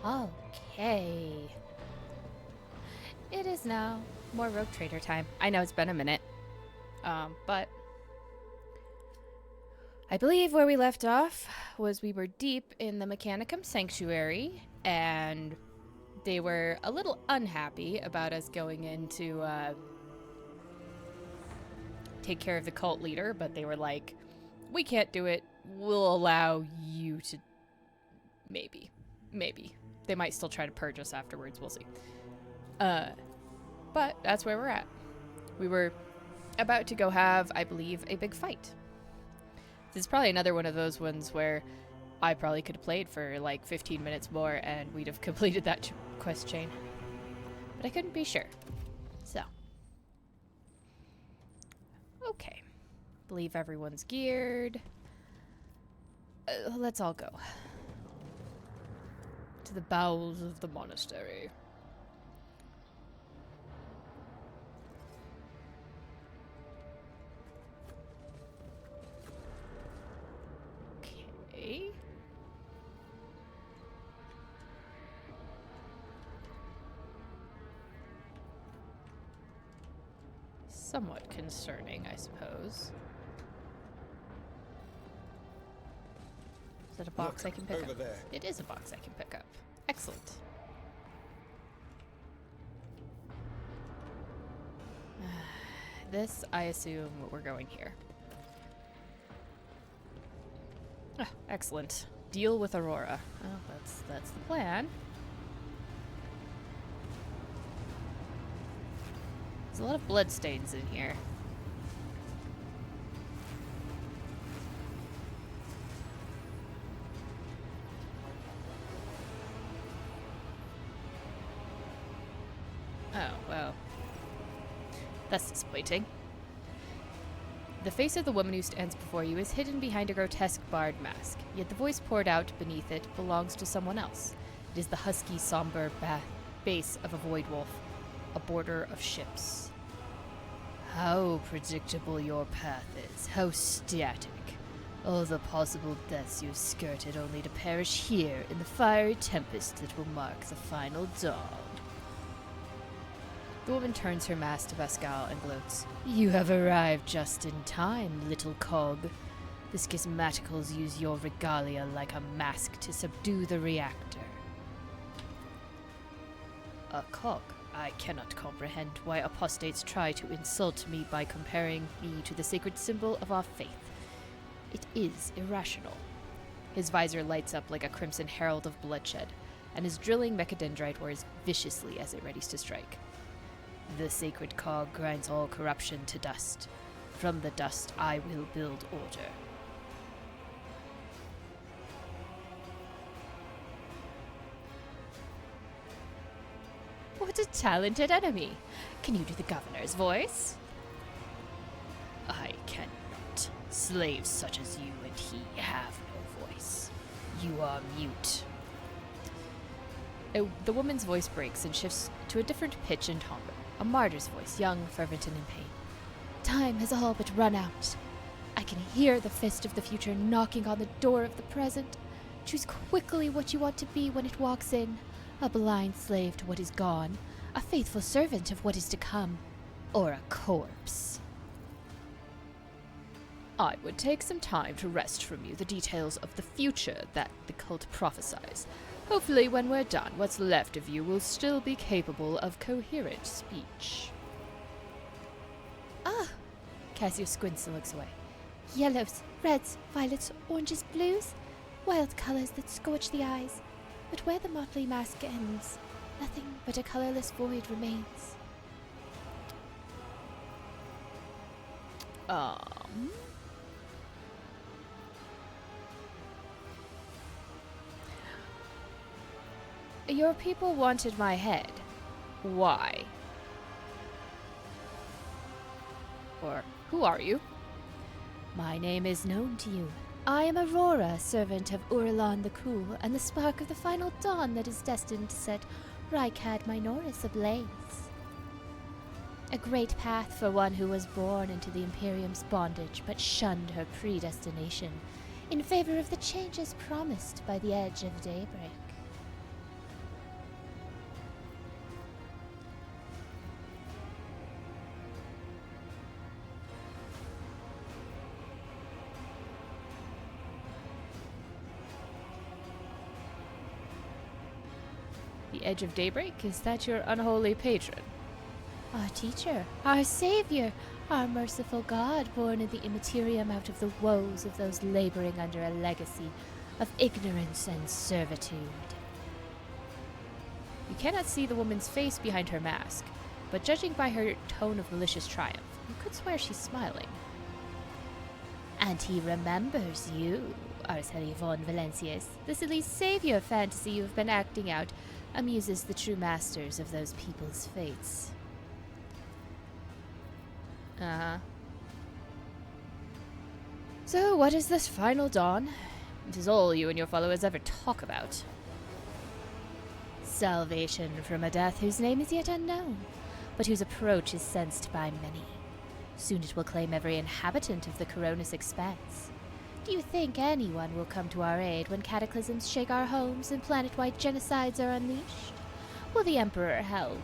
Okay. It is now more Rogue Trader time. I know it's been a minute. But I believe where we left off was we were deep in the Mechanicum Sanctuary, and they were a little unhappy about us going in to take care of the cult leader, but they were like, we can't do it. We'll allow you to. Maybe. They might still try to purge us afterwards. We'll see. But that's where we're at. We were about to go have, I believe, a big fight. This is probably another one of those ones where I probably could have played for like 15 minutes more and we'd have completed that quest chain. But I couldn't be sure. So. Okay. Believe everyone's geared. Let's all go. To the bowels of the monastery. Okay. Somewhat concerning, I suppose. Is that a box I can pick up? There. It is a box I can pick up. Excellent. This, I assume, we're going here. Ah, excellent. Deal with Aurora. Oh, that's the plan. There's a lot of bloodstains in here. Oh, well. That's disappointing. The face of the woman who stands before you is hidden behind a grotesque barred mask, yet the voice poured out beneath it belongs to someone else. It is the husky, somber bass of a void wolf, a border of ships. How predictable your path is, how static. All the possible deaths you've skirted only to perish here in the fiery tempest that will mark the final dawn. The woman turns her mask to Pascal and gloats. You have arrived just in time, little cog. The schismaticals use your regalia like a mask to subdue the reactor. A cog? I cannot comprehend why apostates try to insult me by comparing me to the sacred symbol of our faith. It is irrational. His visor lights up like a crimson herald of bloodshed, and his drilling mechadendrite whirs viciously as it readies to strike. The sacred cog grinds all corruption to dust. From the dust I will build order. What a talented enemy! Can you do the governor's voice? I cannot. Slaves such as you and he have no voice. You are mute. The woman's voice breaks and shifts to a different pitch and timbre. A martyr's voice, young, fervent, and in pain. Time has all but run out. I can hear the fist of the future knocking on the door of the present. Choose quickly what you want to be when it walks in. A blind slave to what is gone, a faithful servant of what is to come, or a corpse. I would take some time to wrest from you the details of the future that the cult prophesies. Hopefully, when we're done, what's left of you will still be capable of coherent speech. Ah! Cassio squints and looks away. Yellows, reds, violets, oranges, blues. Wild colors that scorch the eyes. But where the motley mask ends, nothing but a colorless void remains. Your people wanted my head. Why? Or, who are you? My name is known to you. I am Aurora, servant of Uralon the Cruel, and the spark of the final dawn that is destined to set Rykad Minoris ablaze. A great path for one who was born into the Imperium's bondage, but shunned her predestination, in favor of the changes promised by the edge of daybreak. The Edge of Daybreak? Is that your unholy patron? Our teacher, our savior, our merciful God, born in the immaterium out of the woes of those laboring under a legacy of ignorance and servitude. You cannot see the woman's face behind her mask, but judging by her tone of malicious triumph, you could swear she's smiling. And he remembers you, Arceli von Valencius. The silly savior fantasy you've been acting out amuses the true masters of those people's fates. Uh-huh. So, what is this final dawn? It is all you and your followers ever talk about. Salvation from a death whose name is yet unknown, but whose approach is sensed by many. Soon it will claim every inhabitant of the Coronis expanse. Do you think anyone will come to our aid when cataclysms shake our homes and planet-wide genocides are unleashed? Will the Emperor help?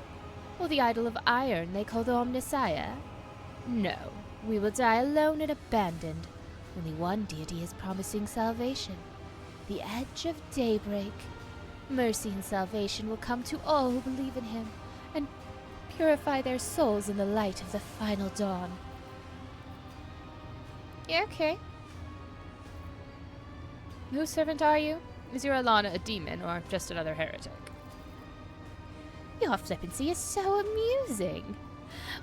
Will the idol of iron they call the Omnissiah? No, we will die alone and abandoned. Only one deity is promising salvation. The Edge of Daybreak. Mercy and salvation will come to all who believe in him, and purify their souls in the light of the final dawn. Yeah, okay. Whose servant are you? Is your Alana a demon, or just another heretic? Your flippancy is so amusing.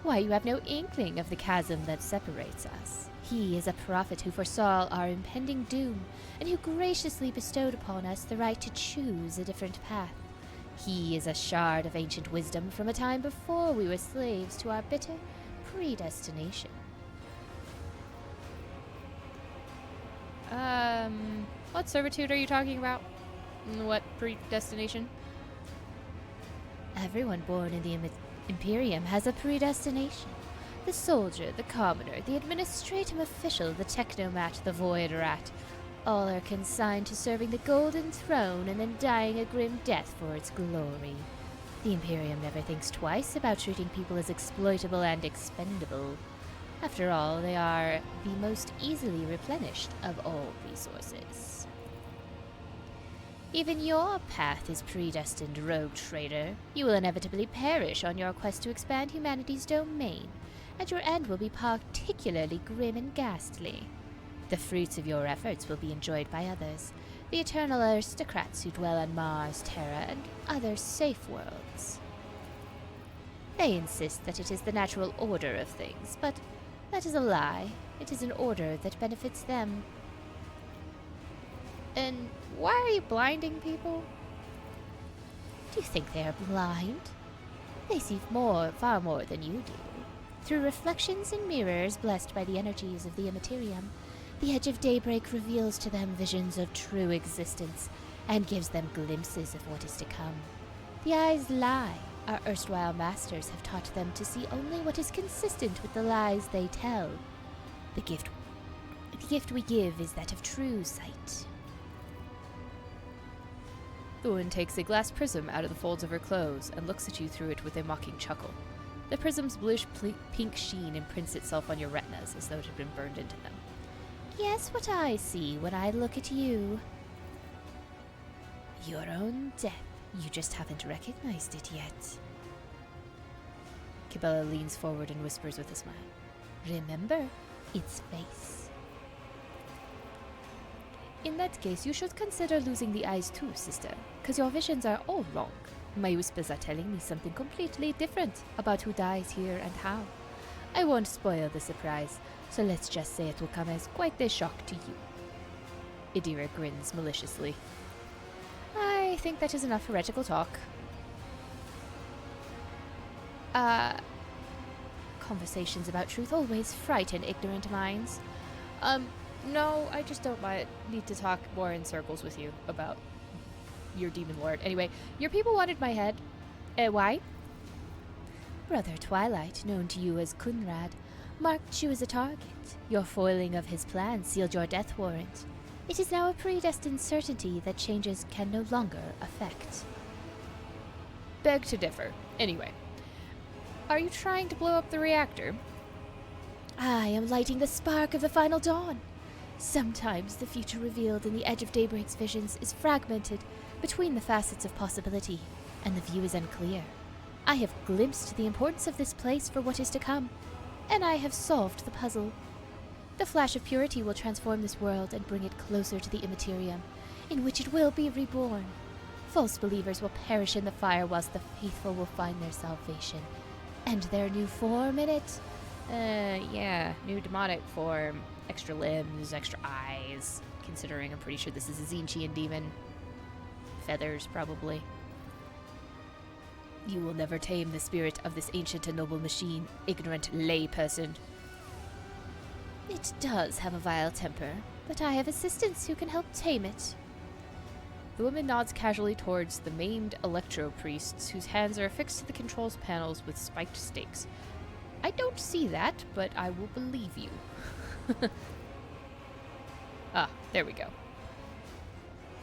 Why, you have no inkling of the chasm that separates us. He is a prophet who foresaw our impending doom, and who graciously bestowed upon us the right to choose a different path. He is a shard of ancient wisdom from a time before we were slaves to our bitter predestination. What servitude are you talking about? What predestination? Everyone born in the Imperium has a predestination. The soldier, the commoner, the administratum official, the technomat, the void rat, all are consigned to serving the Golden Throne and then dying a grim death for its glory. The Imperium never thinks twice about treating people as exploitable and expendable. After all, they are the most easily replenished of all resources. Even your path is predestined, rogue traitor. You will inevitably perish on your quest to expand humanity's domain, and your end will be particularly grim and ghastly. The fruits of your efforts will be enjoyed by others, the eternal aristocrats who dwell on Mars, Terra, and other safe worlds. They insist that it is the natural order of things, but that is a lie. It is an order that benefits them. And why are you blinding people? Do you think they are blind? They see far more than you do. Through reflections and mirrors blessed by the energies of the Immaterium, the Edge of Daybreak reveals to them visions of true existence and gives them glimpses of what is to come. The eyes lie. Our erstwhile masters have taught them to see only what is consistent with the lies they tell. The gift we give is that of true sight. The woman takes a glass prism out of the folds of her clothes and looks at you through it with a mocking chuckle. The prism's bluish pink sheen imprints itself on your retinas as though it had been burned into them. Guess what I see when I look at you? Your own death. You just haven't recognized it yet. Cabela leans forward and whispers with a smile. Remember, its face. In that case, you should consider losing the eyes too, sister, because your visions are all wrong. My whispers are telling me something completely different about who dies here and how. I won't spoil the surprise, so let's just say it will come as quite a shock to you. Idira grins maliciously. I think that is enough heretical talk. Conversations about truth always frighten ignorant minds. No, I just don't need to talk more in circles with you about your demon lord. Anyway, your people wanted my head. Why? Brother Twilight, known to you as Kunrad, marked you as a target. Your foiling of his plan sealed your death warrant. It is now a predestined certainty that changes can no longer affect. Beg to differ. Anyway, are you trying to blow up the reactor? I am lighting the spark of the final dawn. Sometimes the future revealed in the Edge of Daybreak's visions is fragmented between the facets of possibility. and the view is unclear. I have glimpsed the importance of this place for what is to come, and I have solved the puzzle. The flash of purity will transform this world and bring it closer to the immaterium, in which it will be reborn. False believers will perish in the fire, whilst the faithful will find their salvation, and their new form in it. Yeah, new demonic form, extra limbs, extra eyes, considering I'm pretty sure this is a Zinchian demon. Feathers, probably. You will never tame the spirit of this ancient and noble machine, ignorant lay person. It does have a vile temper, but I have assistants who can help tame it. The woman nods casually towards the maimed electro-priests whose hands are affixed to the controls panels with spiked stakes. I don't see that, but I will believe you. Ah, there we go.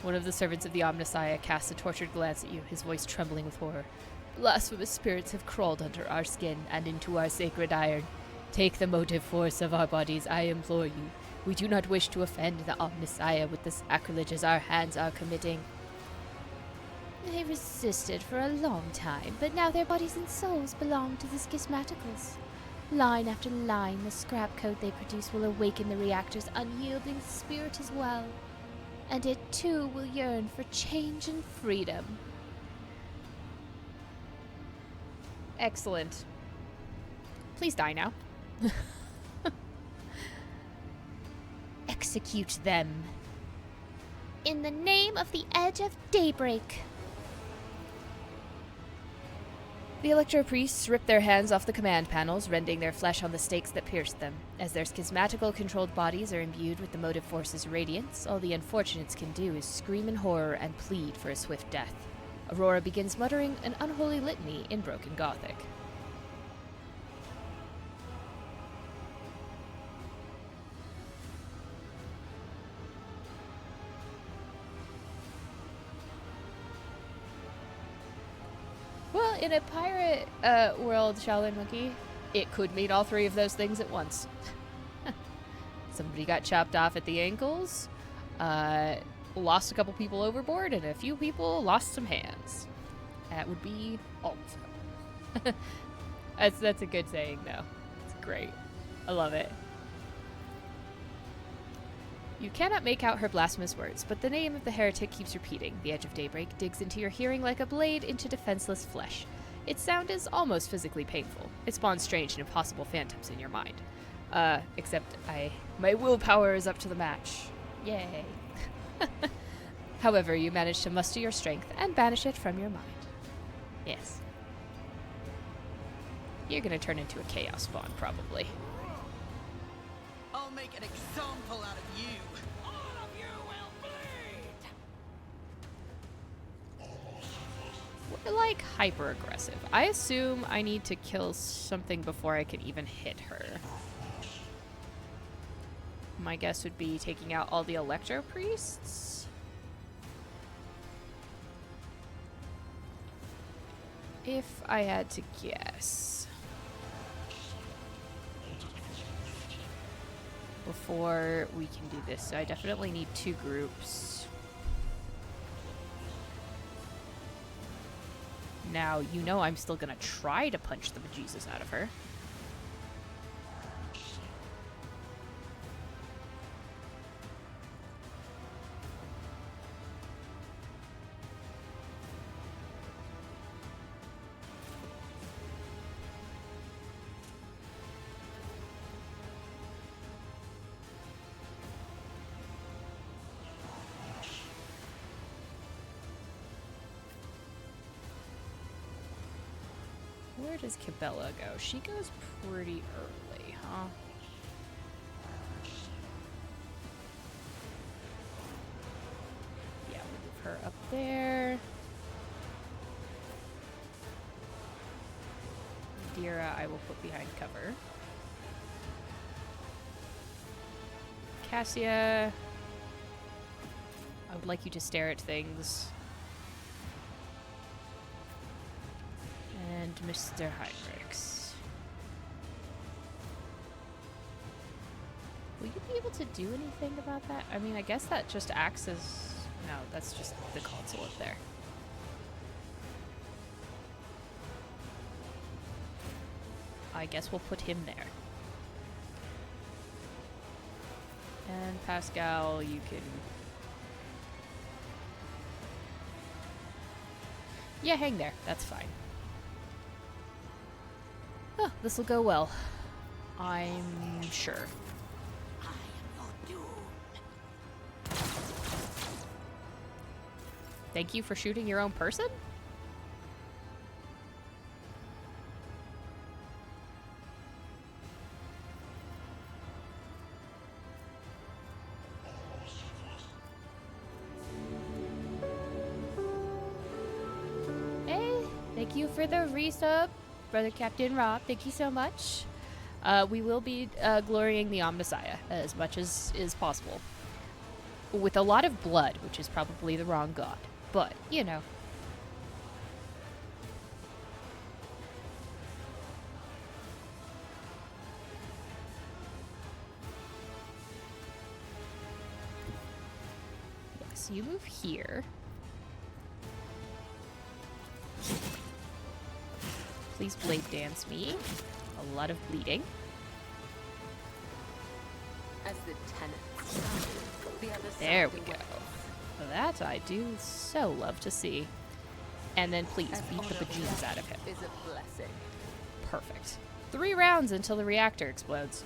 One of the servants of the Omnissiah casts a tortured glance at you, his voice trembling with horror. Blasphemous spirits have crawled under our skin and into our sacred iron. Take the motive force of our bodies, I implore you. We do not wish to offend the Omnissiah with the sacrileges our hands are committing. They resisted for a long time, but now their bodies and souls belong to the schismaticals. Line after line, the scrap code they produce will awaken the reactor's unyielding spirit as well. And it too will yearn for change and freedom. Excellent. Please die now. Execute them. In the name of the Edge of Daybreak. The electro-priests rip their hands off the command panels, rending their flesh on the stakes that pierced them. As their schismatical controlled bodies are imbued with the motive force's radiance, all the unfortunates can do is scream in horror and plead for a swift death. Aurora begins muttering an unholy litany in broken Gothic. Well, in a pirate world, Shaolin Monkey, it could mean all three of those things at once. Somebody got chopped off at the ankles, lost a couple people overboard, and a few people lost some hands. That would be all of them. That's a good saying, though. It's great. I love it. You cannot make out her blasphemous words, but the name of the heretic keeps repeating. The Edge of Daybreak digs into your hearing like a blade into defenseless flesh. Its sound is almost physically painful. It spawns strange and impossible phantoms in your mind. Except my willpower is up to the match. Yay. However, you manage to muster your strength and banish it from your mind. Yes. You're gonna turn into a chaos spawn, probably. I'll make an example out of you. All of you will bleed. We're like hyper aggressive. I assume I need to kill something before I can even hit her. My guess would be taking out all the electro priests. If I had to guess. Before we can do this, so I definitely need two groups. Now, you know I'm still gonna try to punch the bejesus out of her. Where does Cabela go? She goes pretty early, huh? Yeah, we'll move her up there. Dira, I will put behind cover. Cassia, I would like you to stare at things. And Mr. Heinrichs. Will you be able to do anything about that? I mean, I guess that just acts as... No, that's just the console up there. I guess we'll put him there. And Pascal, you can... Yeah, hang there. That's fine. Oh, this'll go well. I'm sure. I am your doom. Thank you for shooting your own person? Hey, thank you for the resub, Brother Captain Rob. Thank you so much. We will be glorying the Omnissiah as much as is possible. With a lot of blood, which is probably the wrong god. But, you know. Yes, you move here. Please blade dance me. A lot of bleeding. As the tenants, the other There side we go. awaits. That I do so love to see. And then please As beat the honor bejesus out of him. is a blessing. Perfect. 3 rounds until the reactor explodes.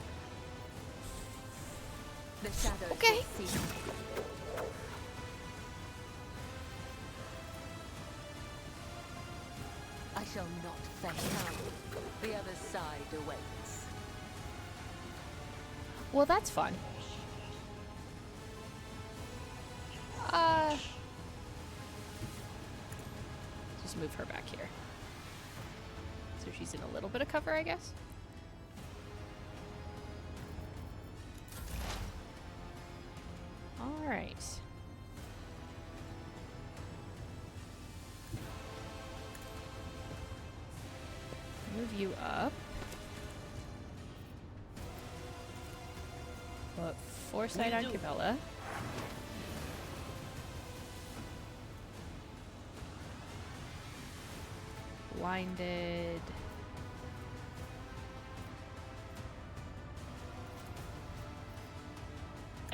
The shadows Okay. will cease. I shall not fail. The other side awaits. Well, that's fun. Just move her back here. So she's in a little bit of cover, I guess. All right. Move you up. Put foresight on Camilla. Blinded.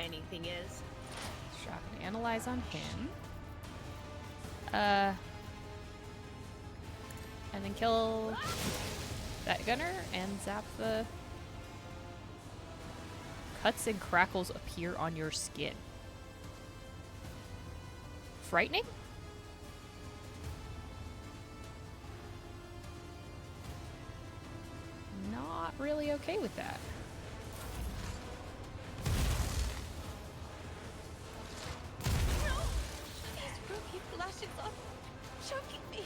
Anything is. Shock and analyze on him. And then kill that gunner and zap the... Cuts and crackles appear on your skin. Frightening? Not really okay with that. No! These ruby flashes are choking me.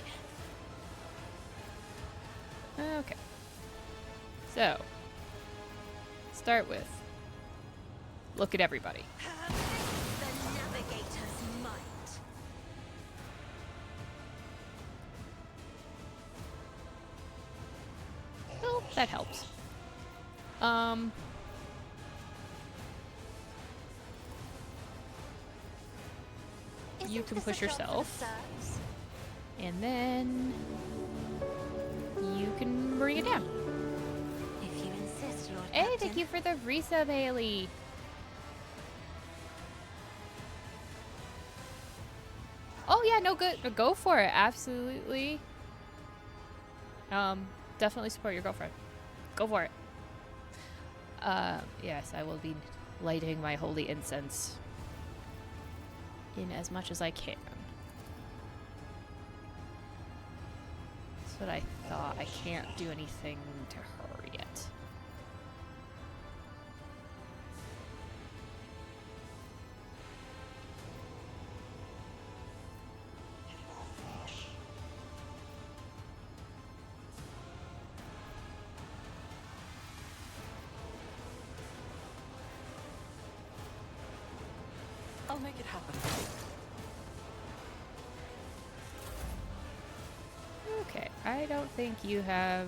Okay. So, start with, look at everybody. The navigator's might. Well, that helps. You Isn't can this push a job for the yourself. serfs? And then you can bring it down. If you insist, Lord Hey, Captain. thank you for the resub, Haley. Oh yeah, no good. Go for it. Absolutely. Definitely support your girlfriend. Go for it. Yes, I will be lighting my holy incense in as much as I can. That's what I thought. I can't do anything to her yet. I'll make it happen. Okay, I don't think you have...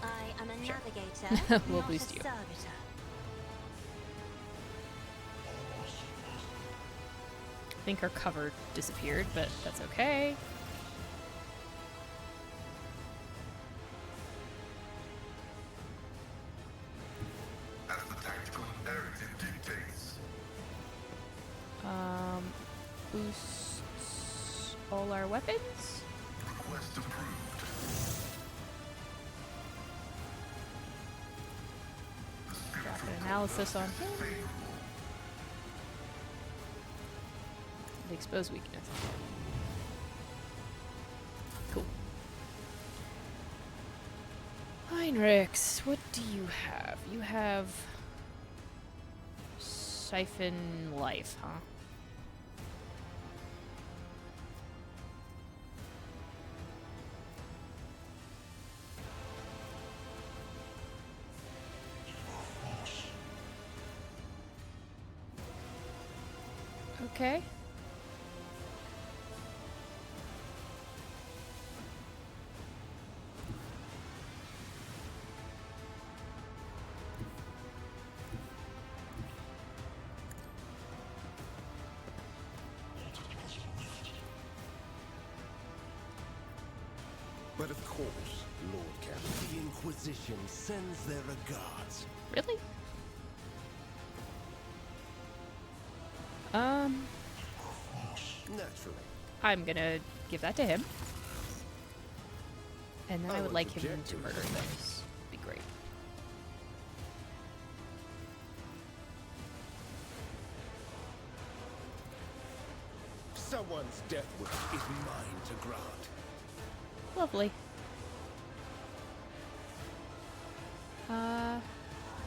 I am a Sure. navigator, We'll not boost a you. servitor. I think her cover disappeared, but that's okay. As the tactical imperative dictates. Boosts all our weapons? Request approved. Drop an analysis on him. Favorable. The exposed weakness. Cool. Heinrichs, what do you have? You have Siphon Life, huh? Okay. But of course, Lord Captain, the Inquisition sends their regards. Really? Naturally. I'm gonna give that to him. And then I would won't like him object to to murder it. things. Be great. Someone's death wish is mine to grant. Lovely.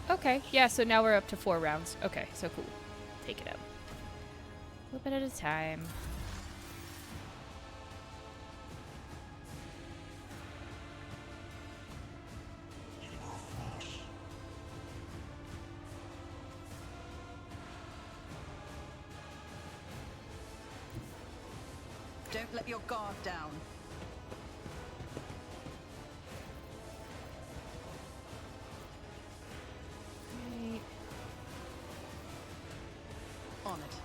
Okay. Yeah, so now we're up to 4 rounds. Okay, so cool. Take it out. A little bit at a time. Don't let your guard down. Right. On it.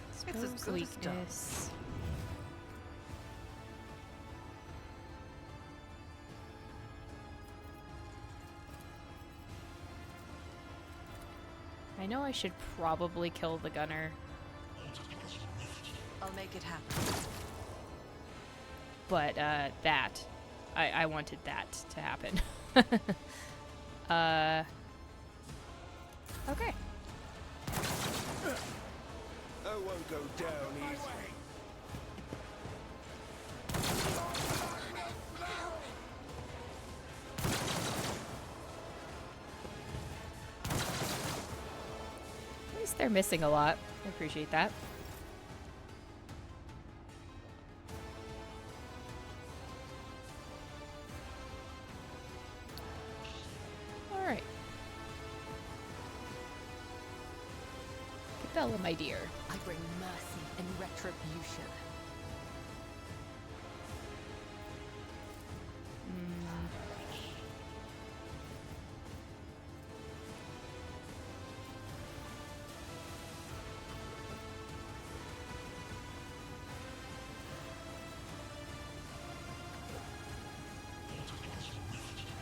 It's as Exposed good as done. weakness. I know I should probably kill the gunner, I'll make it happen. but I wanted that to happen. Okay. I won't go down easy. At least they're missing a lot. I appreciate that. Alright. Bella, my dear. I bring mercy and retribution.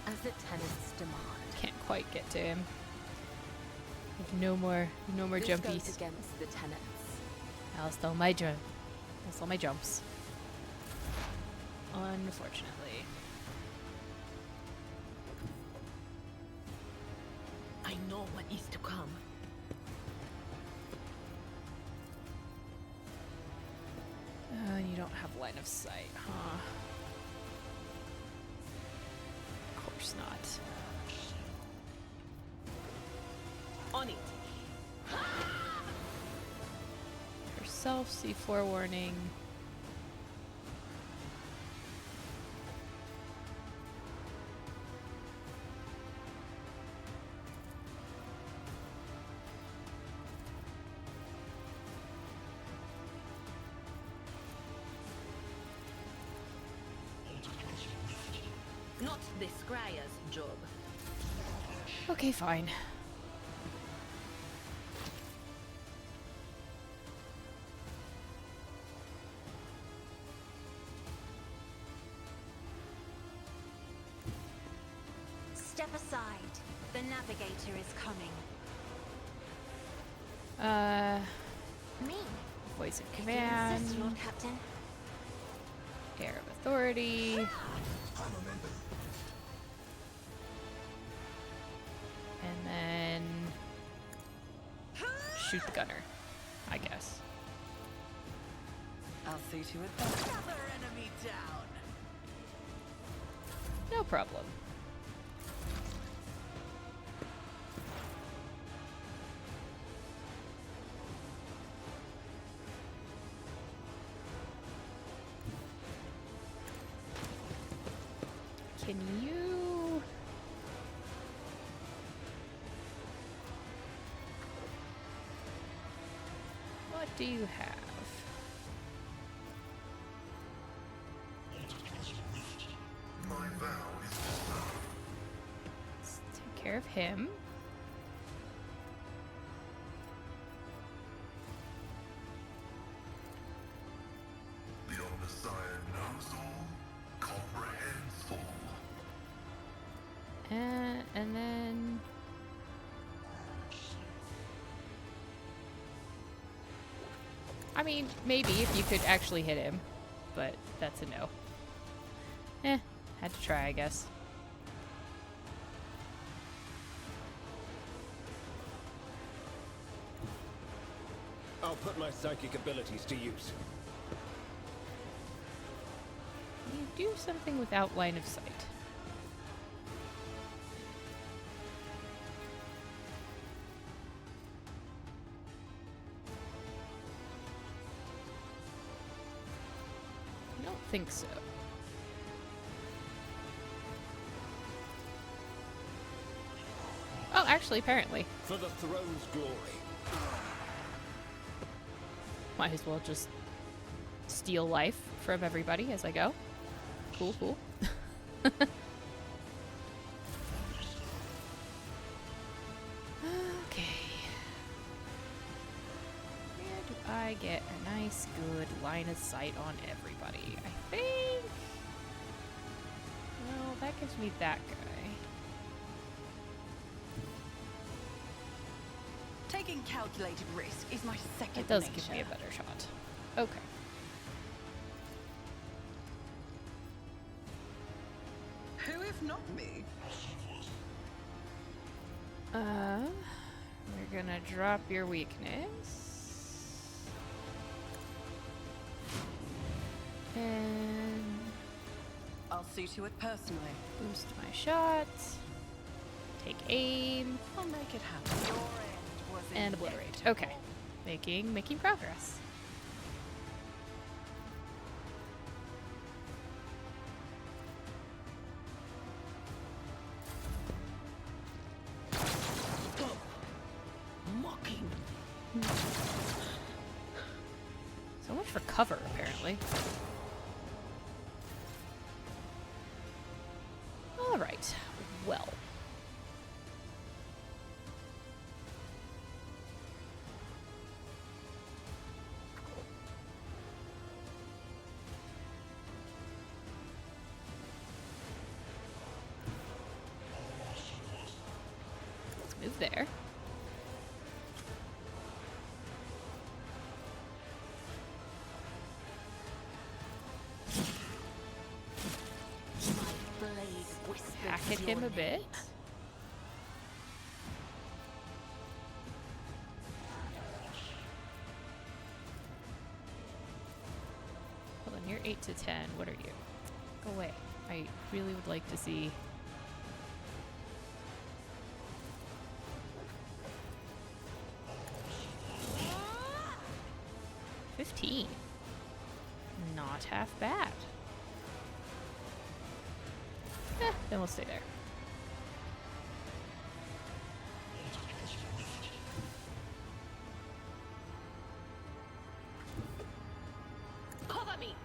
As the tenants demand. Can't quite get to him. Like, no more This jumpies. goes against the tenants. I'll stole my jump. I'll stole my jumps. Unfortunately. I know what is to come. And you don't have line of sight, huh? Of course not. On it. Herself, see forewarning. the Scryer's job. Okay, fine. Step aside. The navigator is coming. Me. Voice of If you command, insist, Lord Captain. air of authority, and then shoot the gunner, I guess. I'll see to it. Another enemy down. No problem. Can you... What do you have? My vow is to serve. Let's take care of him. The Omnissiah knows all, comprehends all. And then... I mean, maybe if you could actually hit him, but that's a no. Had to try, I guess. I'll put my psychic abilities to use. You do something without line of sight. I don't think so. Oh, actually, apparently. For the throne's glory. Might as well just steal life from everybody as I go. Cool, cool. Okay. Where do I get a nice, good line of sight on everybody? I think... Well, that gives me that guy. Taking calculated risk is my second It does nature. give me a better shot. Okay. Who if not me? We're gonna drop your weakness. And I'll see to it personally. boost my shot. Take aim. I'll make it happen. Your end was And obliterate. Okay. Making progress. mocking. So much for cover, apparently. Alright. Well. Let's move there. My blade whispers Hack at your him a name. bit. Hold on, you're 8 to 10. What are you? Go away. I really would like to see. $15. Not half bad. Then we'll stay there. Cover me.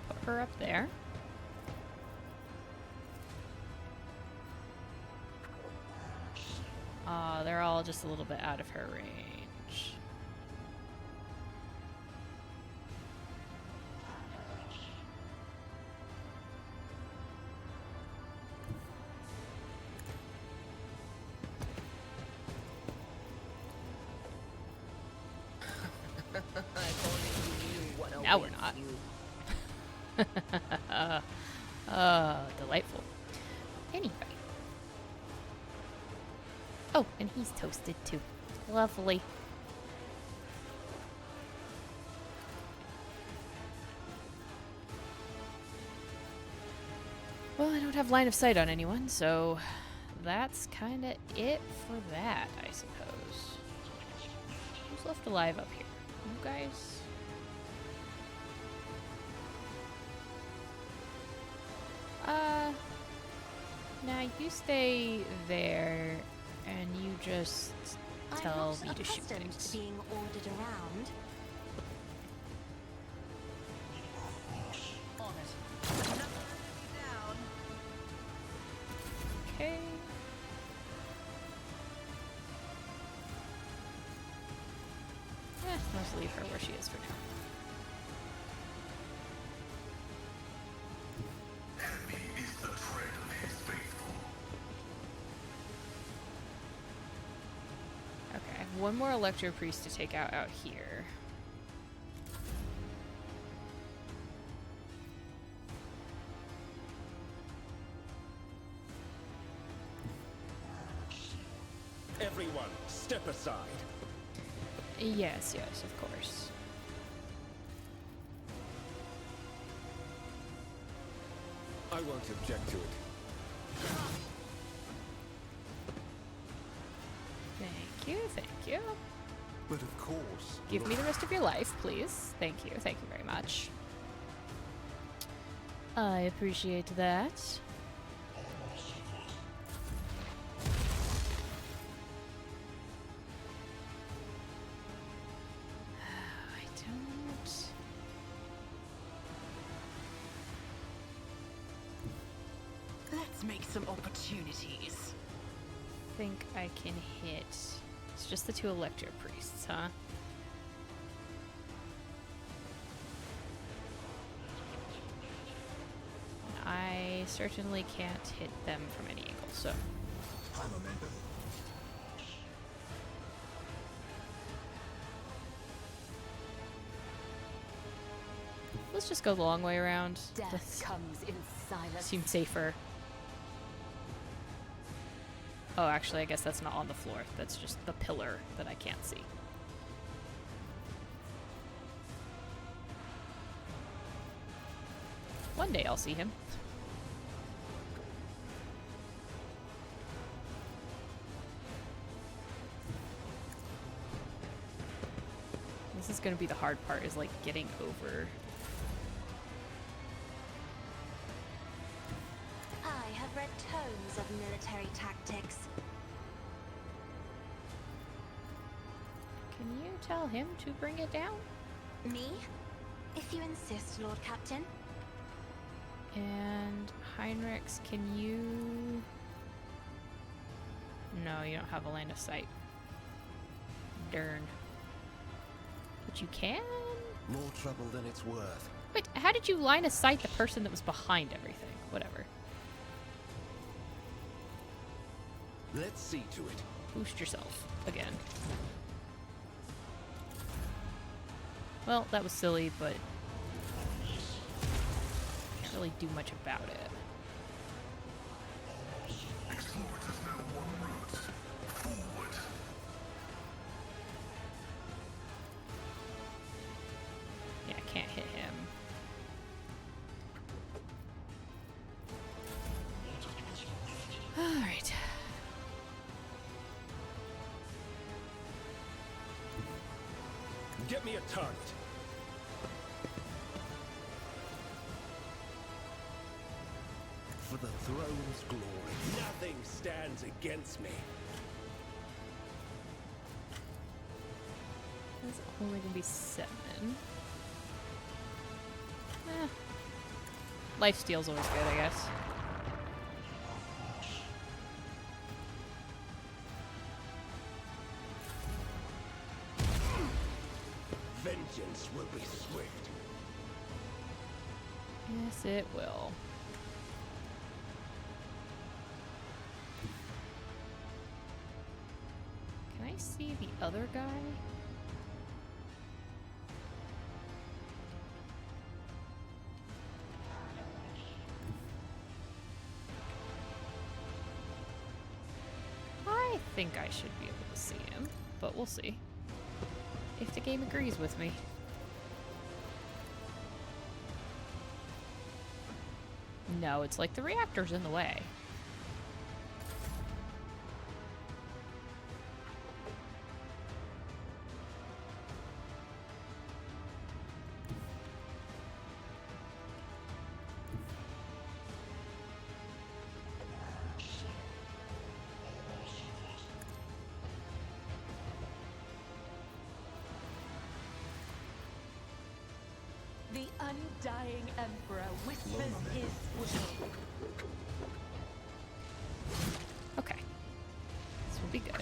Put her up there. all just a little bit out of her range. Now we're not. Delightful. Anyway. Oh, and he's toasted too. Lovely. Well, I don't have line of sight on anyone, so that's kind of it for that, I suppose. Who's left alive up here? You guys? Now you stay there, and you just tell me to shoot I'm not accustomed things. to being ordered around. On it. Never let you down. Okay. Let's leave her where she is for now. Heavy is the tread of his faithful. Okay, I have one more Electro Priest to take out here. Everyone, step aside. Yes, yes, of course. I won't object to it. Thank you, thank you. But of course. Give me the rest of your life, please. Thank you very much. I appreciate that. I don't Let's make some opportunities. think I can hit. It's just the two Electro Priests, huh? I certainly can't hit them from any angle, so. Let's just go the long way around. Death This comes in silence. seems safer. Oh, actually, I guess that's not on the floor. That's just the pillar that I can't see. One day I'll see him. This is gonna be the hard part, is like getting over. I have read tomes of military tactics. Can you tell him to bring it down? Me? If you insist, Lord Captain. And Heinrichs, can you... No, you don't have a line of sight. Darn. But you can? More trouble than it's worth. Wait, how did you line of sight the person that was behind everything? Whatever. Let's see to it. Boost yourself. Again. Well, that was silly, but... can't really do much about it. Exploit is now one route. Forward. Yeah, I can't hit him. Alright. Get me a target. For the throne's glory, nothing stands against me. That's only gonna be 7. Eh. Lifesteal's always good, I guess. vengeance will be swift. Yes, it will. Can I see the other guy? I think I should be able to see him, but we'll see. If the game agrees with me. No, it's like the reactor's in the way. The undying Emperor whispers his will. Okay. This will be good.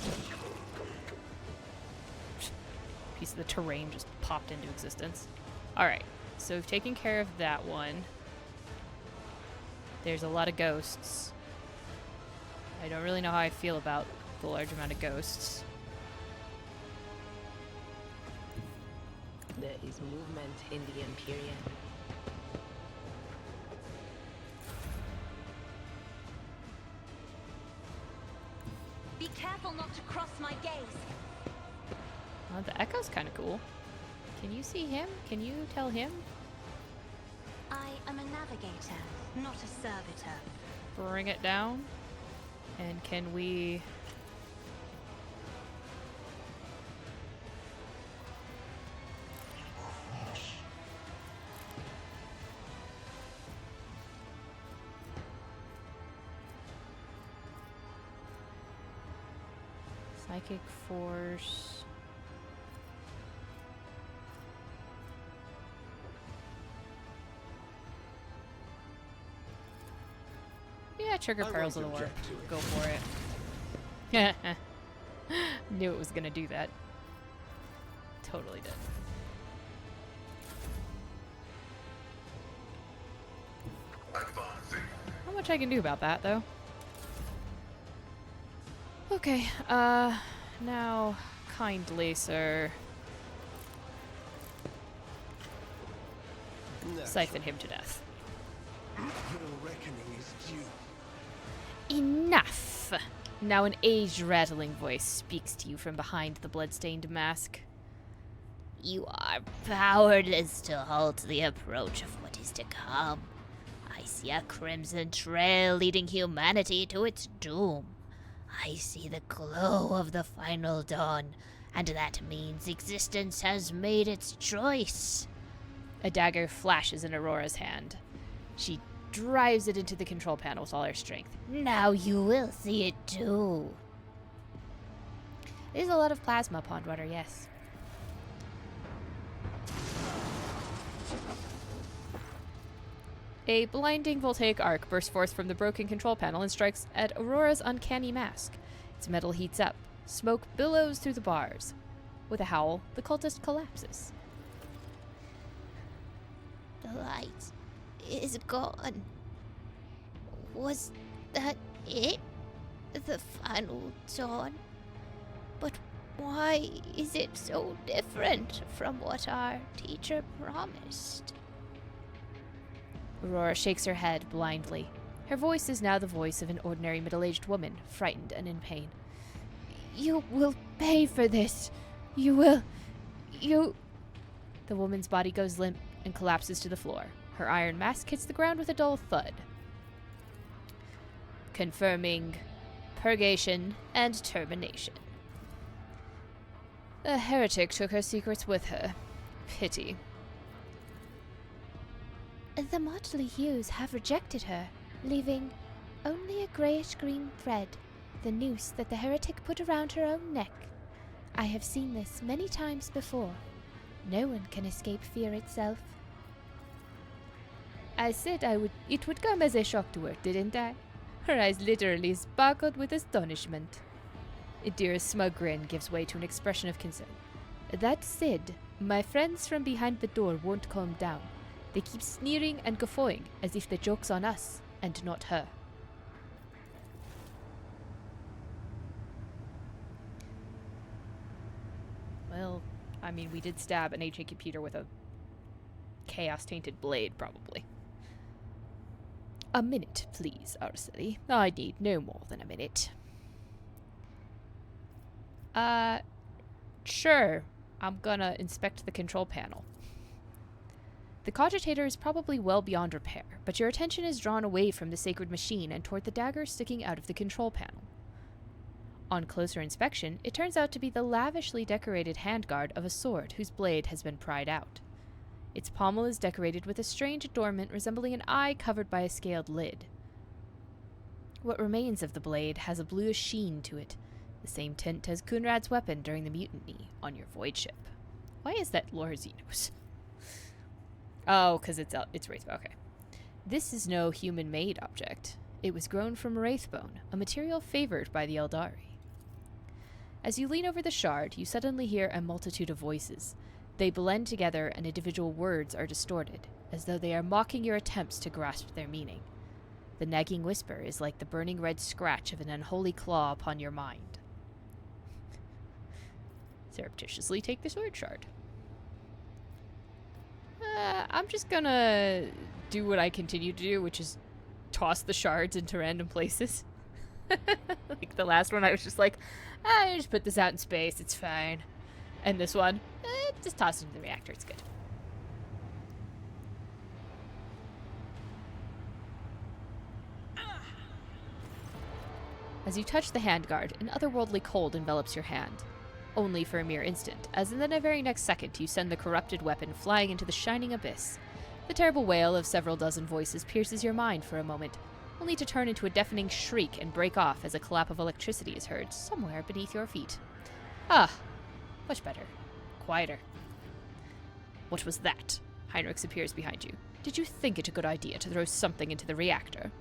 Piece of the terrain just popped into existence. Alright, so we've taken care of that one. There's a lot of ghosts. I don't really know how I feel about the large amount of ghosts. There is movement in the Empyrean. Be careful not to cross my gaze. The echo's kind of cool. Can you see him? Can you tell him? I am a navigator, not a servitor. Bring it down. And can we... Psychic force. Yeah, trigger I pearls of won't the warp. object to it. Go for it. Knew it was gonna do that. Totally did. Advancing. Not much I can do about that, though. Okay, now, kindly, sir, siphon him to death. Your reckoning is due. Enough! Now an age-rattling voice speaks to you from behind the blood-stained mask. You are powerless to halt the approach of what is to come. I see a crimson trail leading humanity to its doom. I see the glow of the final dawn, and that means existence has made its choice. A dagger flashes in Aurora's hand. She drives it into the control panel with all her strength. Now you will see it too. There's a lot of plasma, Pondwater, yes. A blinding voltaic arc bursts forth from the broken control panel and strikes at Aurora's uncanny mask. Its metal heats up. Smoke billows through the bars. With a howl, the cultist collapses. The light is gone. Was that it? The final dawn? But why is it so different from what our teacher promised? Aurora shakes her head blindly. Her voice is now the voice of an ordinary middle-aged woman, frightened and in pain. You will pay for this. You will. The woman's body goes limp and collapses to the floor. Her iron mask hits the ground with a dull thud, confirming purgation and termination. A heretic took her secrets with her. Pity. The motley hues have rejected her, leaving only a greyish-green thread, the noose that the heretic put around her own neck. I have seen this many times before. No one can escape fear itself. I said it would come as a shock to her, didn't I? Her eyes literally sparkled with astonishment. Idira's smug grin gives way to an expression of concern. That said, my friends from behind the door won't calm down. They keep sneering and guffawing as if the joke's on us and not her. Well, I mean, we did stab an ancient computer with a chaos-tainted blade, probably. A minute, please, Arcely. I need no more than a minute. Sure. I'm gonna inspect the control panel. The cogitator is probably well beyond repair, but your attention is drawn away from the sacred machine and toward the dagger sticking out of the control panel. On closer inspection, it turns out to be the lavishly decorated handguard of a sword whose blade has been pried out. Its pommel is decorated with a strange adornment resembling an eye covered by a scaled lid. What remains of the blade has a bluish sheen to it, the same tint as Kunrad's weapon during the mutiny on your void ship. Why is that Lorzinos? Oh, because it's wraithbone. Okay. This is no human-made object. It was grown from wraithbone, a material favored by the Eldari. As you lean over the shard, you suddenly hear a multitude of voices. They blend together and individual words are distorted, as though they are mocking your attempts to grasp their meaning. The nagging whisper is like the burning red scratch of an unholy claw upon your mind. Surreptitiously take the sword shard. I'm just gonna do what I continue to do, which is toss the shards into random places. Like the last one, I was just like, I just put this out in space, it's fine. And this one, just toss it into the reactor, it's good. As you touch the handguard, an otherworldly cold envelops your hand. Only for a mere instant, as in the very next second you send the corrupted weapon flying into the shining abyss. The terrible wail of several dozen voices pierces your mind for a moment, only to turn into a deafening shriek and break off as a clap of electricity is heard somewhere beneath your feet. Ah, much better. Quieter. What was that? Heinrichs appears behind you. Did you think it a good idea to throw something into the reactor?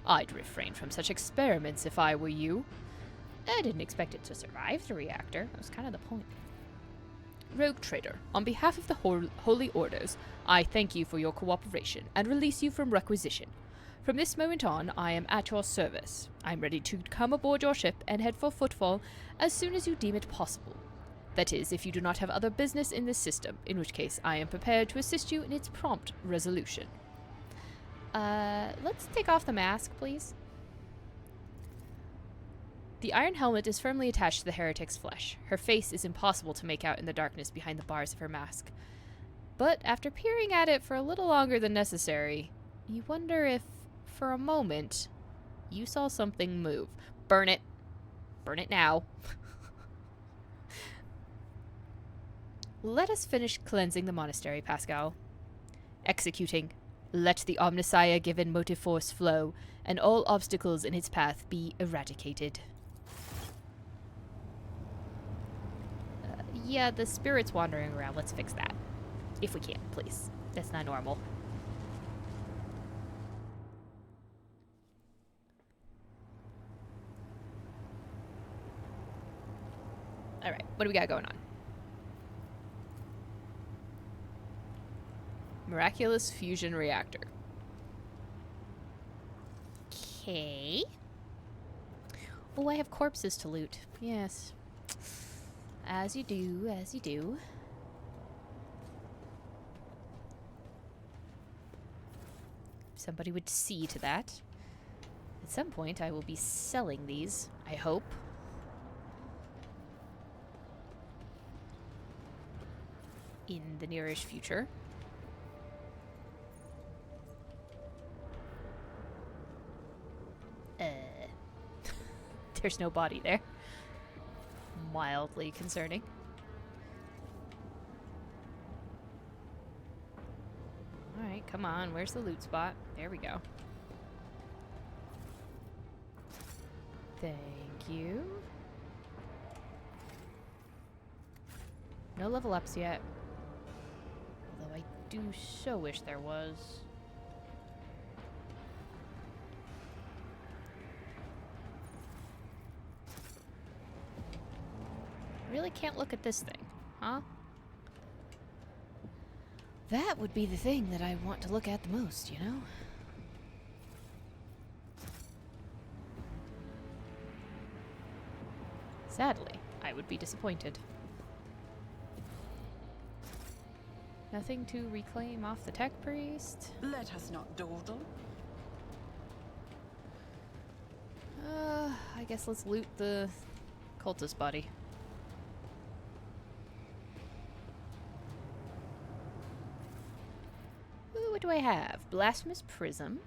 I'd refrain from such experiments if I were you. I didn't expect it to survive the reactor. That was kind of the point. Rogue Trader, on behalf of the Holy Orders, I thank you for your cooperation and release you from requisition. From this moment on, I am at your service. I'm ready to come aboard your ship and head for Footfall as soon as you deem it possible. That is, if you do not have other business in this system, in which case I am prepared to assist you in its prompt resolution. Let's take off the mask, please. The iron helmet is firmly attached to the heretic's flesh. Her face is impossible to make out in the darkness behind the bars of her mask. But after peering at it for a little longer than necessary, you wonder if, for a moment, you saw something move. Burn it. Burn it now. Let us finish cleansing the monastery, Pascal. Executing. Let the Omnissiah given motive force flow, and all obstacles in its path be eradicated. Yeah, the spirit's wandering around. Let's fix that. If we can, please. That's not normal. Alright, what do we got going on? Miraculous fusion reactor. Okay. Oh, I have corpses to loot. Yes. As you do, as you do. Somebody would see to that. At some point, I will be selling these, I hope. In the nearish future. There's no body there. Mildly concerning. Alright, come on. Where's the loot spot? There we go. Thank you. No level ups yet. Although I do so wish there was. Really can't look at this thing, huh? That would be the thing that I want to look at the most, you know? Sadly, I would be disappointed. Nothing to reclaim off the tech priest. Let us not dawdle. I guess let's loot the cultist body. Ooh, what do I have? Blasphemous Prism.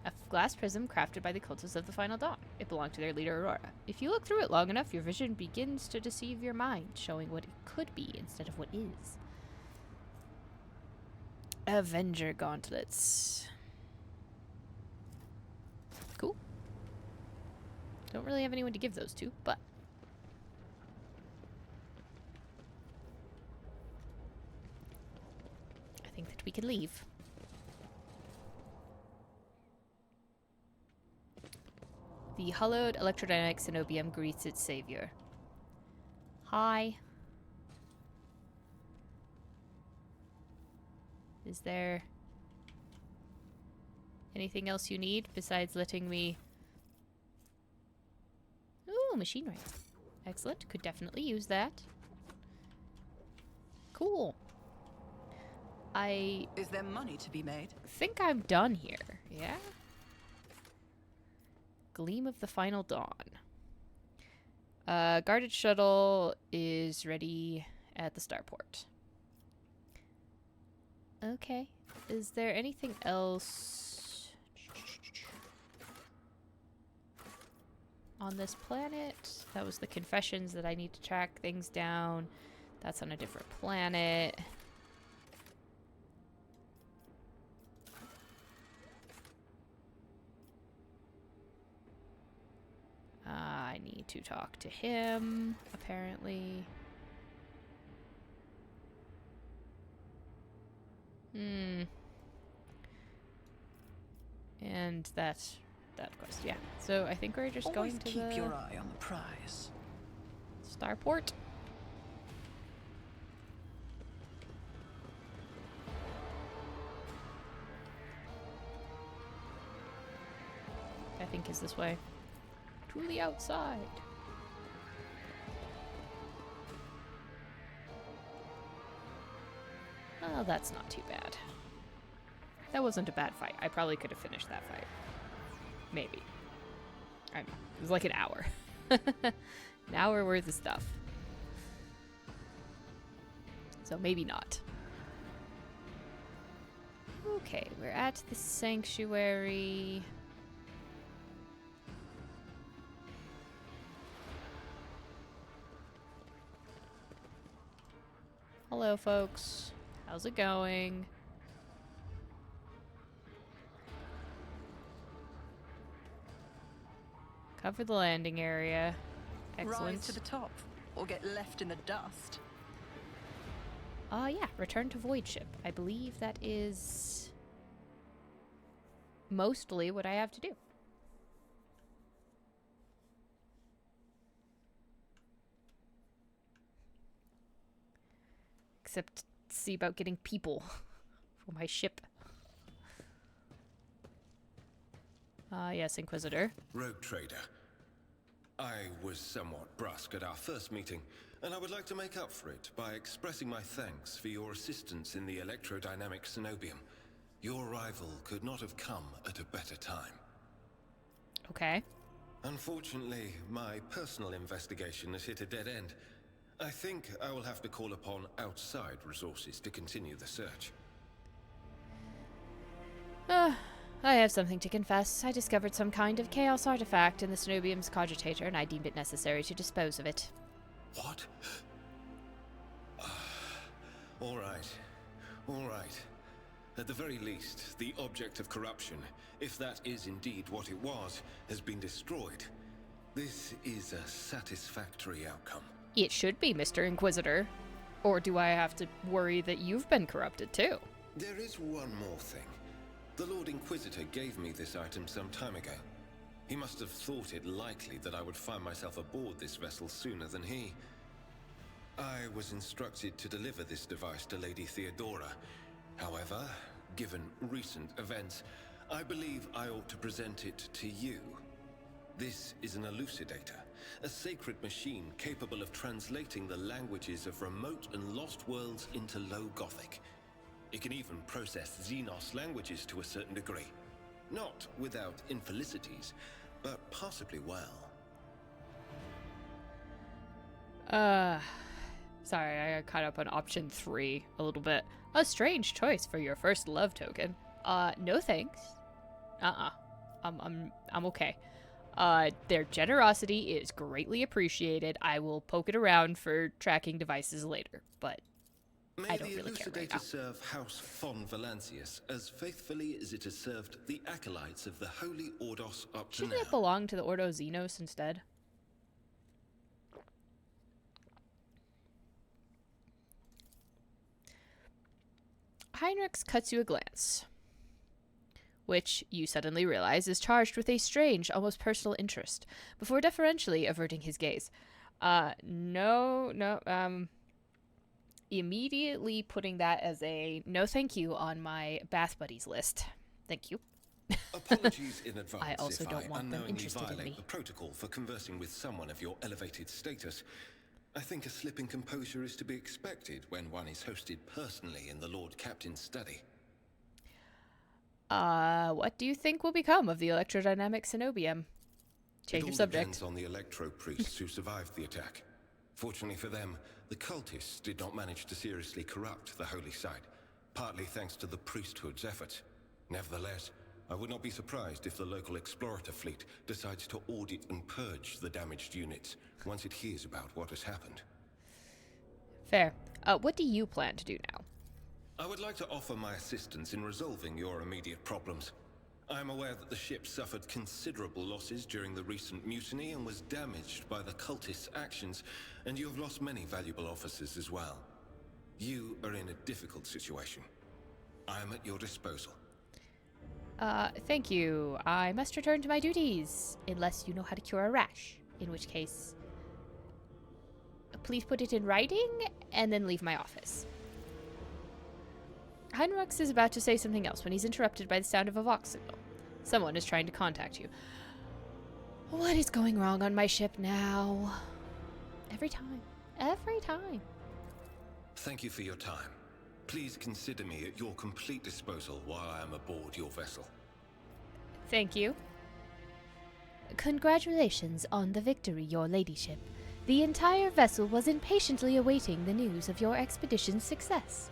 A glass prism crafted by the cultists of the Final Dawn. It belonged to their leader, Aurora. If you look through it long enough, your vision begins to deceive your mind, showing what it could be instead of what is. Avenger Gauntlets. Cool. Don't really have anyone to give those to, but... I think that we can leave. The hollowed electrodynamic cenobium greets its savior. Hi. Is there anything else you need besides letting me... Ooh, machinery. Excellent. Could definitely use that. Cool. Is there money to be made? think I'm done here. Yeah? Gleam of the Final Dawn. Guarded shuttle is ready at the starport. Okay. Is there anything else on this planet? That was the confessions that I need to track things down. That's on a different planet. I need to talk to him, apparently. And that quest, yeah. So I think we're just Always going to keep the your eye on the prize. starport. I think is this way. To the outside. Oh, that's not too bad. That wasn't a bad fight. I probably could have finished that fight. Maybe. I don't know. It was like an hour. An hour worth of stuff. So maybe not. Okay, we're at the sanctuary. Hello, folks. How's it going? Cover the landing area. Excellent. Rise to the top, or get left in the dust. Yeah, return to Void Ship. I believe that is mostly what I have to do. Except see about getting people for my ship. Yes, Inquisitor. Rogue Trader. I was somewhat brusque at our first meeting, and I would like to make up for it by expressing my thanks for your assistance in the electrodynamic cenobium. Your arrival could not have come at a better time. Okay. Unfortunately, my personal investigation has hit a dead end. I think I will have to call upon outside resources to continue the search. I have something to confess. I discovered some kind of chaos artifact in the Cenobium's cogitator, and I deemed it necessary to dispose of it. What? All right. All right. At the very least, the object of corruption, if that is indeed what it was, has been destroyed. This is a satisfactory outcome. It should be, Mr. Inquisitor. Or do I have to worry that you've been corrupted too? There is one more thing. The Lord Inquisitor gave me this item some time ago. He must have thought it likely that I would find myself aboard this vessel sooner than he. I was instructed to deliver this device to Lady Theodora. However, given recent events, I believe I ought to present it to you. This is an elucidator, a sacred machine capable of translating the languages of remote and lost worlds into Low Gothic. It can even process Xenos languages to a certain degree. Not without infelicities, but possibly well. Sorry, I got caught up on option 3 a little bit. A strange choice for your first love token. No thanks. I'm okay. Their generosity is greatly appreciated. I will poke it around for tracking devices later, but I don't really care right now. May the Elucidator serve House von Valancius as faithfully as it has served the acolytes of the Holy Ordos up to now. Shouldn't it belong to the Ordo Xenos instead? Heinrichs cuts you a glance, which you suddenly realize is charged with a strange, almost personal interest, before deferentially averting his gaze. Immediately putting that as a no thank you on my bath buddies list. Thank you. Apologies in advance I also if don't I want them unknowingly interested in violate me. the protocol for conversing with someone of your elevated status. I think a slip in composure is to be expected when one is hosted personally in the Lord Captain's study. What do you think will become of the electrodynamic Cenobium? Change It of all subject. depends on the electro priests who survived the attack. Fortunately for them, the cultists did not manage to seriously corrupt the holy site, partly thanks to the priesthood's efforts. Nevertheless, I would not be surprised if the local explorator fleet decides to audit and purge the damaged units once it hears about what has happened. Fair. What do you plan to do now? I would like to offer my assistance in resolving your immediate problems. I am aware that the ship suffered considerable losses during the recent mutiny and was damaged by the cultists' actions, and you have lost many valuable officers as well. You are in a difficult situation. I am at your disposal. Thank you. I must return to my duties, unless you know how to cure a rash, in which case, please put it in writing and then leave my office. Heinrichs is about to say something else when he's interrupted by the sound of a Vox signal. Someone is trying to contact you. What is going wrong on my ship now? Every time. Every time. Thank you for your time. Please consider me at your complete disposal while I am aboard your vessel. Thank you. Congratulations on the victory, your ladyship. The entire vessel was impatiently awaiting the news of your expedition's success.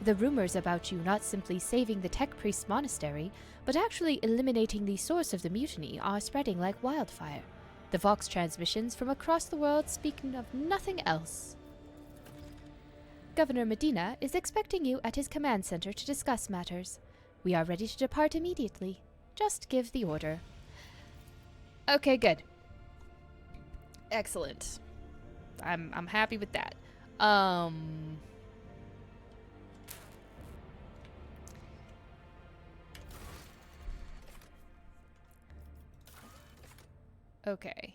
The rumors about you not simply saving the Tech Priest Monastery, but actually eliminating the source of the mutiny are spreading like wildfire. The Vox transmissions from across the world speak of nothing else. Governor Medina is expecting you at his command center to discuss matters. We are ready to depart immediately. Just give the order. Okay, good. Excellent. I'm happy with that. Okay.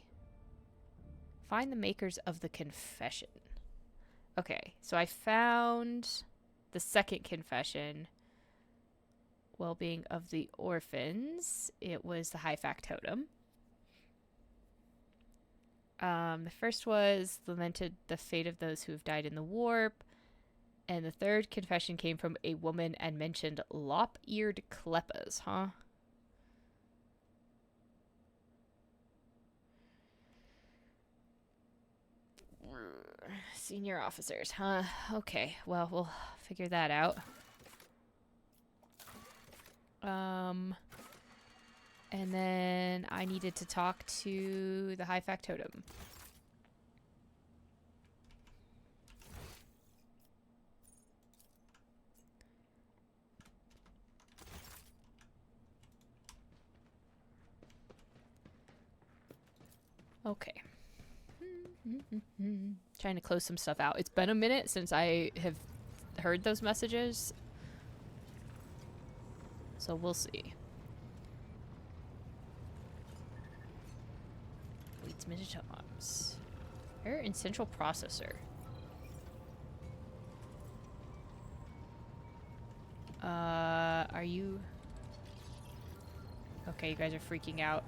Find the makers of the confession. Okay, so I found the second confession. Well-being of the orphans. It was the high factotum. The first was lamented the fate of those who have died in the warp. And the third confession came from a woman and mentioned lop-eared kleppas, huh? Senior officers, huh? Okay, well, we'll figure that out. And then I needed to talk to the high factotum. Okay. Trying to close some stuff out. It's been a minute since I have heard those messages. So we'll see. Waits minitomes. Error in central processor. Are you... Okay, you guys are freaking out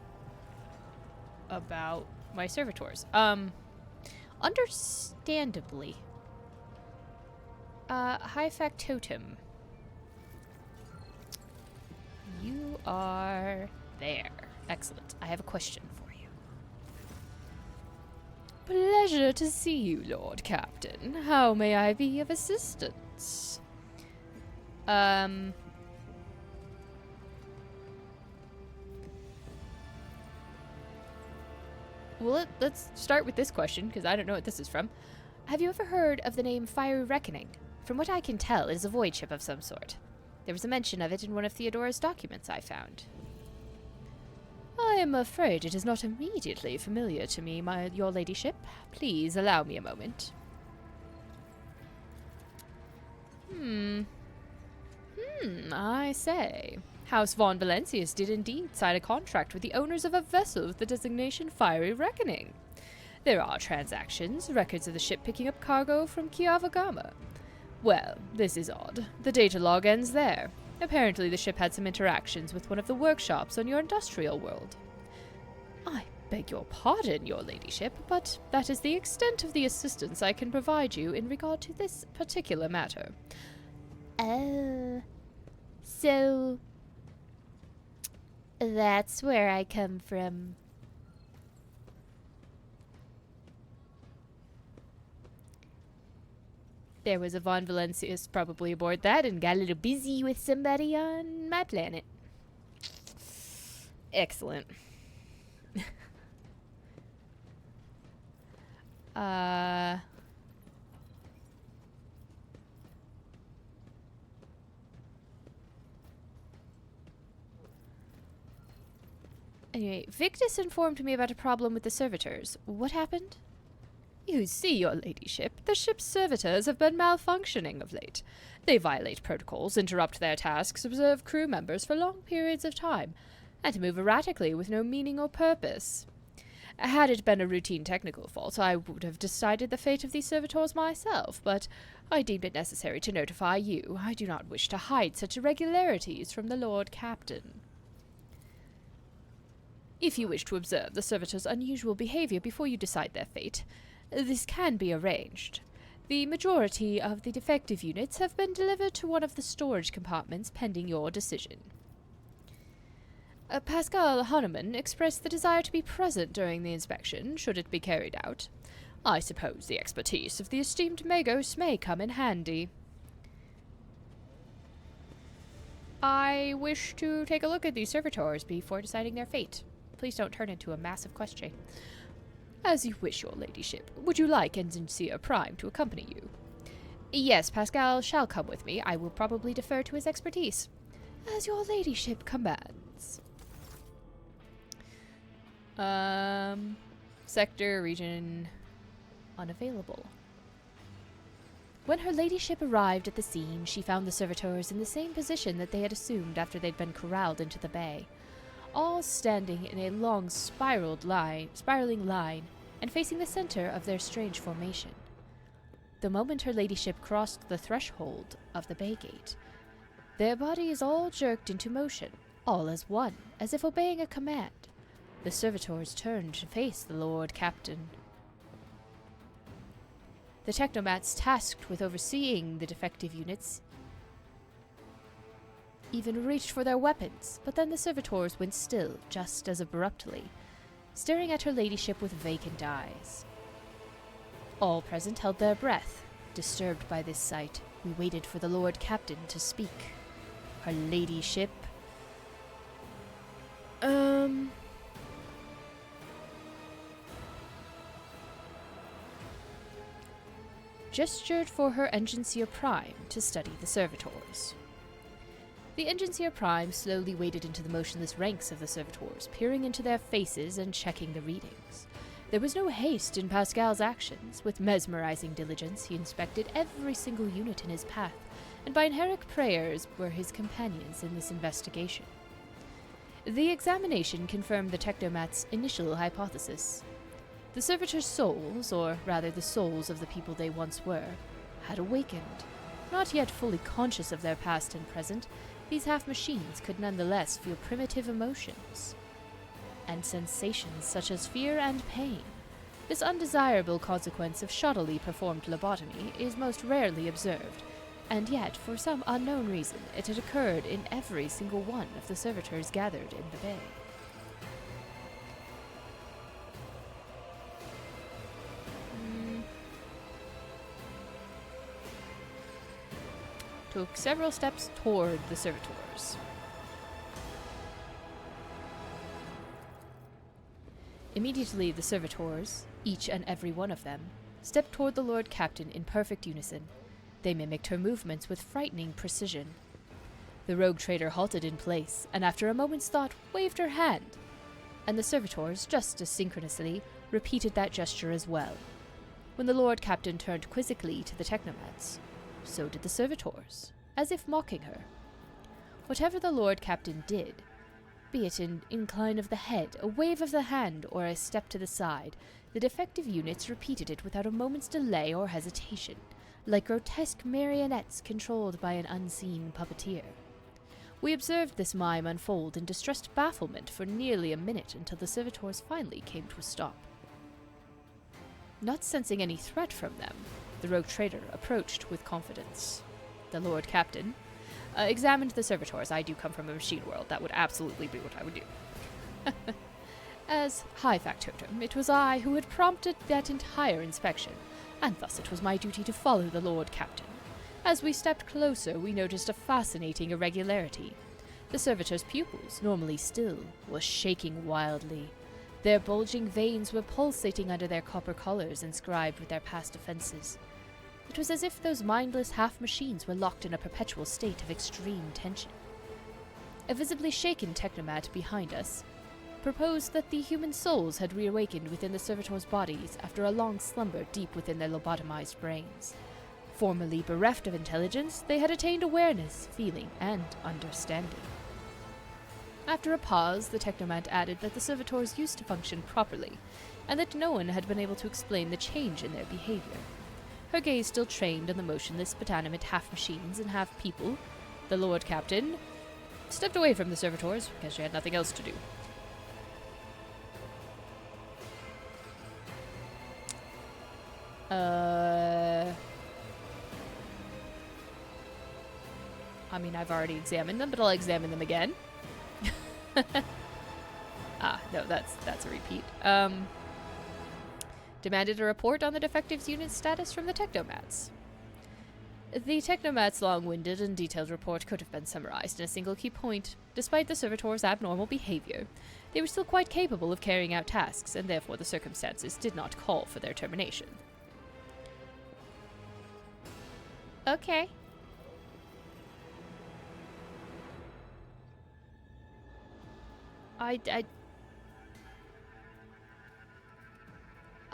about my servitors. Understandably. High Factotum. You are there. Excellent. I have a question for you. Pleasure to see you, Lord Captain. How may I be of assistance? Well, let's start with this question, because I don't know what this is from. Have you ever heard of the name Fiery Reckoning? From what I can tell, it is a void ship of some sort. There was a mention of it in one of Theodora's documents I found. I am afraid it is not immediately familiar to me, your ladyship. Please allow me a moment. I say. House Von Valencius did indeed sign a contract with the owners of a vessel with the designation Fiery Reckoning. There are transactions, records of the ship picking up cargo from Kiavagama. Well, this is odd. The data log ends there. Apparently the ship had some interactions with one of the workshops on your industrial world. I beg your pardon, your ladyship, but that is the extent of the assistance I can provide you in regard to this particular matter. Oh. So... that's where I come from. There was a Von Valencius probably aboard that and got a little busy with somebody on my planet. Excellent. Anyway, Victus informed me about a problem with the servitors. What happened? You see, your ladyship, the ship's servitors have been malfunctioning of late. They violate protocols, interrupt their tasks, observe crew members for long periods of time, and move erratically with no meaning or purpose. Had it been a routine technical fault, I would have decided the fate of these servitors myself, but I deemed it necessary to notify you. I do not wish to hide such irregularities from the Lord Captain. If you wish to observe the servitors' unusual behavior before you decide their fate, this can be arranged. The majority of the defective units have been delivered to one of the storage compartments pending your decision. Pascal Hahnemann expressed the desire to be present during the inspection, should it be carried out. I suppose the expertise of the esteemed Magos may come in handy. I wish to take a look at these servitors before deciding their fate. Please don't turn into a massive question. As you wish, your ladyship. Would you like Ensign Prime to accompany you? Yes, Pascal shall come with me. I will probably defer to his expertise. As your ladyship commands. Sector, region, unavailable. When her ladyship arrived at the scene, she found the servitors in the same position that they had assumed after they'd been corralled into the bay, all standing in a long spiraling line, and facing the center of their strange formation. The moment her ladyship crossed the threshold of the bay gate, their bodies all jerked into motion, all as one, as if obeying a command. The servitors turned to face the Lord Captain. The technomats tasked with overseeing the defective units even reached for their weapons, but then the servitors went still just as abruptly, staring at her ladyship with vacant eyes. All present held their breath. Disturbed by this sight, we waited for the Lord Captain to speak. Her ladyship... gestured for her Engineer Prime to study the servitors. The Engineer Prime slowly waded into the motionless ranks of the servitors, peering into their faces and checking the readings. There was no haste in Pascal's actions. With mesmerizing diligence, he inspected every single unit in his path, and by inherent prayers were his companions in this investigation. The examination confirmed the technomat's initial hypothesis. The servitors' souls, or rather the souls of the people they once were, had awakened. Not yet fully conscious of their past and present, these half-machines could nonetheless feel primitive emotions and sensations such as fear and pain. This undesirable consequence of shoddily performed lobotomy is most rarely observed, and yet, for some unknown reason, it had occurred in every single one of the servitors gathered in the bay. Took several steps toward the servitors. Immediately the servitors, each and every one of them, stepped toward the Lord Captain in perfect unison. They mimicked her movements with frightening precision. The rogue trader halted in place, and after a moment's thought, waved her hand. And the servitors, just as synchronously, repeated that gesture as well. When the Lord Captain turned quizzically to the technomats, so did the servitors, as if mocking her. Whatever the Lord Captain did, be it an incline of the head, a wave of the hand, or a step to the side, the defective units repeated it without a moment's delay or hesitation, like grotesque marionettes controlled by an unseen puppeteer. We observed this mime unfold in distressed bafflement for nearly a minute until the servitors finally came to a stop. Not sensing any threat from them, the rogue trader approached with confidence. The Lord Captain examined the servitors. I do come from a machine world. That would absolutely be what I would do. As high factotum, it was I who had prompted that entire inspection, and thus it was my duty to follow the Lord Captain. As we stepped closer, we noticed a fascinating irregularity. The servitors' pupils, normally still, were shaking wildly. Their bulging veins were pulsating under their copper collars inscribed with their past offenses. It was as if those mindless half-machines were locked in a perpetual state of extreme tension. A visibly shaken technomat behind us proposed that the human souls had reawakened within the servitors' bodies after a long slumber deep within their lobotomized brains. Formerly bereft of intelligence, they had attained awareness, feeling, and understanding. After a pause, the technomat added that the servitors used to function properly, and that no one had been able to explain the change in their behavior. Her gaze still trained on the motionless but animate half-machines and half-people, the Lord Captain stepped away from the servitors because she had nothing else to do. I mean, I've already examined them, but I'll examine them again. No, that's a repeat. Demanded a report on the defectives unit's status from the technomats. The technomats' long-winded and detailed report could have been summarized in a single key point. Despite the servitors' abnormal behavior, they were still quite capable of carrying out tasks, and therefore the circumstances did not call for their termination. Okay.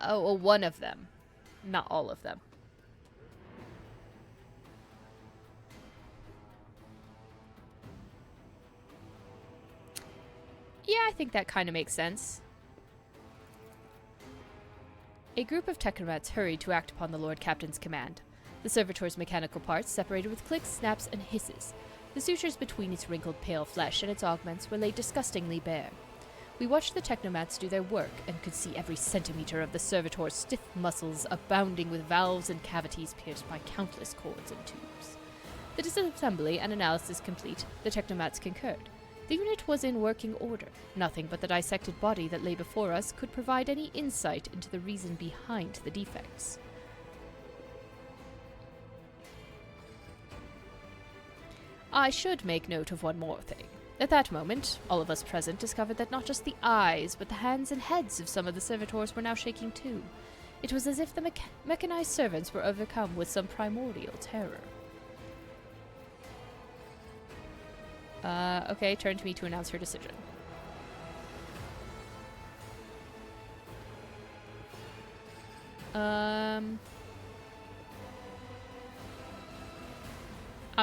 Oh, well, one of them. Not all of them. Yeah, I think that kind of makes sense. A group of technomats hurried to act upon the Lord Captain's command. The servitor's mechanical parts separated with clicks, snaps, and hisses. The sutures between its wrinkled pale flesh and its augments were laid disgustingly bare. We watched the technomats do their work and could see every centimeter of the servitor's stiff muscles abounding with valves and cavities pierced by countless cords and tubes. The disassembly and analysis complete, the technomats concurred. The unit was in working order. Nothing but the dissected body that lay before us could provide any insight into the reason behind the defects. I should make note of one more thing. At that moment, all of us present discovered that not just the eyes, but the hands and heads of some of the servitors were now shaking too. It was as if the mechanized servants were overcome with some primordial terror. Okay, turn to me to announce her decision. I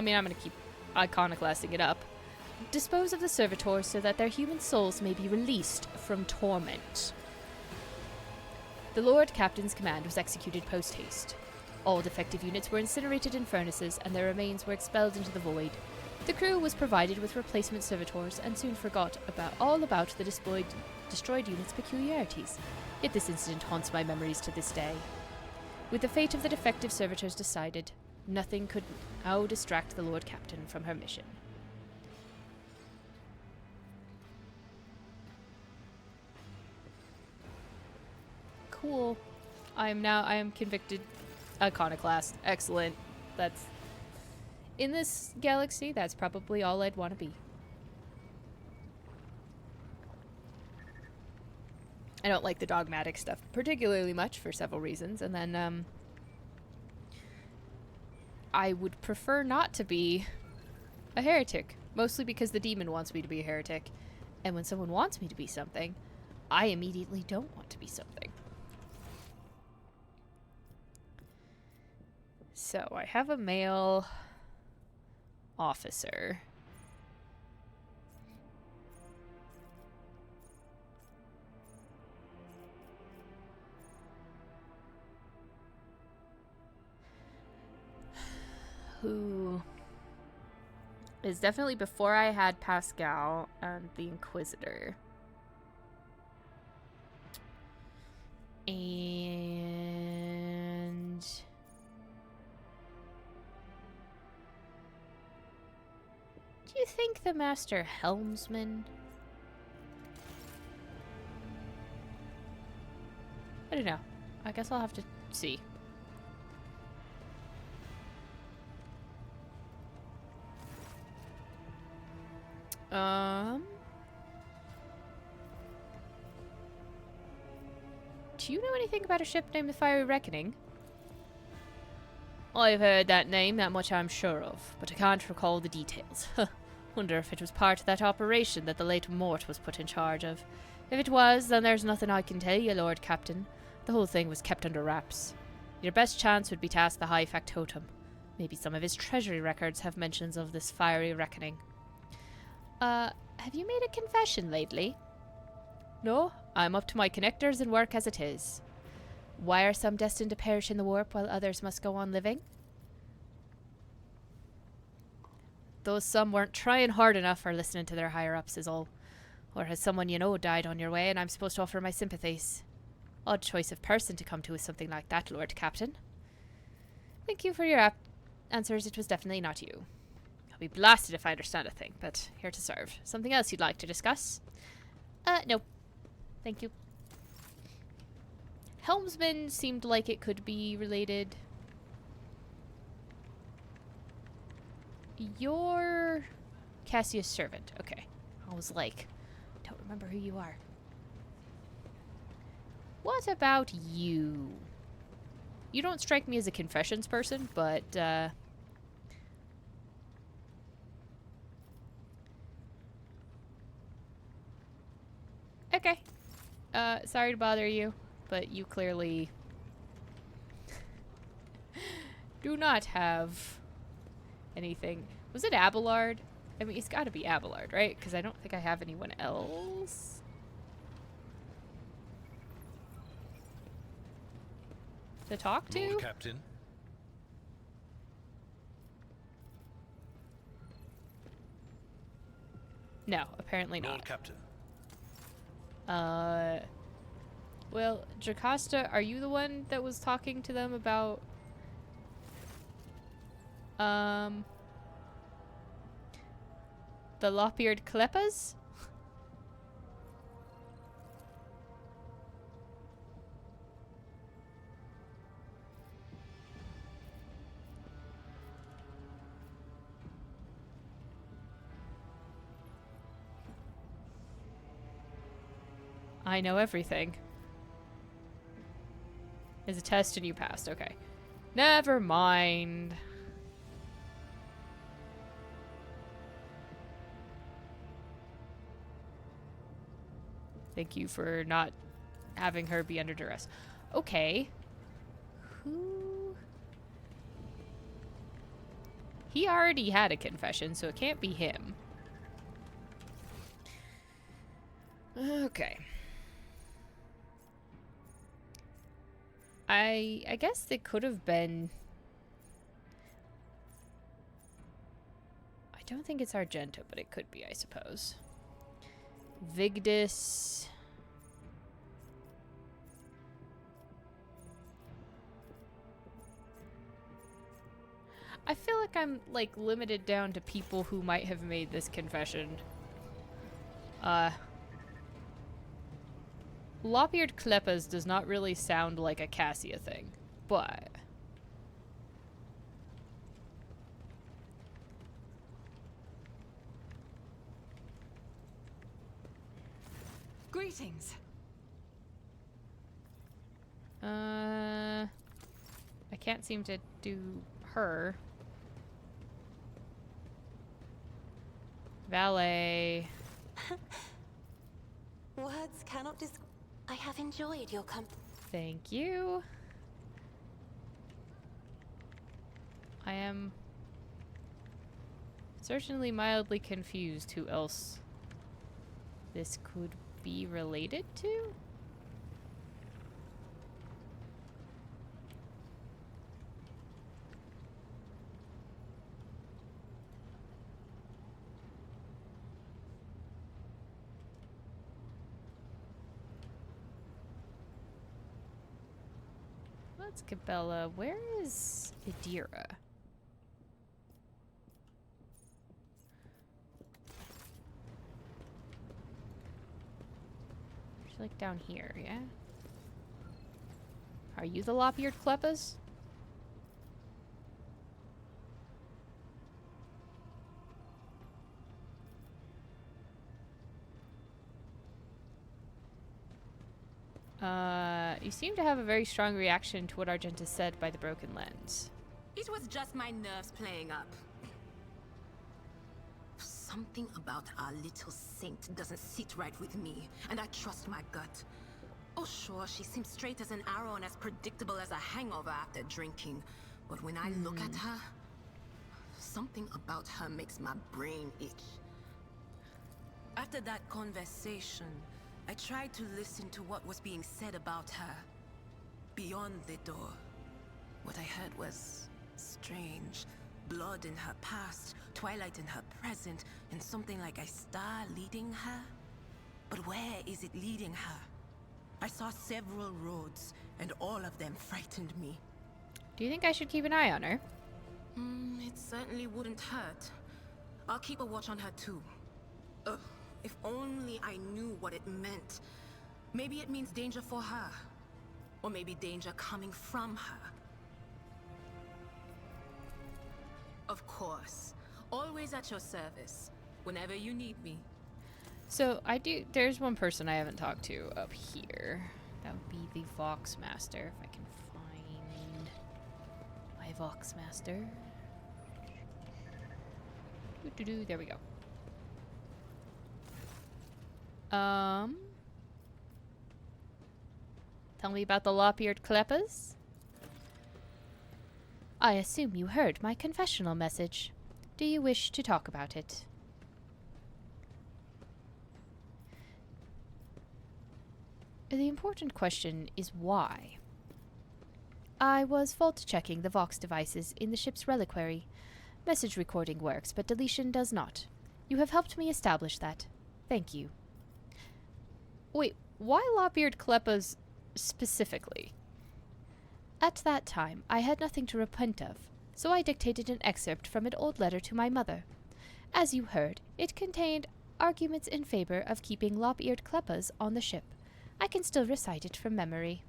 mean, I'm gonna keep iconoclasting it up. Dispose of the servitors so that their human souls may be released from torment. The Lord Captain's command was executed post-haste. All defective units were incinerated in furnaces, and their remains were expelled into the void. The crew was provided with replacement servitors and soon forgot all about the destroyed unit's peculiarities. Yet this incident haunts my memories to this day. With the fate of the defective servitors decided, nothing could now distract the Lord Captain from her mission. Cool. I am convicted iconoclast. Excellent. That's... In this galaxy, that's probably all I'd want to be. I don't like the dogmatic stuff particularly much for several reasons, and then, I would prefer not to be a heretic, mostly because the demon wants me to be a heretic, and when someone wants me to be something, I immediately don't want to be something. So, I have a male officer. Who is definitely before I had Pascal and the Inquisitor. And do you think the Master Helmsman? I don't know. I guess I'll have to see. Do you know anything about a ship named the Fiery Reckoning? I've heard that name, that much I'm sure of, but I can't recall the details. Wonder if it was part of that operation that the late Mort was put in charge of. If it was, then there's nothing I can tell you, Lord Captain. The whole thing was kept under wraps. Your best chance would be to ask the High Factotum. Maybe some of his treasury records have mentions of this Fiery Reckoning. Have you made a confession lately? No, I'm up to my connectors and work as it is. Why are some destined to perish in the warp while others must go on living? Those some weren't trying hard enough or listening to their higher-ups is all. Or has someone you know died on your way and I'm supposed to offer my sympathies? Odd choice of person to come to with something like that, Lord Captain. Thank you for your answers. It was definitely not you. I'll be blasted if I understand a thing, but here to serve. Something else you'd like to discuss? No. Thank you. Helmsman seemed like it could be related. You're Cassius' servant. Okay. I was like, don't remember who you are. What about you? You don't strike me as a confessions person, but, okay. Sorry to bother you, but you clearly do not have anything. Was it Abelard? I mean, it's gotta be Abelard, right? Because I don't think I have anyone else. To talk to? Lord Captain. No, apparently not. Lord Captain. Well, Jocasta, are you the one that was talking to them about, the lop-eared Klepas? I know everything. It's a test and you passed. Okay. Never mind. Thank you for not having her be under duress. Okay. Who? He already had a confession, so it can't be him. Okay. I guess it could have been... I don't think it's Argento, but it could be, I suppose. Vigdis... I feel like I'm, like, limited down to people who might have made this confession. Lop-eared Kleppas does not really sound like a Cassia thing, but... Greetings. I can't seem to do her. Valet. Words cannot describe. I have enjoyed your company. Thank you. I am certainly mildly confused who else this could be related to. That's Cabela. Where is Idira? She's like down here, yeah? Are you the lop-eared Kleppas? You seem to have a very strong reaction to what Argenta said by the broken lens. It was just my nerves playing up. Something about our little saint doesn't sit right with me, and I trust my gut. Oh sure, she seems straight as an arrow and as predictable as a hangover after drinking. But when I look at her, something about her makes my brain itch. After that conversation, I tried to listen to what was being said about her. Beyond the door, what I heard was strange. Blood in her past, twilight in her present, and something like a star leading her. But where is it leading her? I saw several roads, and all of them frightened me. Do you think I should keep an eye on her? It certainly wouldn't hurt. I'll keep a watch on her too. Ugh, if only I knew what it meant. Maybe it means danger for her. Or maybe danger coming from her. Of course. Always at your service. Whenever you need me. So, there's one person I haven't talked to up here. That would be the Vox Master, if I can find my Vox Master. There we go. Tell me about the lop-eared Kleppas. I assume you heard my confessional message. Do you wish to talk about it? The important question is why. I was fault-checking the Vox devices in the ship's reliquary. Message recording works, but deletion does not. You have helped me establish that. Thank you. Wait, why lop-eared Kleppas specifically? At that time, I had nothing to repent of, so I dictated an excerpt from an old letter to my mother. As you heard, it contained arguments in favor of keeping lop-eared Kleppas on the ship. I can still recite it from memory.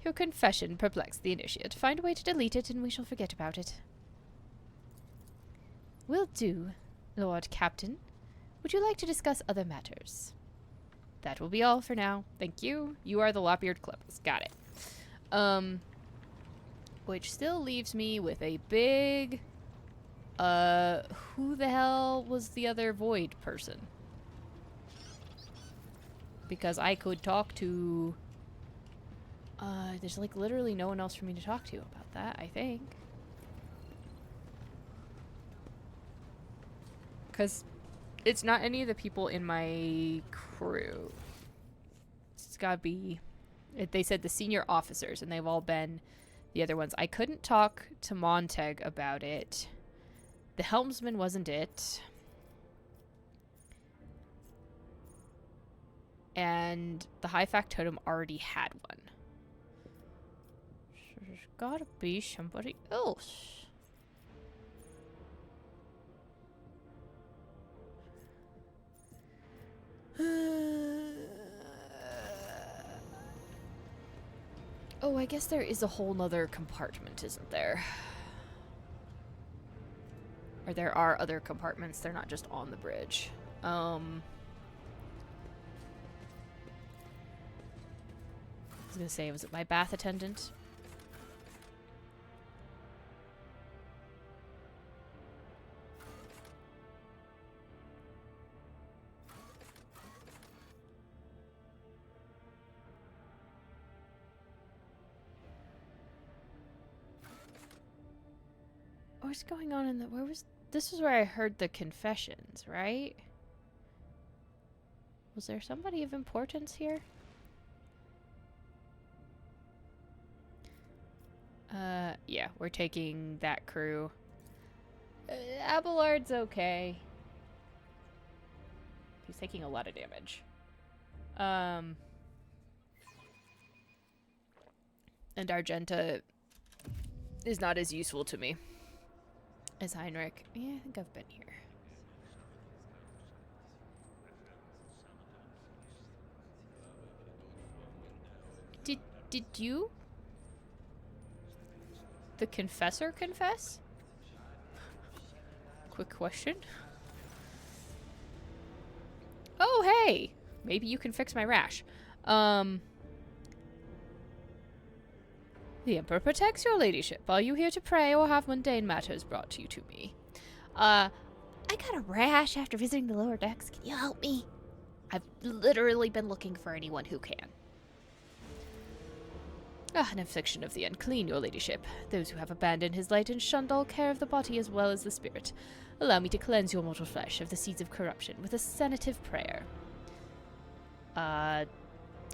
Your confession perplexed the initiate. Find a way to delete it and we shall forget about it. Will do, Lord Captain. Would you like to discuss other matters? That will be all for now. Thank you. You are the lop-eared Kleppas. Got it. Which still leaves me with a big... who the hell was the other void person? Because I could talk to... there's like literally no one else for me to talk to about that, I think. Because it's not any of the people in my crew. gotta be... They said the senior officers, and they've all been the other ones. I couldn't talk to Montag about it. The helmsman wasn't it. And the high factotum already had one. So there's gotta be somebody else. Oh, I guess there is a whole nother compartment, isn't there? Or there are other compartments, they're not just on the bridge. I was gonna say, was it my bath attendant? What's going on in the... Where was... This is where I heard the confessions, right? Was there somebody of importance here? Yeah, we're taking that crew. Abelard's okay. He's taking a lot of damage. And Argenta is not as useful to me as Heinrich. Yeah, I think I've been here. Did you? The confessor confess? Quick question. Oh, hey! Maybe you can fix my rash. The Emperor protects your ladyship. Are you here to pray or have mundane matters brought to you to me? I got a rash after visiting the lower decks. Can you help me? I've literally been looking for anyone who can. Ah, an affliction of the unclean, your ladyship. Those who have abandoned his light and shunned all care of the body as well as the spirit. Allow me to cleanse your mortal flesh of the seeds of corruption with a sanative prayer.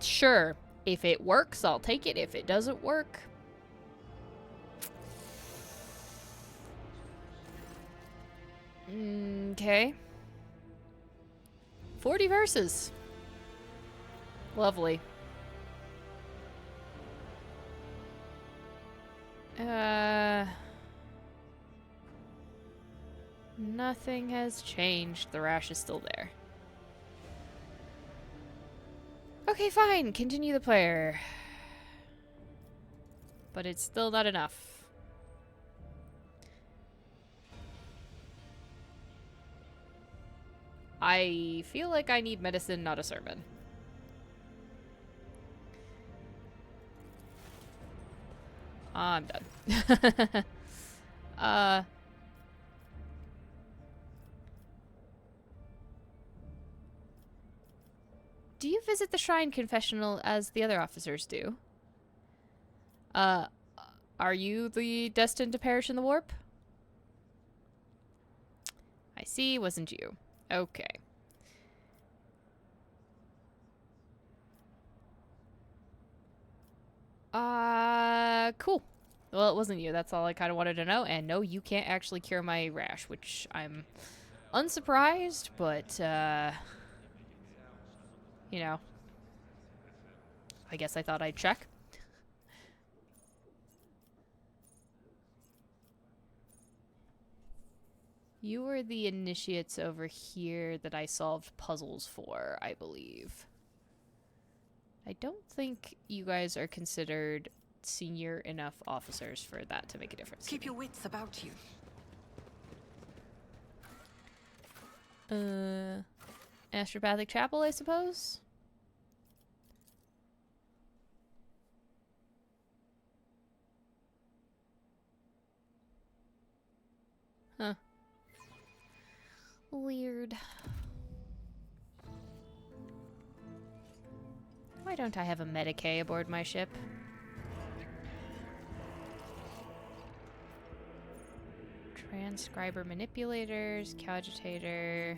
Sure. If it works, I'll take it. If it doesn't work... Okay. 40 verses. Lovely. Nothing has changed. The rash is still there. Okay, fine. Continue the player. But it's still not enough. I feel like I need medicine, not a sermon. I'm done. Do you visit the shrine confessional as the other officers do? Are you the destined to perish in the warp? I see, wasn't you. Okay. Cool. Well, it wasn't you. That's all I kind of wanted to know. And no, you can't actually cure my rash, which I'm unsurprised, but, you know, I guess I thought I'd check. You were the initiates over here that I solved puzzles for, I believe. I don't think you guys are considered senior enough officers for that to make a difference. Keep your wits about you. Astropathic Chapel, I suppose? Huh. Weird. Why don't I have a Medicae aboard my ship? Transcriber manipulators, cogitator.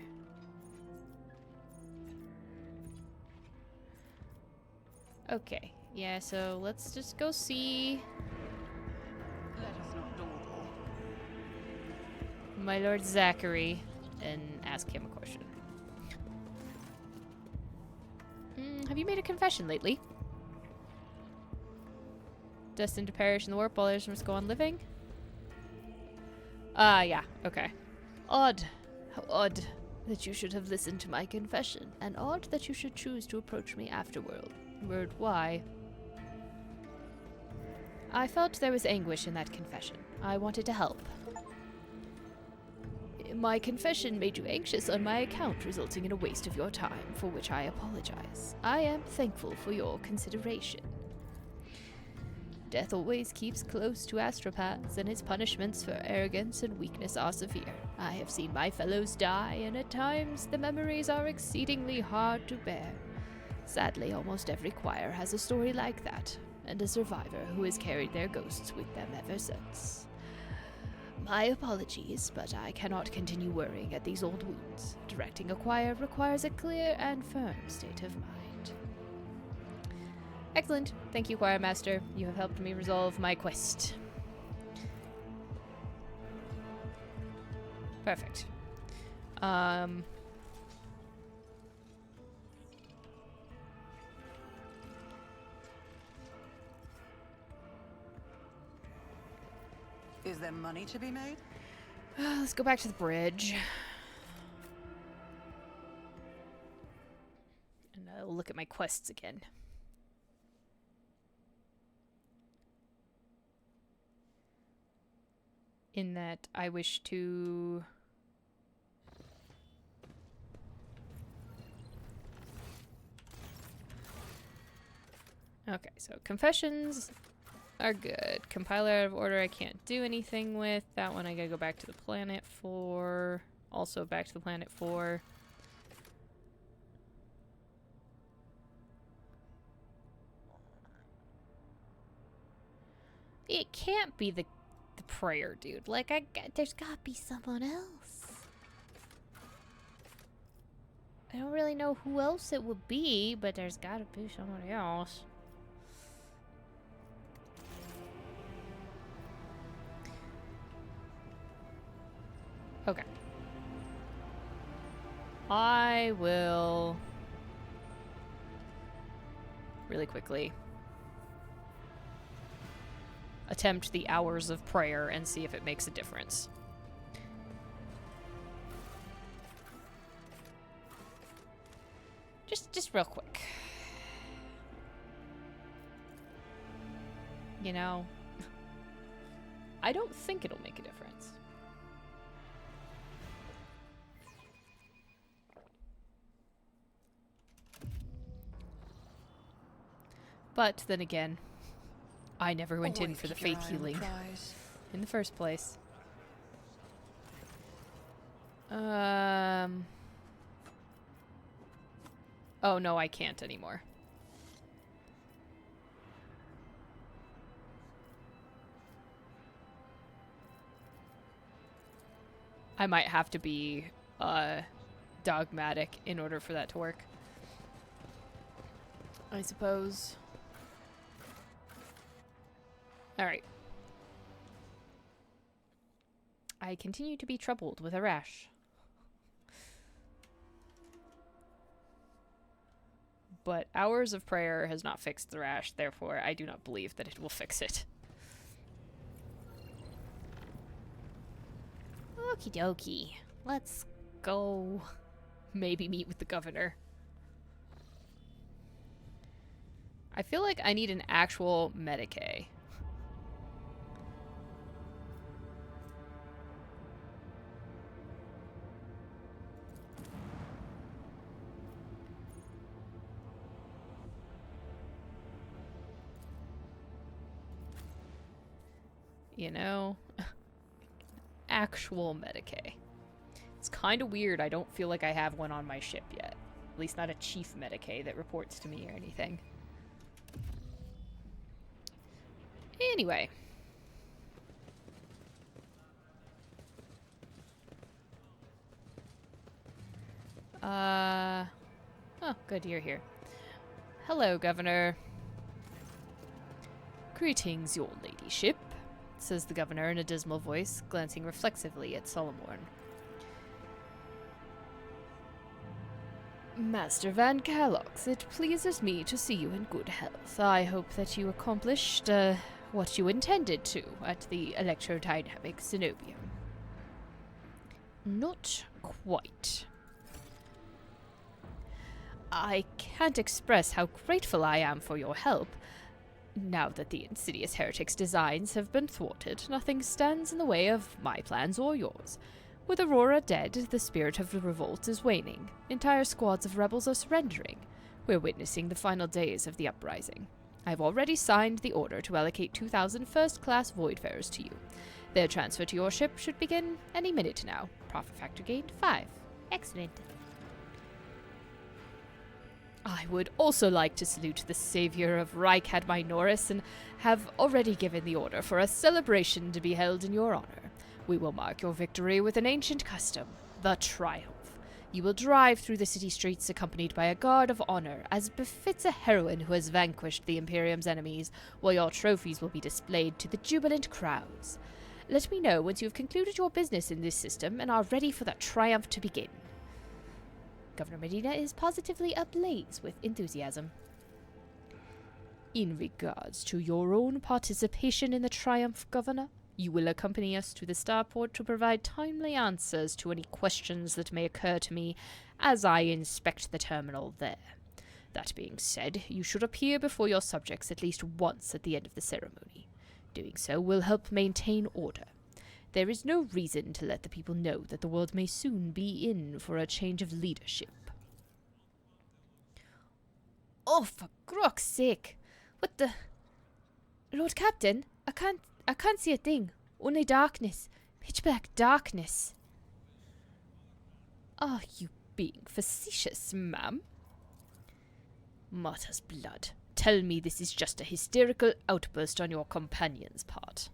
Okay. Yeah, so let's just go see Let us not dawdle. my Lord Zachary and ask him a question. Have you made a confession lately? Destined to perish in the warp while others must go on living? Yeah, okay. Odd. How odd that you should have listened to my confession, and odd that you should choose to approach me afterward. Why? I felt there was anguish in that confession. I wanted to help. My confession made you anxious on my account, resulting in a waste of your time, for which I apologize. I am thankful for your consideration. Death always keeps close to astropaths, and its punishments for arrogance and weakness are severe. I have seen my fellows die, and at times the memories are exceedingly hard to bear. Sadly, almost every choir has a story like that, and a survivor who has carried their ghosts with them ever since. My apologies, but I cannot continue worrying at these old wounds. Directing a choir requires a clear and firm state of mind. Excellent. Thank you, Choir Master. You have helped me resolve my quest. Perfect. Is there money to be made? Let's go back to the bridge. And I'll look at my quests again. In that I wish to... Okay, so confessions are good. Compiler out of order I can't do anything with. That one I gotta go back to the planet for. Also back to the planet for. It can't be the prayer dude. Like, there's gotta be someone else. I don't really know who else it would be, but there's gotta be somebody else. Okay. I will really quickly attempt the hours of prayer and see if it makes a difference. Just real quick. You know, I don't think it'll make a difference. But then again, I never went in for the faith healing in the first place. Oh no, I can't anymore. I might have to be dogmatic in order for that to work, I suppose. Alright. I continue to be troubled with a rash. But hours of prayer has not fixed the rash, therefore I do not believe that it will fix it. Okie dokie. Let's go maybe meet with the governor. I feel like I need an actual Medicae. You know? Actual Medicae. It's kind of weird I don't feel like I have one on my ship yet. At least not a chief Medicae that reports to me or anything. Anyway. Oh, good, you're here. Hello, Governor. Greetings, your ladyship, says the governor in a dismal voice, glancing reflexively at Solomorn. Master Van Callox, it pleases me to see you in good health. I hope that you accomplished, what you intended to at the electrodynamic Zenobium. Not quite. I can't express how grateful I am for your help. Now that the insidious heretic's designs have been thwarted, nothing stands in the way of my plans or yours. With Aurora dead, the spirit of the revolt is waning. Entire squads of rebels are surrendering. We're witnessing the final days of the uprising. I've already signed the order to allocate 2,000 first-class Voidfarers to you. Their transfer to your ship should begin any minute now. Profit factor gained 5. Excellent. I would also like to salute the savior of Rykad Minoris and have already given the order for a celebration to be held in your honor. We will mark your victory with an ancient custom, the Triumph. You will drive through the city streets accompanied by a guard of honor, as befits a heroine who has vanquished the Imperium's enemies, while your trophies will be displayed to the jubilant crowds. Let me know once you have concluded your business in this system and are ready for the triumph to begin. Governor Medina is positively ablaze with enthusiasm. In regards to your own participation in the triumph, Governor, you will accompany us to the starport to provide timely answers to any questions that may occur to me as I inspect the terminal there. That being said, you should appear before your subjects at least once at the end of the ceremony. Doing so will help maintain order. There is no reason to let the people know that the world may soon be in for a change of leadership. Oh, for Grok's sake! What the... Lord Captain, I can't see a thing. Only darkness. Pitch black darkness. Are you being facetious, ma'am? Martyr's blood. Tell me this is just a hysterical outburst on your companion's part.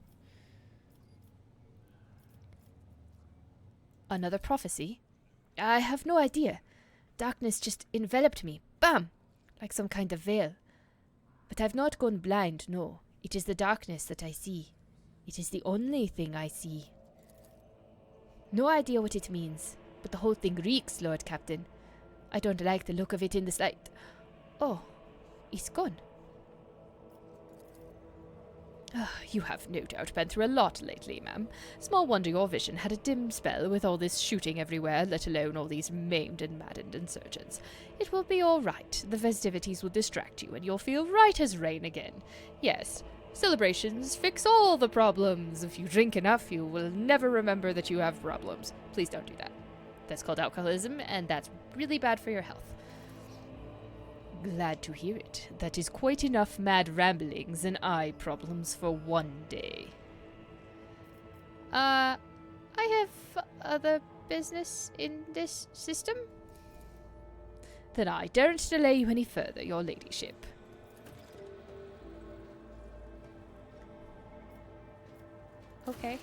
Another prophecy? I have no idea. Darkness just enveloped me. Bam! Like some kind of veil. But I've not gone blind, no. It is the darkness that I see. It is the only thing I see. No idea what it means, but the whole thing reeks, Lord Captain. I don't like the look of it in the slight. Oh, it's gone. You have no doubt been through a lot lately, ma'am. Small wonder your vision had a dim spell with all this shooting everywhere, let alone all these maimed and maddened insurgents. It will be all right. The festivities will distract you, and you'll feel right as rain again. Yes, celebrations fix all the problems. If you drink enough, you will never remember that you have problems. Please don't do that. That's called alcoholism, and that's really bad for your health. Glad to hear it. That is quite enough mad ramblings and eye problems for one day. I have other business in this system? Then I daren't delay you any further, your ladyship. Okay.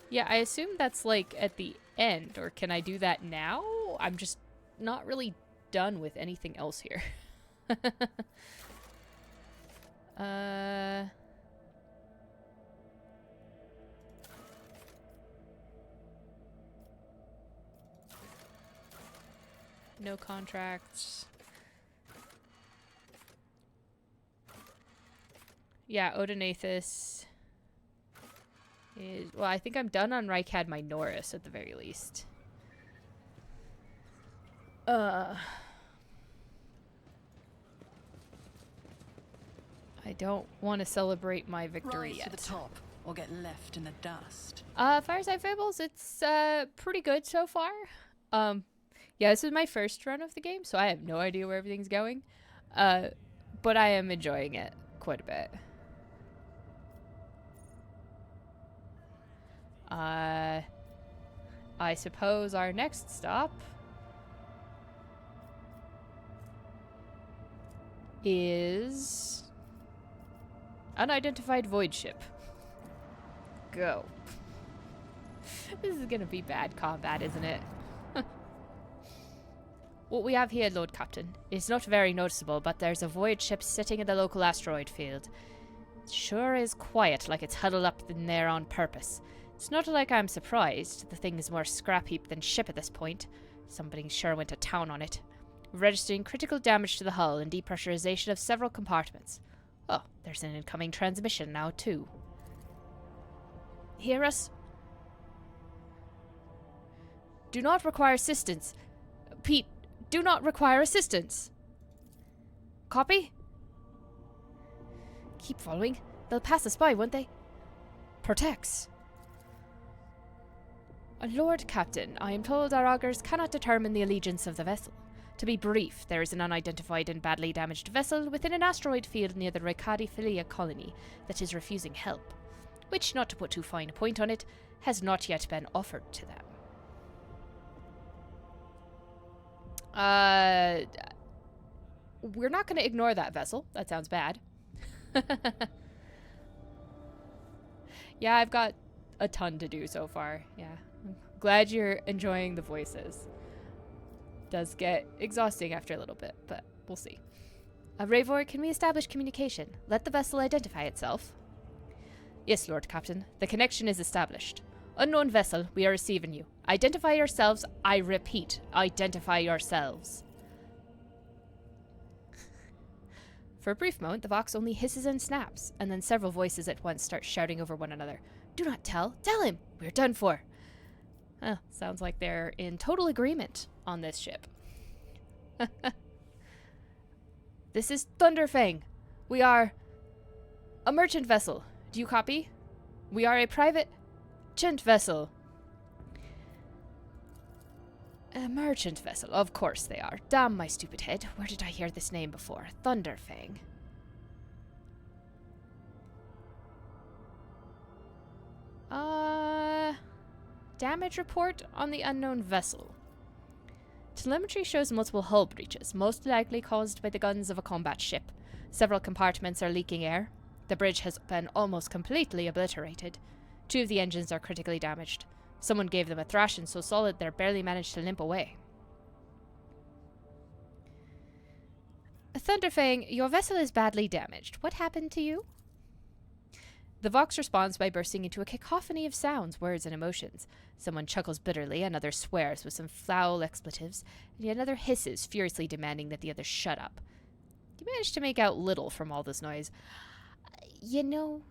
Yeah, I assume that's like at the end, or can I do that now? I'm just not really done with anything else here. No contracts. Yeah, Odonathus is... Well, I think I'm done on Rykad Minoris at the very least. I don't want to celebrate my victory Rise yet. to the top, or get left in the dust. Fireside Fables, it's pretty good so far. Yeah, this is my first run of the game, so I have no idea where everything's going. But I am enjoying it quite a bit. I suppose our next stop is unidentified void ship. Go. This is gonna be bad combat, isn't it? What we have here, Lord Captain, is not very noticeable, but there's a void ship sitting in the local asteroid field. It sure is quiet, like it's huddled up in there on purpose. It's not like I'm surprised. The thing is more scrap heap than ship at this point. Somebody sure went to town on it. Registering critical damage to the hull and depressurization of several compartments. Oh, there's an incoming transmission now, too. Hear us? Do not require assistance. Pete, do not require assistance. Copy? Keep following. They'll pass us by, won't they? Protects. Lord Captain, I am told our augurs cannot determine the allegiance of the vessel. To be brief, there is an unidentified and badly damaged vessel within an asteroid field near the Recadi Filia colony that is refusing help, which, not to put too fine a point on it, has not yet been offered to them. We're not going to ignore that vessel. That sounds bad. Yeah, I've got a ton to do so far. Yeah. I'm glad you're enjoying the voices. Does get exhausting after a little bit, but we'll see. Ravor, can we establish communication? Let the vessel identify itself. Yes, Lord Captain. The connection is established. Unknown vessel, we are receiving you. Identify yourselves. I repeat, identify yourselves. For a brief moment, the Vox only hisses and snaps, and then several voices at once start shouting over one another. Do not tell! Tell him! We're done for! Sounds like they're in total agreement on this ship. This is Thunderfang. We are a merchant vessel. Do you copy? We are a private vessel. A merchant vessel. Of course they are. Damn my stupid head. Where did I hear this name before? Thunderfang. Damage report on the unknown vessel. Telemetry shows multiple hull breaches, most likely caused by the guns of a combat ship. Several compartments are leaking air. The bridge has been almost completely obliterated. 2 of the engines are critically damaged. Someone gave them a thrashing so solid they barely managed to limp away. Thunderfang, your vessel is badly damaged. What happened to you? The Vox responds by bursting into a cacophony of sounds, words, and emotions. Someone chuckles bitterly, another swears with some foul expletives, and yet another hisses, furiously demanding that the other shut up. You manage to make out little from all this noise. You know,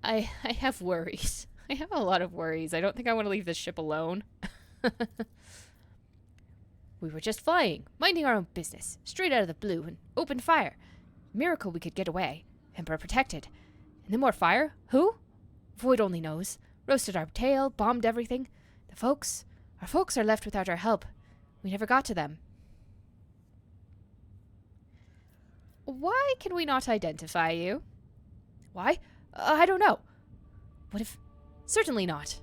I have worries. I have a lot of worries. I don't think I want to leave this ship alone. We were just flying, minding our own business, straight out of the blue, and opened fire. Miracle we could get away, and were protected. And then more fire? Who? Void only knows. Roasted our tail, bombed everything. Our folks are left without our help. We never got to them. Why can we not identify you? Why? I don't know. What if... Certainly not.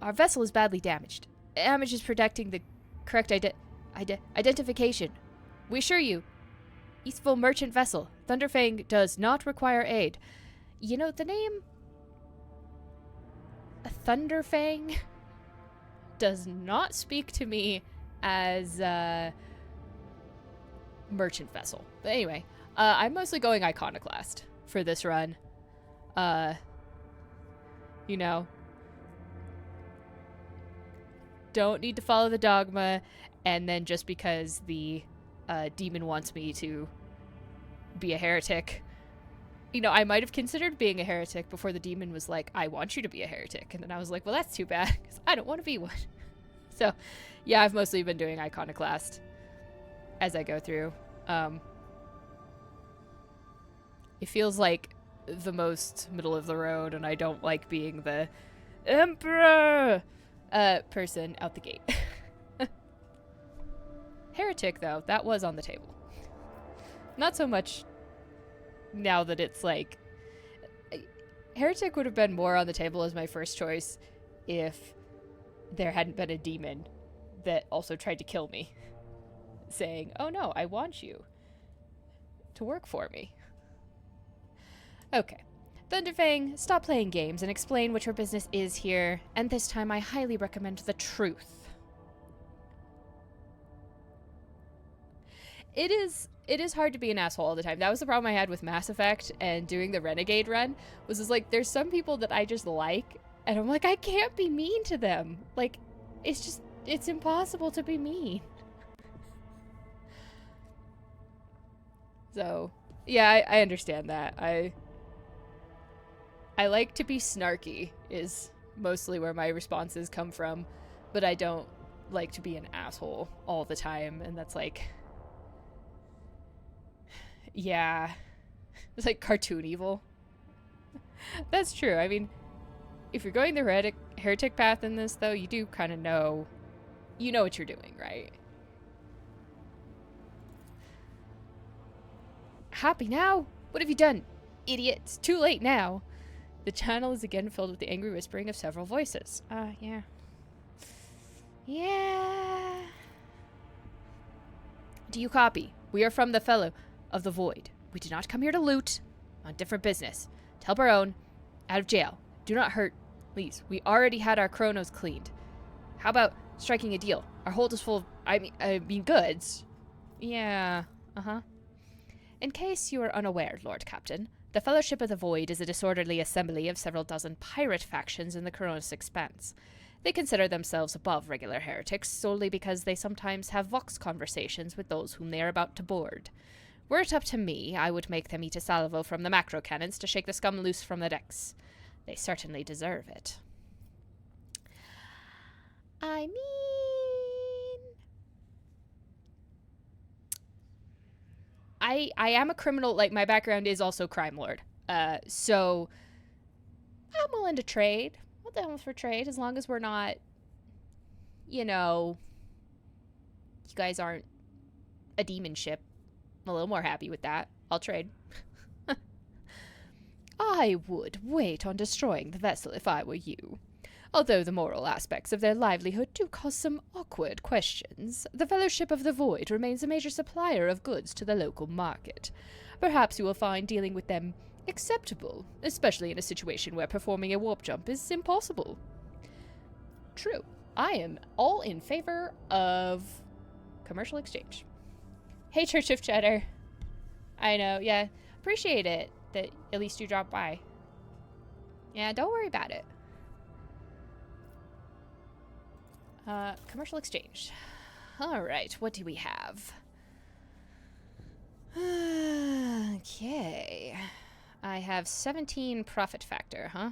Our vessel is badly damaged. Damage is protecting the correct identification. We assure you, Eastville merchant vessel. Thunderfang does not require aid. You know, the name... Thunderfang does not speak to me as merchant vessel. But anyway, I'm mostly going iconoclast for this run. You know, don't need to follow the dogma, and then just because the demon wants me to be a heretic. You know, I might have considered being a heretic before the demon was like, I want you to be a heretic. And then I was like, well, that's too bad, because I don't want to be one. So, yeah, I've mostly been doing iconoclast as I go through. It feels like the most middle of the road, and I don't like being the emperor person out the gate. Heretic, though, that was on the table. Not so much now that it's like... Heretic would have been more on the table as my first choice if there hadn't been a demon that also tried to kill me. Saying, oh no, I want you to work for me. Okay. Thunderfang, stop playing games and explain what your business is here, and this time I highly recommend the truth. It is hard to be an asshole all the time. That was the problem I had with Mass Effect and doing the Renegade run, was just like, there's some people that I just like, and I'm like, I can't be mean to them. Like, it's impossible to be mean. So, yeah, I understand that. I like to be snarky is mostly where my responses come from, but I don't like to be an asshole all the time, and that's like, yeah, it's like cartoon evil. That's true. I mean, if you're going the heretic path in this, though, you do kind of know, you know what you're doing, right? Happy now? What have you done? Idiot, it's too late now. The channel is again filled with the angry whispering of several voices. Yeah. Yeah. Do you copy? We are from the Fellow of the Void. We did not come here to loot. On different business. To help our own. Out of jail. Do not hurt. Please. We already had our chronos cleaned. How about striking a deal? Our hold is full of, I mean goods. Yeah. Uh-huh. In case you are unaware, Lord Captain, the Fellowship of the Void is a disorderly assembly of several dozen pirate factions in the Coronis Expanse. They consider themselves above regular heretics solely because they sometimes have vox conversations with those whom they are about to board. Were it up to me, I would make them eat a salvo from the macro cannons to shake the scum loose from the decks. They certainly deserve it. I mean, I am a criminal, like, my background is also crime lord. So I'm willing to trade. What the hell's for trade? As long as we're not, you know, you guys aren't a demon ship. I'm a little more happy with that. I'll trade. I would wait on destroying the vessel if I were you. Although the moral aspects of their livelihood do cause some awkward questions, the Fellowship of the Void remains a major supplier of goods to the local market. Perhaps you will find dealing with them acceptable, especially in a situation where performing a warp jump is impossible. True. I am all in favor of commercial exchange. Hey, Church of Cheddar. I know, yeah. Appreciate it that at least you dropped by. Yeah, don't worry about it. Commercial exchange. Alright, what do we have? Okay. I have 17 profit factor, huh?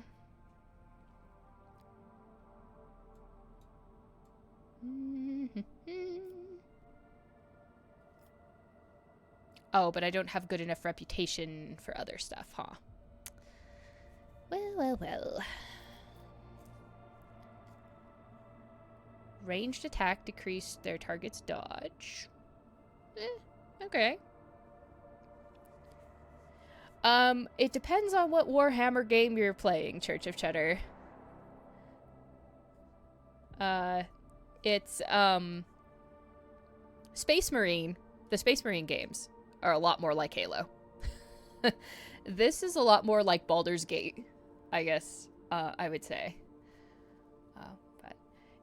Oh, but I don't have good enough reputation for other stuff, huh? Well, well, well. Ranged attack decreased their target's dodge. Okay. It depends on what Warhammer game you're playing, Church of Cheddar. It's, Space Marine. The Space Marine games are a lot more like Halo. This is a lot more like Baldur's Gate, I guess, I would say. But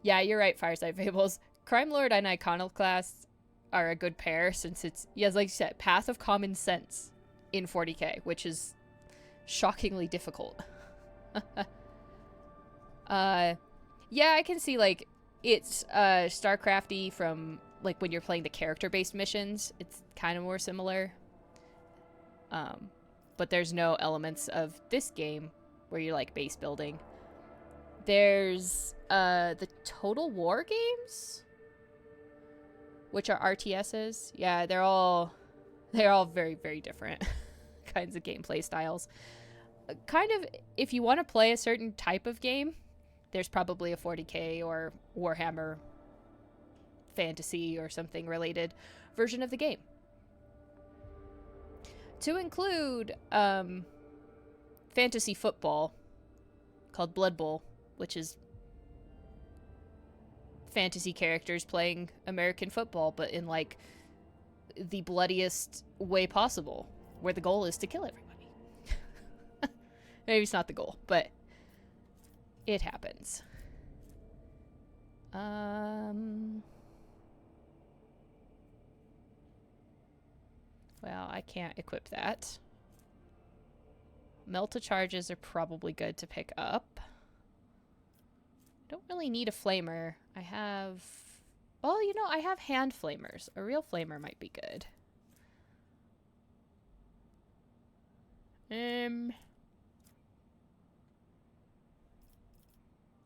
yeah, you're right, Fireside Fables. Crime Lord and Iconoclast are a good pair since it's, yes, like you said, Path of Common Sense in 40k, which is shockingly difficult. Yeah, I can see, like, it's StarCrafty from, like, when you're playing the character-based missions. It's kind of more similar. But there's no elements of this game where you're, like, base building. There's the Total War games, which are RTSs. Yeah, they're all very, very different kinds of gameplay styles. Kind of, if you want to play a certain type of game, there's probably a 40k or Warhammer Fantasy or something related version of the game. To include fantasy football called Blood Bowl, which is fantasy characters playing American football, but in, like, the bloodiest way possible, where the goal is to kill everybody. Maybe it's not the goal, but it happens. Well, I can't equip that. Melta charges are probably good to pick up. Don't really need a flamer. I have... Well, you know, I have hand flamers. A real flamer might be good.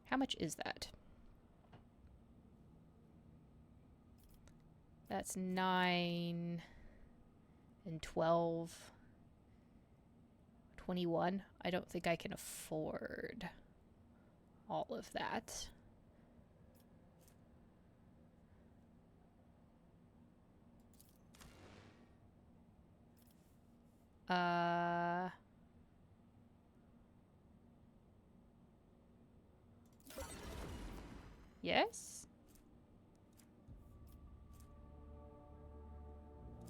How much is that? That's 9 and 12. 21. I don't think I can afford all of that. Yes?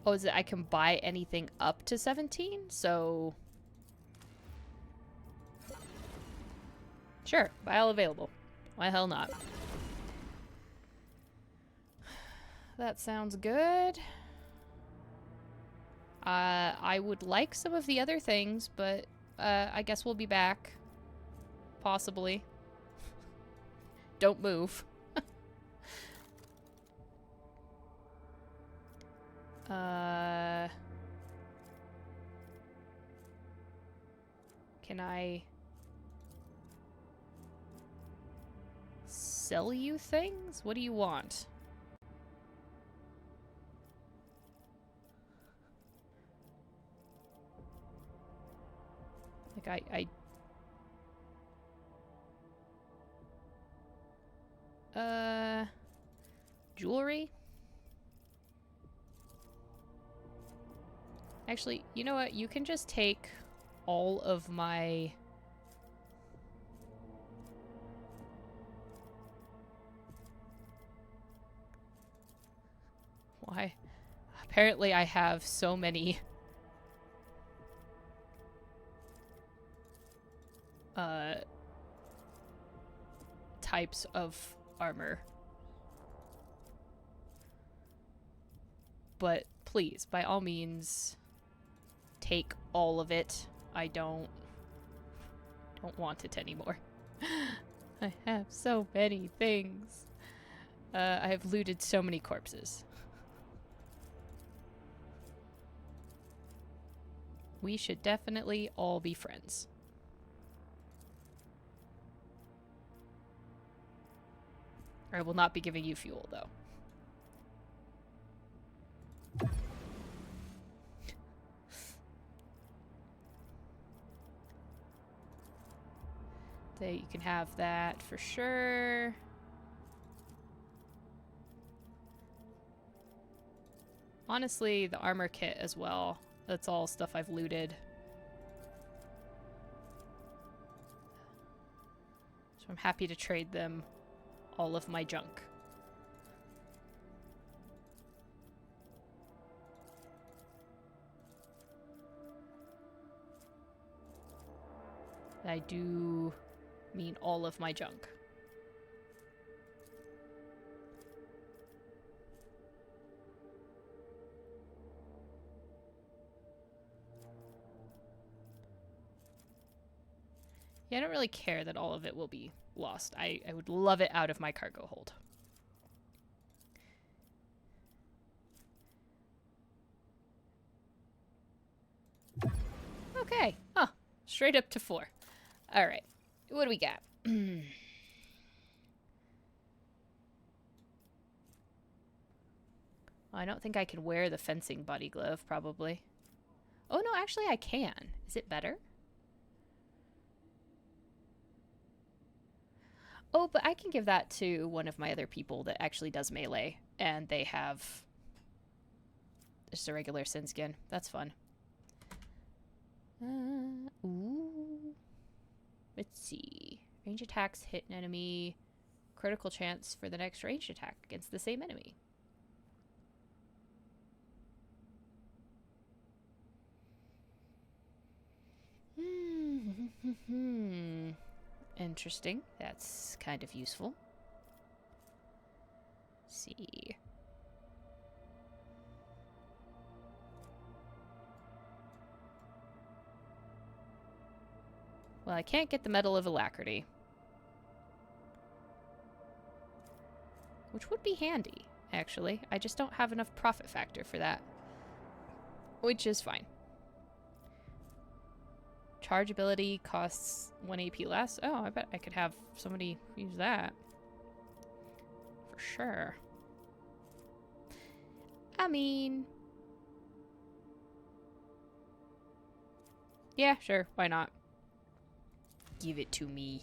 Oh, is it I can buy anything up to 17? So... Sure, buy all available. Why the hell not? That sounds good. I would like some of the other things, but I guess we'll be back. Possibly. Don't move. Can I sell you things? What do you want? Like jewelry? Actually, you know what? You can just take all of my... Why? Apparently I have so many... types of armor. But please, by all means, take all of it. I don't want it anymore. I have so many things. I have looted so many corpses. We should definitely all be friends. I will not be giving you fuel, though. So you can have that for sure. Honestly, the armor kit as well. That's all stuff I've looted. So I'm happy to trade them all of my junk. I do mean all of my junk. Yeah, I don't really care that all of it will be lost. I would love it out of my cargo hold. Okay. Oh, straight up to 4. All right. What do we got? I don't think I can wear the fencing body glove, probably. Oh, no, actually I can. Is it better? Oh, but I can give that to one of my other people that actually does melee, and they have just a regular sin skin. That's fun. Ooh. Let's see. Range attacks hit an enemy. Critical chance for the next ranged attack against the same enemy. Interesting. That's kind of useful. Let's see. Well, I can't get the Medal of Alacrity. Which would be handy, actually. I just don't have enough profit factor for that. Which is fine. Chargeability costs 1 AP less. Oh, I bet I could have somebody use that. For sure. I mean... yeah, sure. Why not? Give it to me.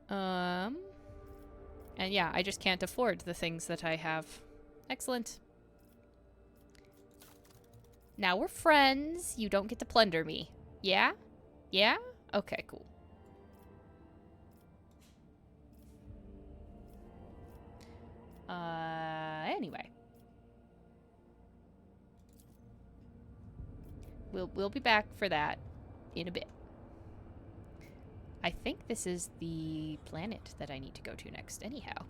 And yeah, I just can't afford the things that I have. Excellent. Now we're friends. You don't get to plunder me. Yeah? Yeah? Okay, cool. Anyway. We'll be back for that in a bit. I think this is the planet that I need to go to next anyhow.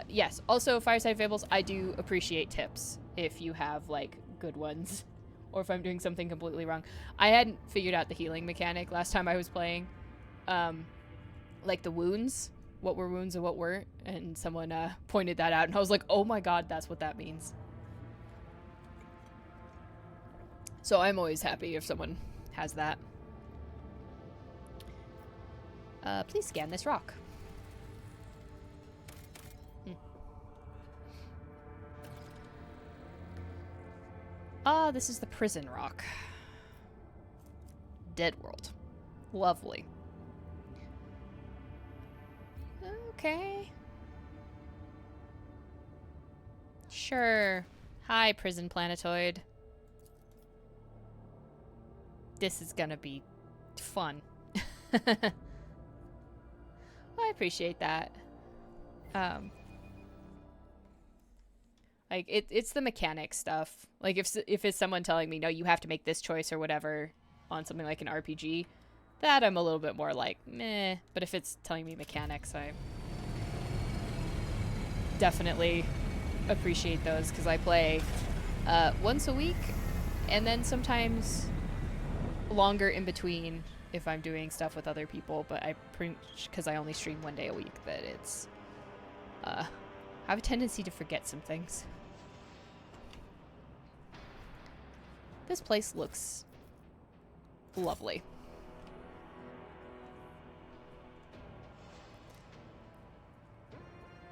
Yes. Also, Fireside Fables, I do appreciate tips if you have, like, good ones. Or if I'm doing something completely wrong. I hadn't figured out the healing mechanic last time I was playing. Like the wounds. What were wounds and what weren't. And someone pointed that out. And I was like, oh my god, that's what that means. So I'm always happy if someone has that. Please scan this rock. Ah, this is the prison rock. Dead world. Lovely. Okay. Sure. Hi, prison planetoid. This is gonna be fun. I appreciate that. Like it's the mechanic stuff. Like if it's someone telling me no, you have to make this choice or whatever on something like an RPG, that I'm a little bit more like meh. But if it's telling me mechanics, I definitely appreciate those because I play once a week, and then sometimes longer in between if I'm doing stuff with other people, but I pretty much, because I only stream 1 day a week, that it's I have a tendency to forget some things. This place looks lovely.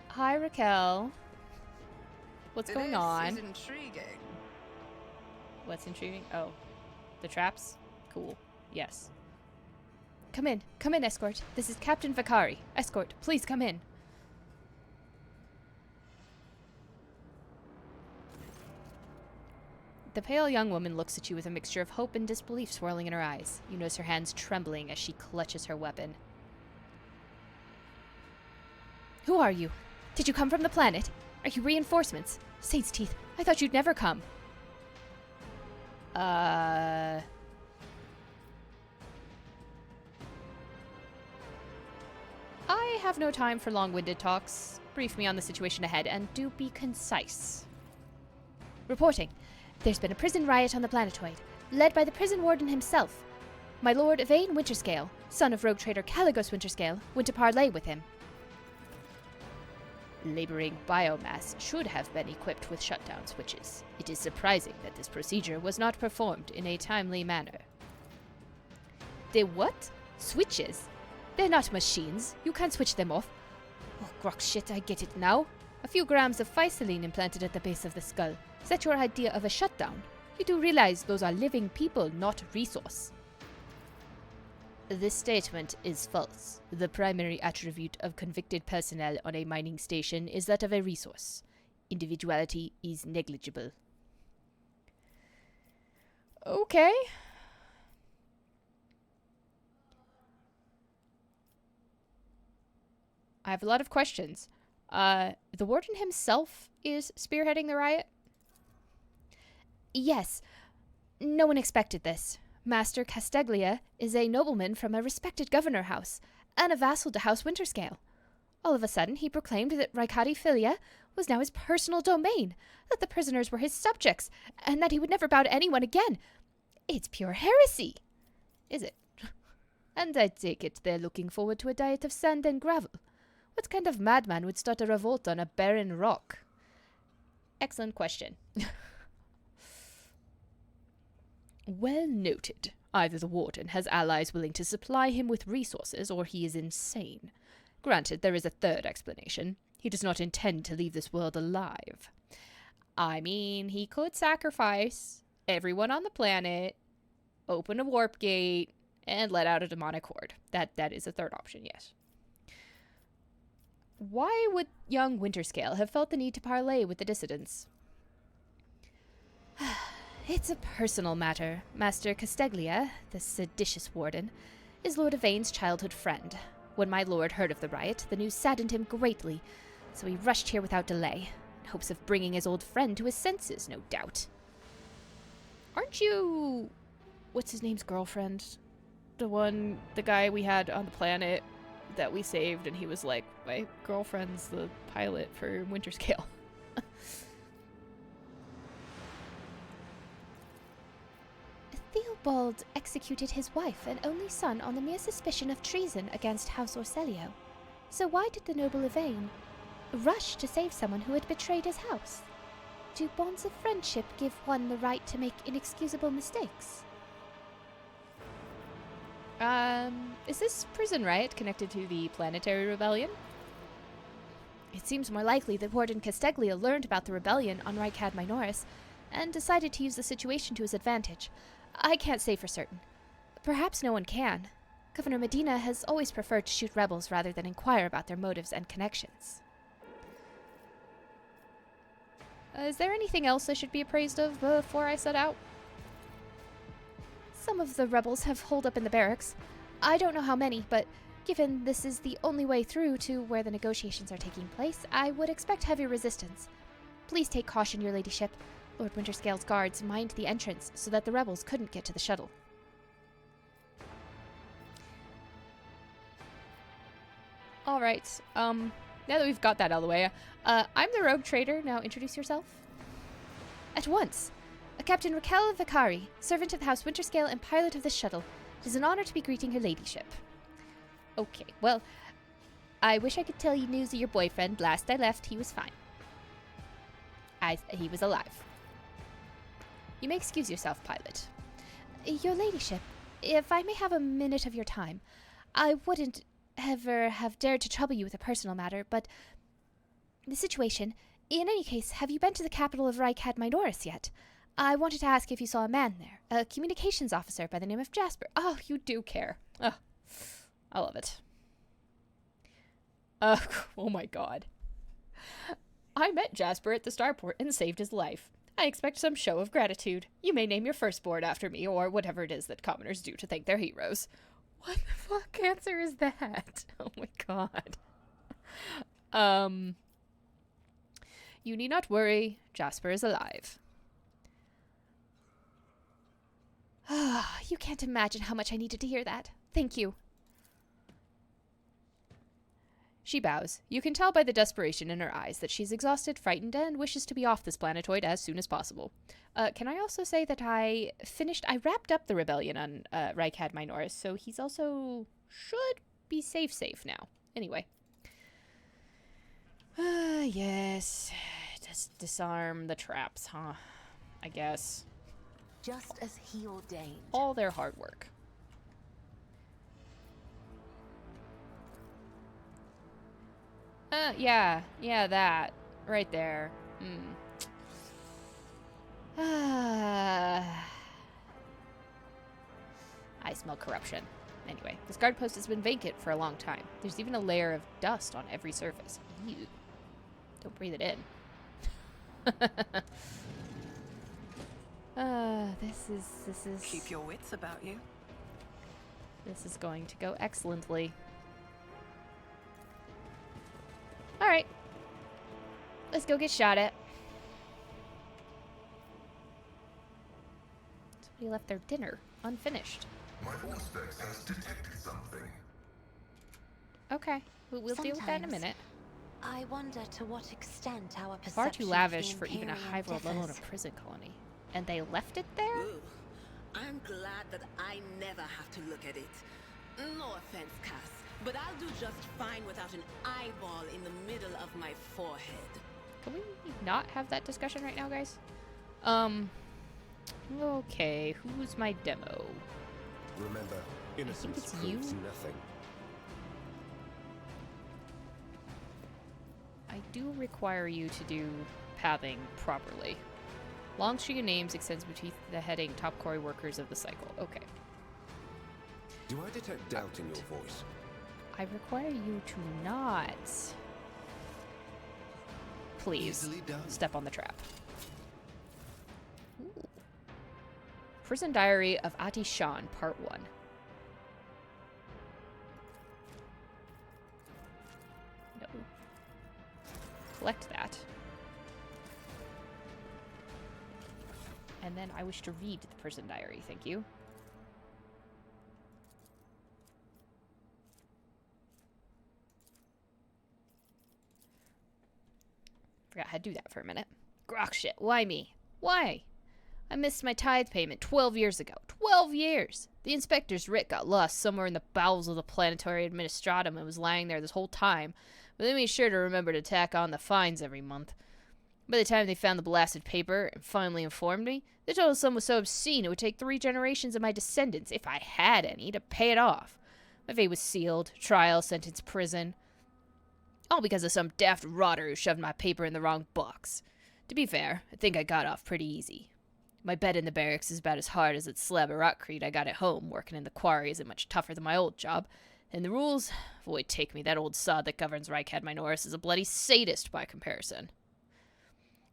Hi, Raquel. What's going on? This is intriguing. What's intriguing? Oh, the traps? Cool. Yes. Come in, escort. This is Captain Vakari. Escort, please come in. The pale young woman looks at you with a mixture of hope and disbelief swirling in her eyes. You notice her hands trembling as she clutches her weapon. Who are you? Did you come from the planet? Are you reinforcements? Saint's teeth, I thought you'd never come. I have no time for long-winded talks. Brief me on the situation ahead, and do be concise. Reporting. There's been a prison riot on the planetoid, led by the prison warden himself. My lord Yvain Winterscale, son of rogue trader Caligos Winterscale, went to parley with him. Laboring biomass should have been equipped with shutdown switches. It is surprising that this procedure was not performed in a timely manner. The what? Switches? They're not machines. You can't switch them off. Oh, grok shit, I get it now. A few grams of physaline implanted at the base of the skull. Is that your idea of a shutdown? You do realize those are living people, not resource. This statement is false. The primary attribute of convicted personnel on a mining station is that of a resource. Individuality is negligible. Okay. I have a lot of questions. The warden himself is spearheading the riot? Yes. No one expected this. Master Casteglia is a nobleman from a respected governor house, and a vassal to House Winterscale. All of a sudden, he proclaimed that Raikadi Filia was now his personal domain, that the prisoners were his subjects, and that he would never bow to anyone again. It's pure heresy. Is it? And I take it they're looking forward to a diet of sand and gravel. What kind of madman would start a revolt on a barren rock? Excellent question. Well noted. Either the warden has allies willing to supply him with resources, or he is insane. Granted, there is a third explanation. He does not intend to leave this world alive. I mean, he could sacrifice everyone on the planet, open a warp gate, and let out a demonic horde. That is a third option, yes. Why would young Winterscale have felt the need to parley with the dissidents? It's a personal matter. Master Casteglia, the seditious warden, is Lord Yvain's childhood friend. When my lord heard of the riot, the news saddened him greatly, so he rushed here without delay, in hopes of bringing his old friend to his senses, no doubt. Aren't you... what's his name's girlfriend? The guy we had on the planet that we saved, and he was like, my girlfriend's the pilot for Winterscale. Theobald executed his wife and only son on the mere suspicion of treason against House Orselio. So why did the noble Yvain rush to save someone who had betrayed his house? Do bonds of friendship give one the right to make inexcusable mistakes? Is this prison riot connected to the planetary rebellion? It seems more likely that Warden Casteglia learned about the rebellion on Raikad Minoris and decided to use the situation to his advantage. I can't say for certain. Perhaps no one can. Governor Medina has always preferred to shoot rebels rather than inquire about their motives and connections. Is there anything else I should be appraised of before I set out? Some of the rebels have holed up in the barracks. I don't know how many, but given this is the only way through to where the negotiations are taking place, I would expect heavy resistance. Please take caution, your ladyship. Lord Winterscale's guards mined the entrance so that the rebels couldn't get to the shuttle. Alright, now that we've got that out of the way, I'm the rogue trader. Now introduce yourself. At once! Captain Raquel Vicari, servant of the House Winterscale and pilot of this shuttle. It is an honor to be greeting her ladyship. Okay, well, I wish I could tell you news of your boyfriend. Last I left, he was fine. He was alive. You may excuse yourself, pilot. Your ladyship, if I may have a minute of your time, I wouldn't ever have dared to trouble you with a personal matter, but the situation... In any case, have you been to the capital of Raikad Minoris yet? I wanted to ask if you saw a man there, a communications officer by the name of Jasper. Oh, you do care. Oh, I love it. Oh my god. I met Jasper at the starport and saved his life. I expect some show of gratitude. You may name your firstborn after me, or whatever it is that commoners do to thank their heroes. What the fuck answer is that? Oh my god. You need not worry. Jasper is alive. You can't imagine how much I needed to hear that. Thank you. She bows. You can tell by the desperation in her eyes that she's exhausted, frightened, and wishes to be off this planetoid as soon as possible. Can I also say that I wrapped up the rebellion on Raikad Minoris, so he's also should be safe now. Anyway. Yes. Just disarm the traps, huh? I guess. Just as he ordained. All their hard work. Yeah, that. Right there. I smell corruption. Anyway, this guard post has been vacant for a long time. There's even a layer of dust on every surface. Ew. Don't breathe it in. This is... Keep your wits about you. This is going to go excellently. Alright. guys go get shot at. Somebody left their dinner unfinished. My Auspex has detected something. Okay, we'll deal with that in a minute. I wonder to what extent our perception Far too of lavish the for even a Imperium high world, let alone a differs. prison colony. And they left it there? Ooh, I'm glad that I never have to look at it. No offense, Cass, but I'll do just fine without an eyeball in the middle of my forehead. Can we not have that discussion right now, guys? Okay, who's my demo? Remember, innocence it's proves you. nothing. I do require you to do pathing properly. Long string of names extends beneath the heading top quarry workers of the cycle. Okay. Do I detect doubt in your voice? I require you to not. Please Easily done. step on the trap. Ooh. Prison Diary of Ati Shan, Part 1. No. Collect that. And then I wish to read the prison diary, thank you. Forgot how to do that for a minute. Grok shit, why me? Why? I missed my tithe payment 12 years ago. 12 years! The inspector's writ got lost somewhere in the bowels of the planetary administratum and was lying there this whole time, but they made sure to remember to tack on the fines every month. By the time they found the blasted paper and finally informed me, the total sum was so obscene it would take 3 generations of my descendants, if I had any, to pay it off. My fate was sealed, trial, sentence, prison. All because of some daft rotter who shoved my paper in the wrong box. To be fair, I think I got off pretty easy. My bed in the barracks is about as hard as that slab of rockcrete I got at home. Working in the quarry isn't much tougher than my old job. And the rules? Boy, take me, that old sod that governs Reichad Minoris is a bloody sadist by comparison.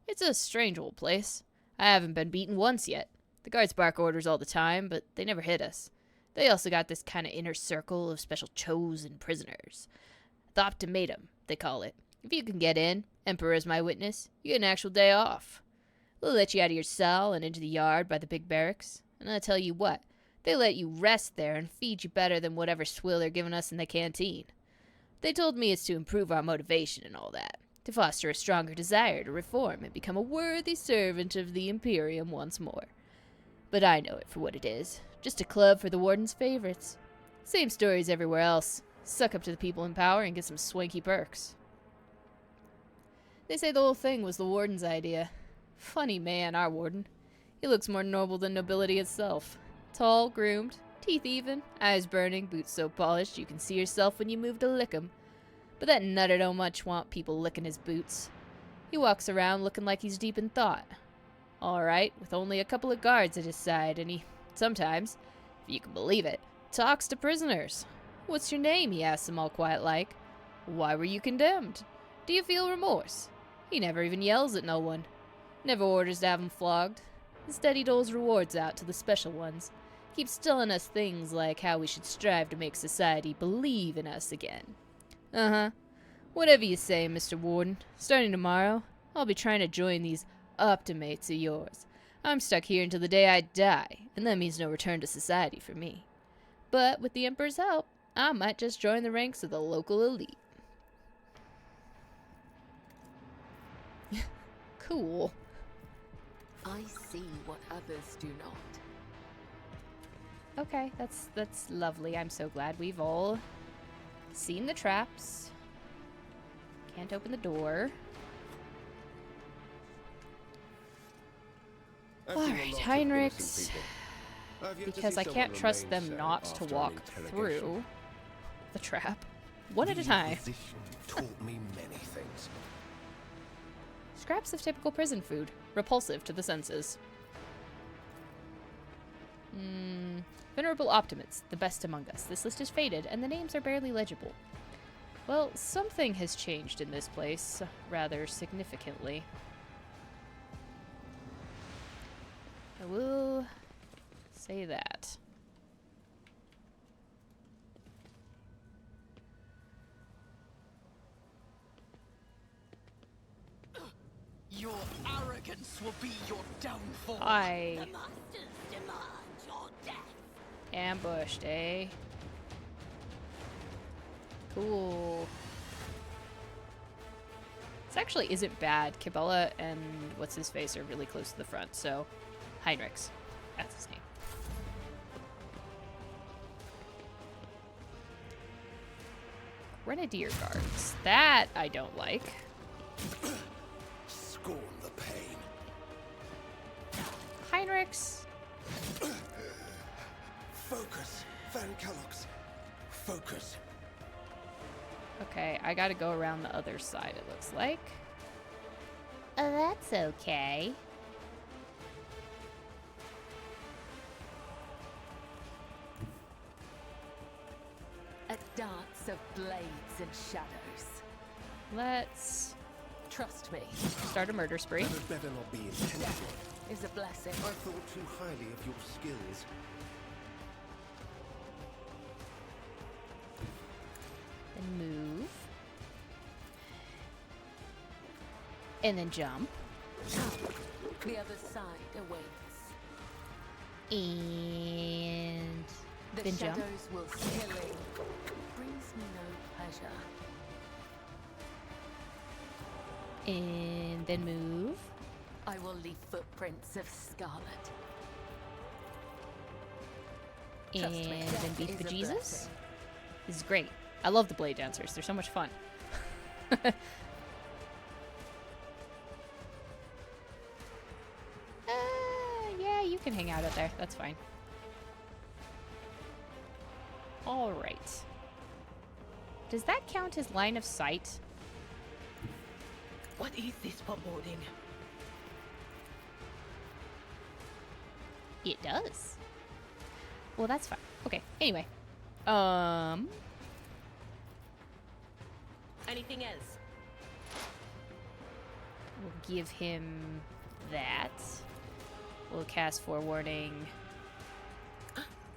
It's a strange old place. I haven't been beaten once yet. The guards bark orders all the time, but they never hit us. They also got this kind of inner circle of special chosen prisoners. The Optimatum, they call it. If you can get in, Emperor is my witness, you get an actual day off. They'll let you out of your cell and into the yard by the big barracks. And I'll tell you what, they let you rest there and feed you better than whatever swill they're giving us in the canteen. They told me it's to improve our motivation and all that, to foster a stronger desire to reform and become a worthy servant of the Imperium once more. But I know it for what it is, just a club for the Warden's favorites. Same stories everywhere else. Suck up to the people in power and get some swanky perks. They say the whole thing was the Warden's idea. Funny man, our Warden. He looks more noble than nobility itself. Tall, groomed, teeth even, eyes burning, boots so polished you can see yourself when you move to lick 'em. But that nutter don't much want people licking his boots. He walks around looking like he's deep in thought. All right, with only a couple of guards at his side, and he sometimes, if you can believe it, talks to prisoners. What's your name? He asks them all quiet like. Why were you condemned? Do you feel remorse? He never even yells at no one. Never orders to have 'em flogged. Instead, he doles rewards out to the special ones. Keeps telling us things like how we should strive to make society believe in us again. Uh-huh. Whatever you say, Mr. Warden. Starting tomorrow, I'll be trying to join these optimates of yours. I'm stuck here until the day I die, and that means no return to society for me. But with the Emperor's help, I might just join the ranks of the local elite. Cool. I see what others do not. Okay, that's lovely. I'm so glad we've all seen the traps. Can't open the door. I've seen a Alright, lot of Heinrichs. innocent people. I've yet to Because see I someone can't trust remain them sane not to after an walk interrogation. through the trap. One at a The time. Inquisition taught me many things. Scraps of typical prison food. Repulsive to the senses. Venerable Optimates, the best among us. This list is faded, and the names are barely legible. Well, something has changed in this place, rather significantly. I will say that. Your arrogance will be your downfall. I The monsters demand your death. ambushed, eh? Cool. This actually isn't bad. Cabela and what's his face are really close to the front, so Heinrichs. That's his name. Grenadier Guards. That I don't like. Scorn the pain. Heinrichs. Focus, Van Kellogg's. Focus. Okay, I gotta go around the other side, it looks like. Oh, that's okay. A dance of blades and shadows. Let's Trust me, start a murder spree. That had better not be intentional. death is a blessing. I thought too highly of your skills. Then move. And then jump. The other side awaits. And The then jump. shadows will killing. Brings me no pleasure. And then move. I will leave footprints of scarlet. Trust me, And then death beat is a bejesus. blessing. This is great. I love the blade dancers. They're so much fun. Yeah, you can hang out out there. That's fine. All right. Does that count as line of sight? What is this foreboding? It does. Well, that's fine. Okay. Anyway. Anything else? We'll give him that. We'll cast Forewarning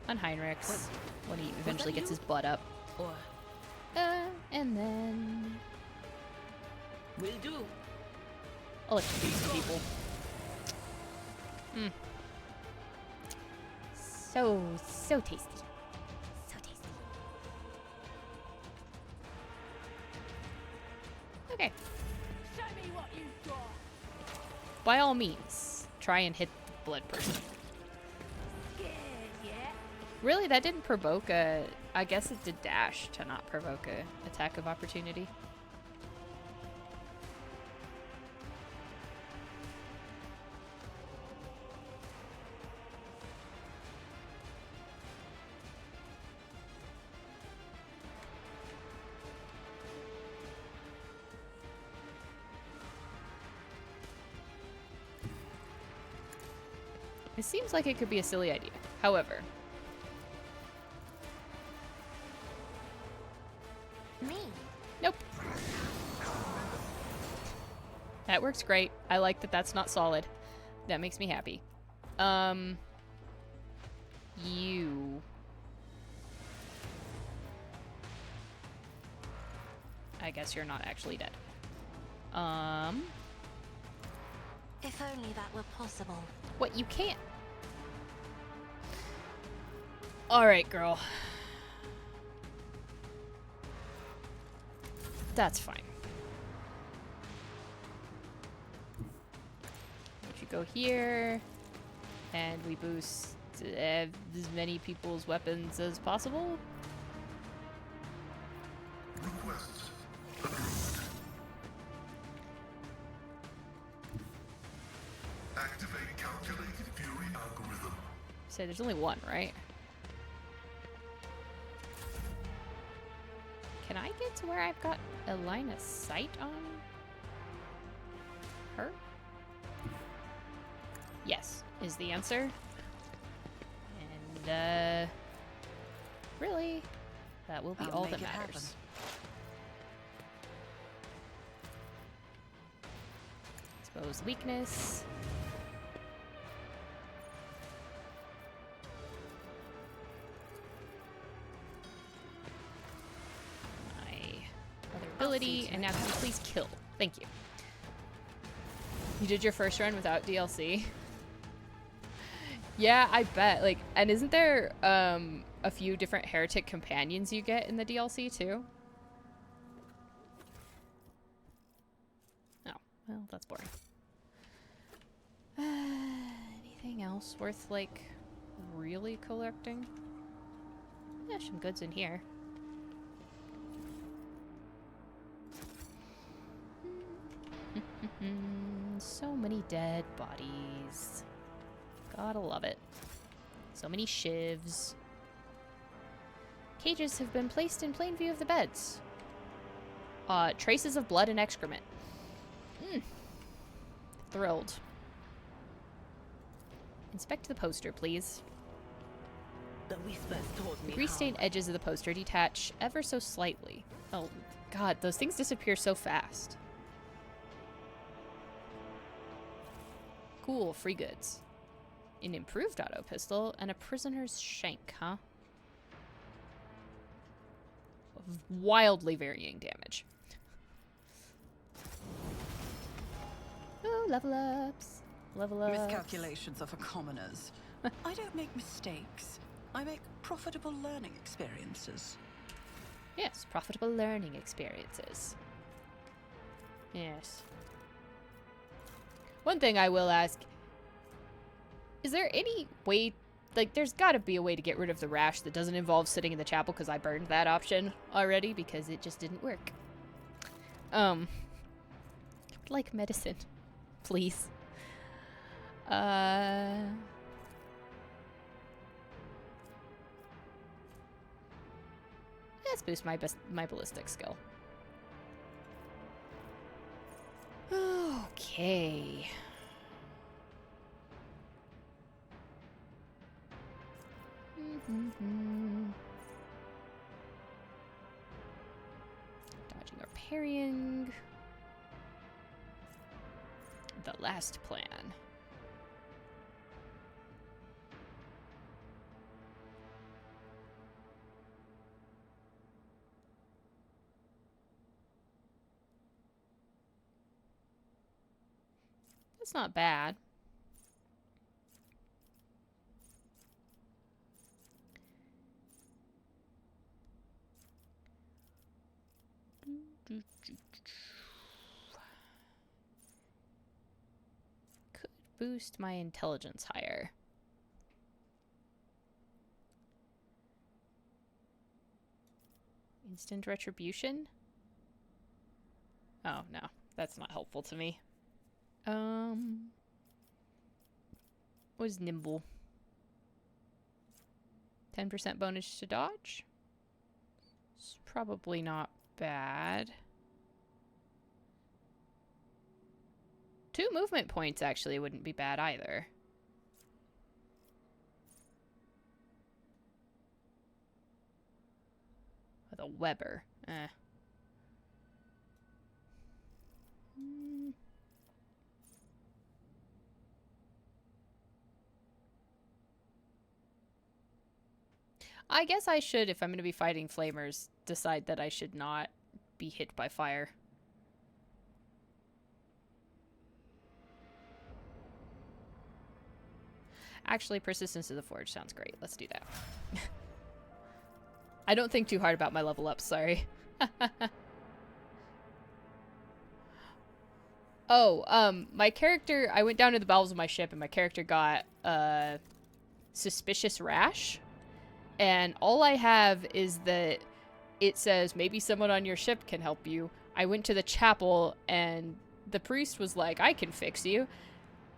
on Heinrichs when he eventually gets his butt up. Or And then will do. electrocute some people. So tasty. So tasty. Okay. Show me what you've got. By all means, try and hit the blood person. Scared yet? Really, that didn't provoke a... I guess it did dash to not provoke a attack of opportunity. It seems like it could be a silly idea. However, Me. nope. That works great. I like that that's not solid. That makes me happy. You. I guess you're not actually dead. If only that were possible. What, you can't? Alright, girl. That's fine. If you go here, and we boost as many people's weapons as possible. Requests. Activate calculated fury algorithm. Say there's only one, right? Can I get to where I've got a line of sight on her? Yes, is the answer. And, really, that will be I'll all make that it happen. matters. Expose weakness. My other ability, and now can you please kill? Thank you. You did your first run without DLC? Yeah, I bet. Like, and isn't there a few different heretic companions you get in the DLC too? Oh, well, that's boring. Anything else worth, like, really collecting? There's some goods in here. So many dead bodies. Gotta love it. So many shivs. Cages have been placed in plain view of the beds. Traces of blood and excrement. Thrilled. Inspect the poster, please. The whispers told The me grease-stained edges of the poster detach ever so slightly. Oh, God, those things disappear so fast. Cool, free goods. An improved auto pistol and a prisoner's shank, huh? Wildly varying damage. Oh, level ups. Level ups. Miscalculations are for commoners. I don't make mistakes. I make profitable learning experiences. Yes, profitable learning experiences. Yes. One thing I will ask, is there any way, like, there's gotta be a way to get rid of the rash that doesn't involve sitting in the chapel, because I burned that option already because it just didn't work. Like medicine, please. Let's boost my ballistic skill. Okay. Dodging or parrying. The last plan. That's not bad. Could boost my intelligence higher. Instant retribution? Oh, no. That's not helpful to me. What is nimble? 10% bonus to dodge? It's probably not bad. 2 movement points actually wouldn't be bad either. With a Weber. I guess I should, if I'm going to be fighting flamers, decide that I should not be hit by fire. Actually, Persistence of the Forge sounds great. Let's do that. I don't think too hard about my level up, sorry. Oh, my character, I went down to the bowels of my ship and my character got Suspicious Rash. And all I have is that it says, maybe someone on your ship can help you. I went to the chapel and the priest was like, I can fix you.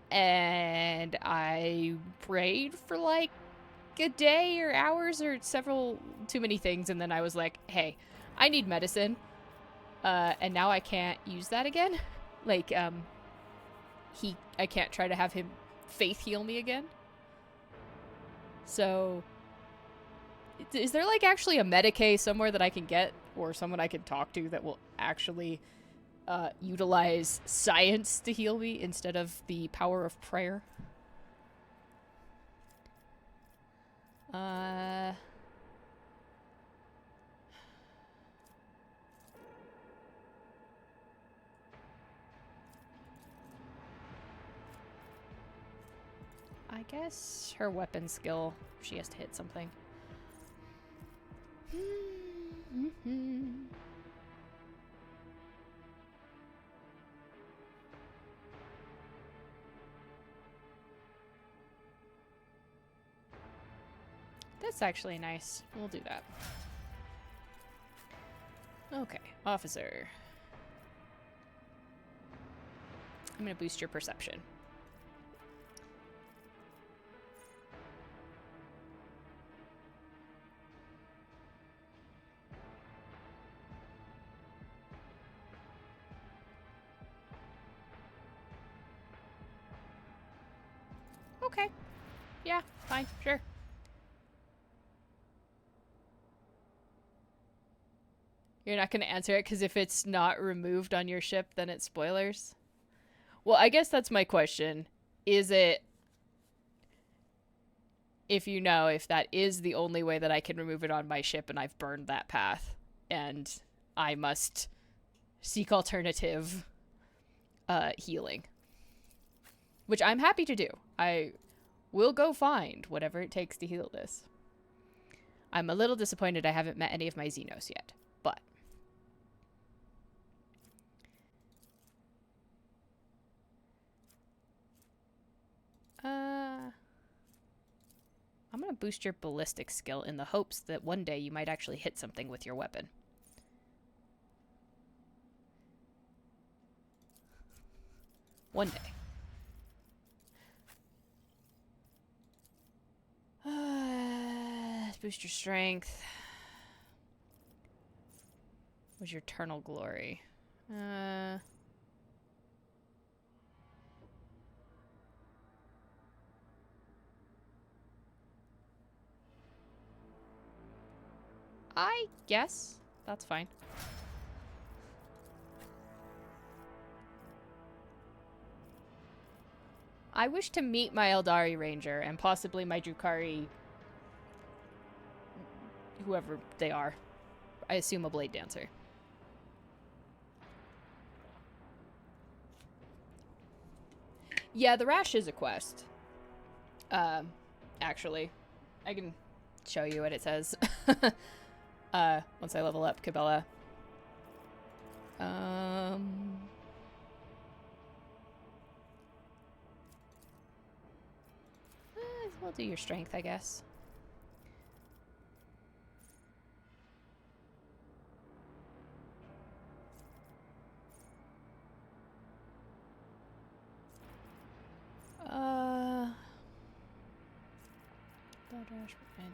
And I prayed for like a day or hours or several, too many things. And then I was like, hey, I need medicine. And now I can't use that again. Like, I can't try to have him faith heal me again. So, is there like actually a Medicae somewhere that I can get or someone I can talk to that will actually utilize science to heal me instead of the power of prayer? guess her weapon skill, she has to hit something. That's actually nice. We'll do that. Okay, officer. I'm gonna boost your perception. Okay. Yeah, fine, sure. You're not going to answer it because if it's not removed on your ship, then it's spoilers? Well, I guess that's my question. Is it, if you know, if that is the only way that I can remove it on my ship and I've burned that path and I must seek alternative healing. Which I'm happy to do. I will go find whatever it takes to heal this. I'm a little disappointed I haven't met any of my Xenos yet, but... I'm gonna boost your ballistic skill in the hopes that one day you might actually hit something with your weapon. One day. Boost your strength. What's your eternal glory? I guess that's fine. I wish to meet my Eldari Ranger and possibly my Drukhari, whoever they are. I assume a Blade Dancer. Yeah, the Rash is a quest. Actually. I can show you what it says. Once I level up Cabela. We'll do your strength, I guess.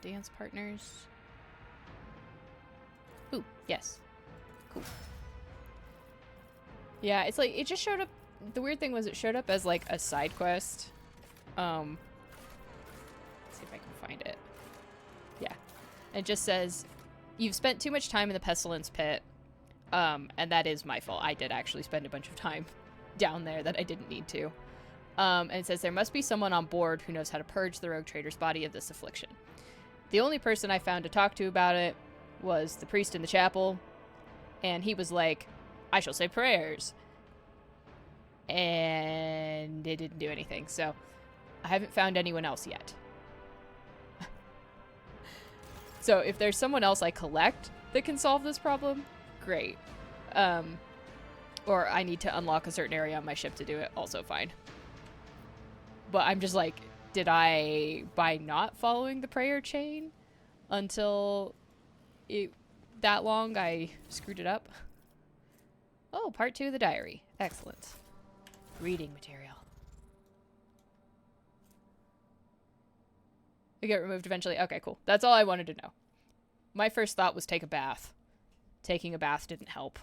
Dance partners. Ooh, yes. Cool. Yeah, it's like, it just showed up, the weird thing was it showed up as like a side quest. Let's see if I can find it. Yeah. It just says, you've spent too much time in the Pestilence Pit, and that is my fault. I did actually spend a bunch of time down there that I didn't need to. And it says, there must be someone on board who knows how to purge the rogue trader's body of this affliction. The only person I found to talk to about it was the priest in the chapel, and he was like, I shall say prayers. And it didn't do anything, so I haven't found anyone else yet. So if there's someone else I collect that can solve this problem, great. Or I need to unlock a certain area on my ship to do it, also fine. But I'm just like, did I, by not following the prayer chain until that long, I screwed it up? Oh, part 2 of the diary. Excellent. Reading material. We get removed eventually. Okay, cool. That's all I wanted to know. My first thought was take a bath. Taking a bath didn't help.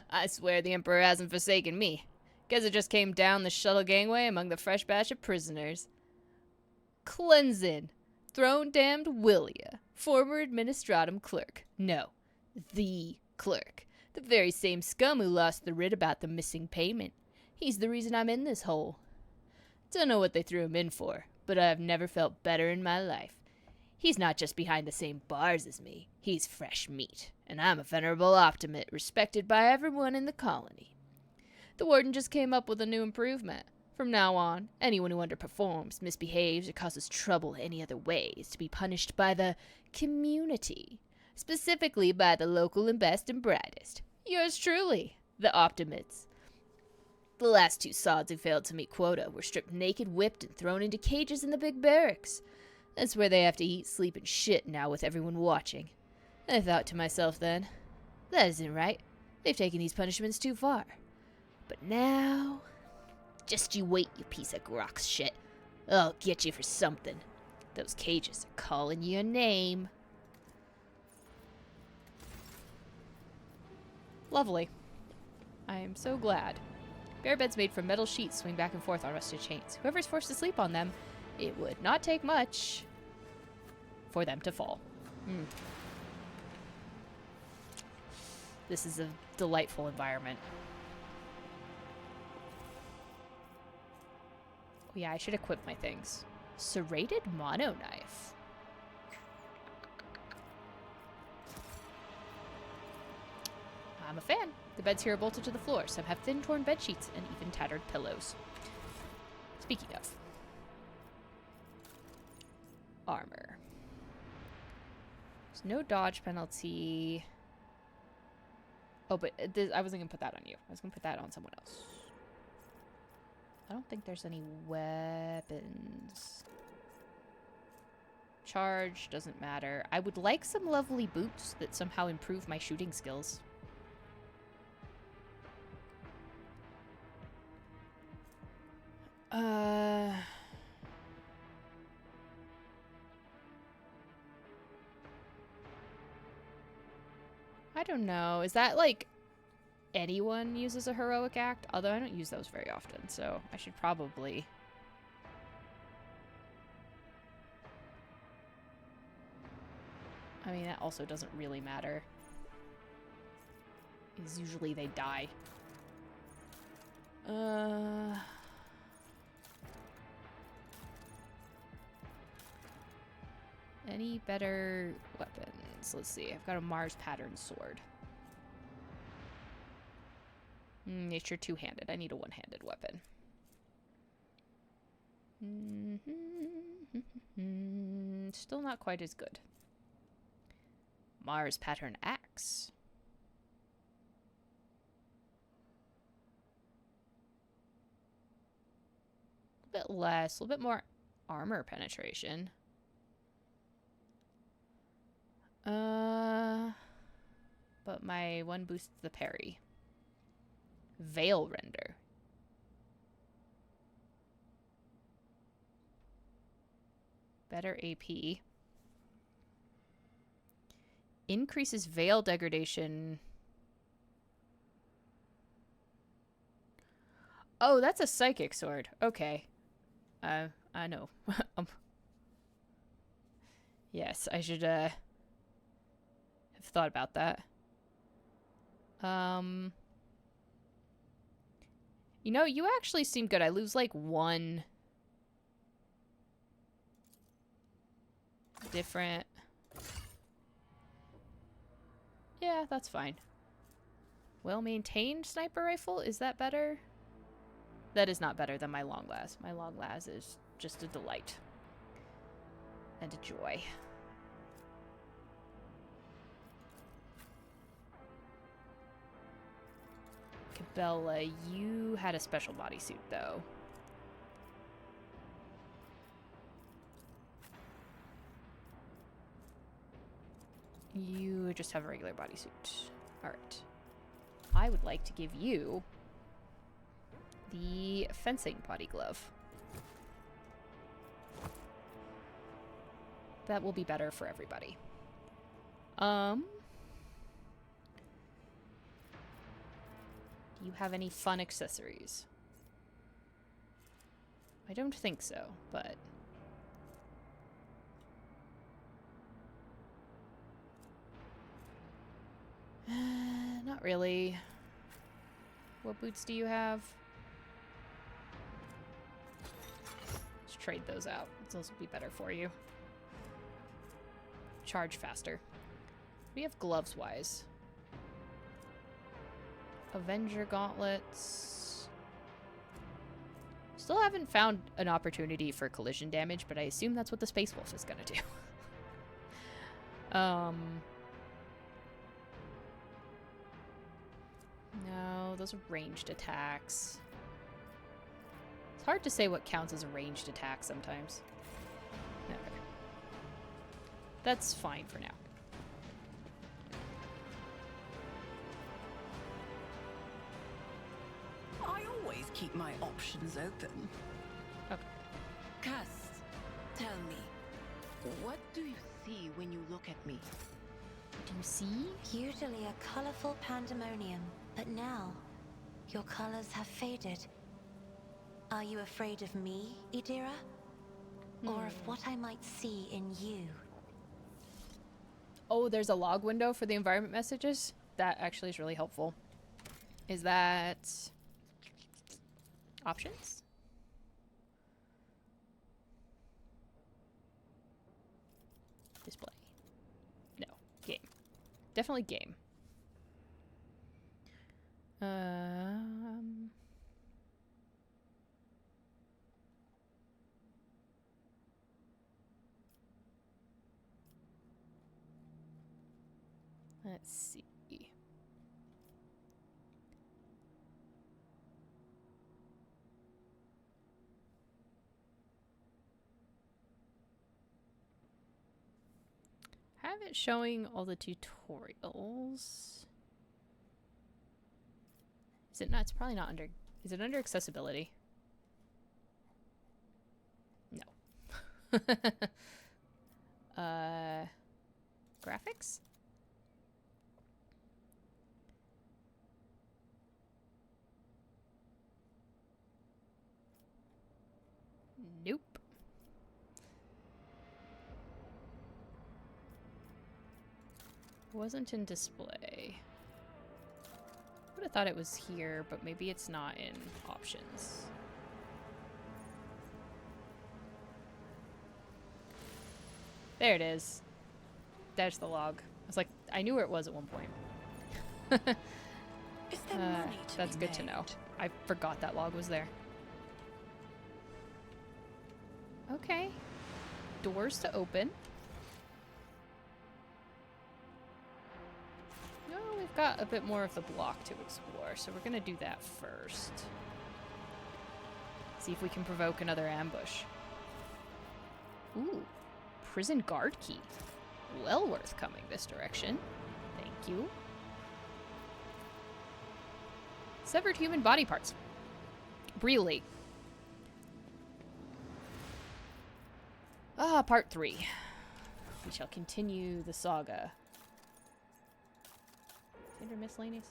I swear the Emperor hasn't forsaken me. Guess it just came down the shuttle gangway among the fresh batch of prisoners. Cleansing. Throne-damned Willia. Former administratum clerk. No. The clerk. The very same scum who lost the writ about the missing payment. He's the reason I'm in this hole. Dunno what they threw him in for, but I've never felt better in my life. He's not just behind the same bars as me. He's fresh meat, and I'm a venerable optimate respected by everyone in the colony. The warden just came up with a new improvement. From now on, anyone who underperforms, misbehaves, or causes trouble any other way is to be punished by the community. Specifically by the local and best and brightest. Yours truly, the Optimates. The last 2 sods who failed to meet quota were stripped naked, whipped, and thrown into cages in the big barracks. That's where they have to eat, sleep, and shit now with everyone watching. I thought to myself then, that isn't right. They've taken these punishments too far. But now... Just you wait, you piece of grox shit. I'll get you for something. Those cages are calling your name. Lovely. I am so glad. Bear beds made from metal sheets swing back and forth on rusted chains. Whoever's forced to sleep on them, it would not take much for them to fall. This is a delightful environment. Oh yeah, I should equip my things. Serrated mono knife. I'm a fan. The beds here are bolted to the floor. Some have thin, torn bed sheets and even tattered pillows. Speaking of armor, there's no dodge penalty. Oh, but I wasn't gonna put that on you. I was gonna put that on someone else. I don't think there's any weapons. Charge doesn't matter. I would like some lovely boots that somehow improve my shooting skills. I don't know. Is that like anyone uses a heroic act? Although I don't use those very often, so I should probably... I mean, that also doesn't really matter. Because usually they die. Any better weapons? Let's see. I've got a Mars pattern sword. Nature two-handed. I need a one-handed weapon. Still not quite as good. Mars pattern axe. A bit less, a little bit more armor penetration. But my one boosts the parry. Veil render. Better AP. Increases veil degradation. Oh, that's a psychic sword. Okay. I know. Yes, I should have thought about that. You know, you actually seem good. I lose like one different. Yeah, that's fine. Well-maintained sniper rifle? Is that better? That is not better than my long las. My long las is just a delight. And a joy. Cabela, you had a special bodysuit, though. You just have a regular bodysuit. Alright. I would like to give you the fencing body glove. That will be better for everybody. Do you have any fun accessories? I don't think so, but... not really. What boots do you have? Let's trade those out. Those will be better for you. Charge faster. What do you have gloves-wise? Avenger gauntlets. Still haven't found an opportunity for collision damage, but I assume that's what the Space Wolf is gonna do. No, those are ranged attacks. It's hard to say what counts as a ranged attack sometimes. Okay. That's fine for now. I always keep my options open. Okay. Cass, tell me, what do you see when you look at me? Do you see? Usually a colorful pandemonium, but now your colors have faded. Are you afraid of me, Idira? Or of what I might see in you? Oh, there's a log window for the environment messages. That actually is really helpful. Is that options? Display. No. Game. Definitely game. Let's see. Have it showing all the tutorials. Is it not? It's probably not under. Is it under accessibility? No. Graphics? Nope. Wasn't in display. Would have thought it was here, but maybe it's not in options. There it is. There's the log. I was like, I knew where it was at one point. Is there money to That's be good to know. made? I forgot that log was there. Okay. Doors to open. No, we've got a bit more of the block to explore, so we're gonna do that first. See if we can provoke another ambush. Ooh, prison guard key. Well worth coming this direction. Thank you. Severed human body parts. Really? Ah, part 3. We shall continue the saga. Under miscellaneous?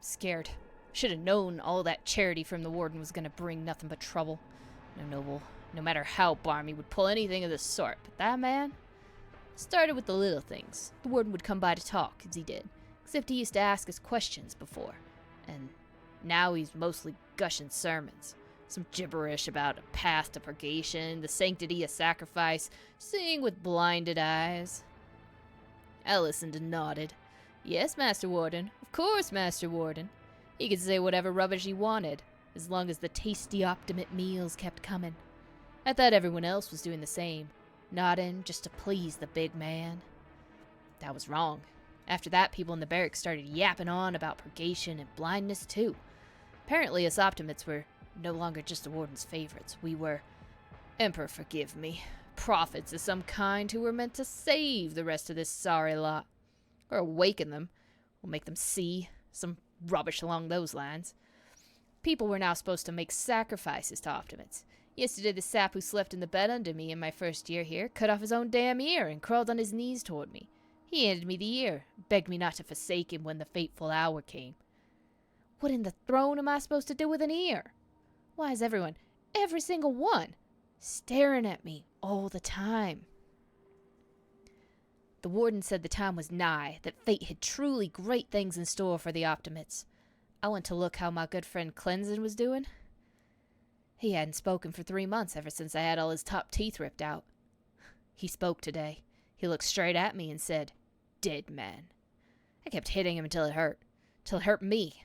Scared. Should have known all that charity from the warden was gonna bring nothing but trouble. No noble, no matter how balmy, would pull anything of the sort. But that man? Started with the little things. The warden would come by to talk, as he did. Except he used to ask us questions before. And now he's mostly gushing sermons. Some gibberish about a path to purgation, the sanctity of sacrifice, seeing with blinded eyes. I listened and nodded. Yes, Master Warden. Of course, Master Warden. He could say whatever rubbish he wanted, as long as the tasty Optimate meals kept coming. I thought everyone else was doing the same, nodding just to please the big man. That was wrong. After that, people in the barracks started yapping on about purgation and blindness, too. Apparently, us Optimates were no longer just the Warden's favorites. We were, Emperor forgive me, prophets of some kind who were meant to save the rest of this sorry lot. Or awaken them. Or make them see. Some rubbish along those lines. People were now supposed to make sacrifices to Optimates. Yesterday, the sap who slept in the bed under me in my first year here cut off his own damn ear and crawled on his knees toward me. He handed me the ear, begged me not to forsake him when the fateful hour came. What in the throne am I supposed to do with an ear? Why is everyone, every single one, staring at me all the time? The warden said the time was nigh, that fate had truly great things in store for the Optimates. I went to look how my good friend Cleansen was doing. He hadn't spoken for 3 months ever since I had all his top teeth ripped out. He spoke today. He looked straight at me and said, "Dead man." I kept hitting him until it hurt me.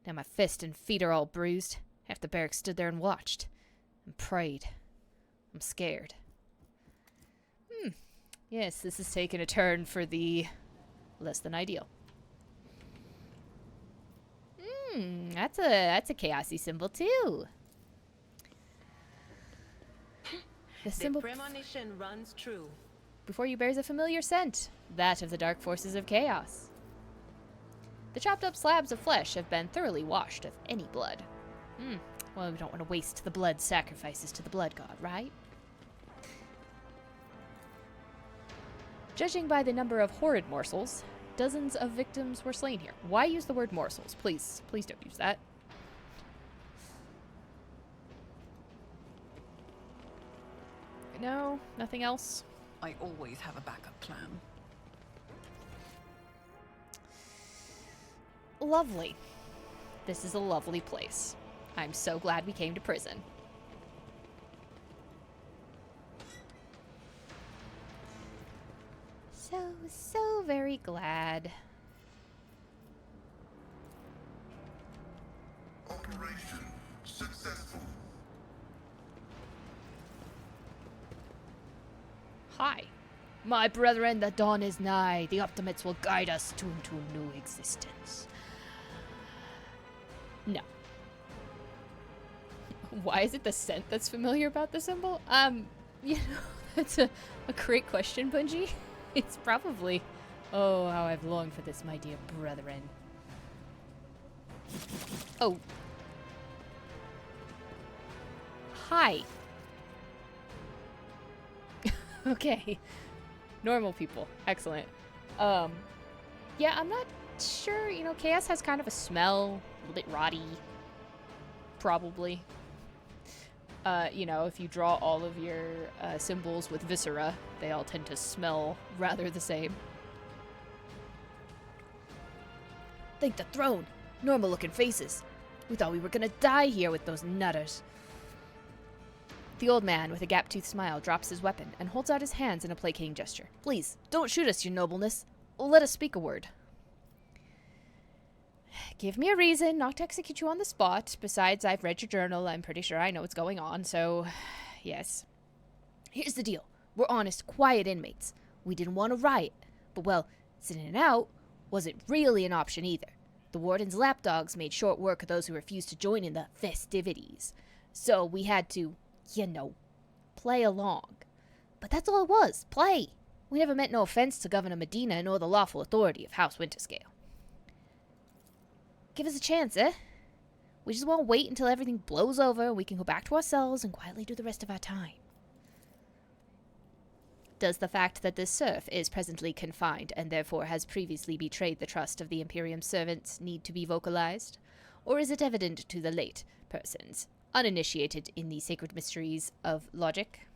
Now my fist and feet are all bruised. Half the barracks stood there and watched. And prayed. I'm scared. Yes, this is taking a turn for the less than ideal. That's a chaosy symbol too. The symbol premonition runs true. before you bears a familiar scent, that of the dark forces of chaos. The chopped up slabs of flesh have been thoroughly washed of any blood. Well, we don't want to waste the blood sacrifices to the blood god, right? Judging by the number of horrid morsels, dozens of victims were slain here. Why use the word morsels? Please don't use that. No, nothing else. I always have a backup plan. Lovely. This is a lovely place. I'm so glad we came to prison. So very glad. Operation successful. Hi. My brethren, the dawn is nigh. The Optimates will guide us into a new existence. No. Why is it the scent that's familiar about the symbol? You know, that's a great question, Bungie. It's probably... Oh, how I've longed for this, my dear brethren. Oh. Hi. Okay. Normal people. Excellent. Yeah, I'm not sure. You know, chaos has kind of a smell. A little bit rotty. Probably. You know, if you draw all of your symbols with viscera, they all tend to smell rather the same. Think the throne. Normal looking faces. We thought we were gonna die here with those nutters. The old man, with a gap-toothed smile, drops his weapon and holds out his hands in a placating gesture. Please, don't shoot us, your nobleness. Let us speak a word. Give me a reason not to execute you on the spot. Besides, I've read your journal. I'm pretty sure I know what's going on, so... Yes. Here's the deal. We're honest, quiet inmates. We didn't want to riot. But, well, sitting it out wasn't really an option either. The warden's lapdogs made short work of those who refused to join in the festivities. So we had to, you know, play along. But that's all it was, play. We never meant no offense to Governor Medina nor the lawful authority of House Winterscale. Give us a chance, eh? We just want to wait until everything blows over and we can go back to ourselves and quietly do the rest of our time. Does the fact that this serf is presently confined and therefore has previously betrayed the trust of the Imperium servants need to be vocalized? Or is it evident to the late persons, uninitiated in the sacred mysteries of logic?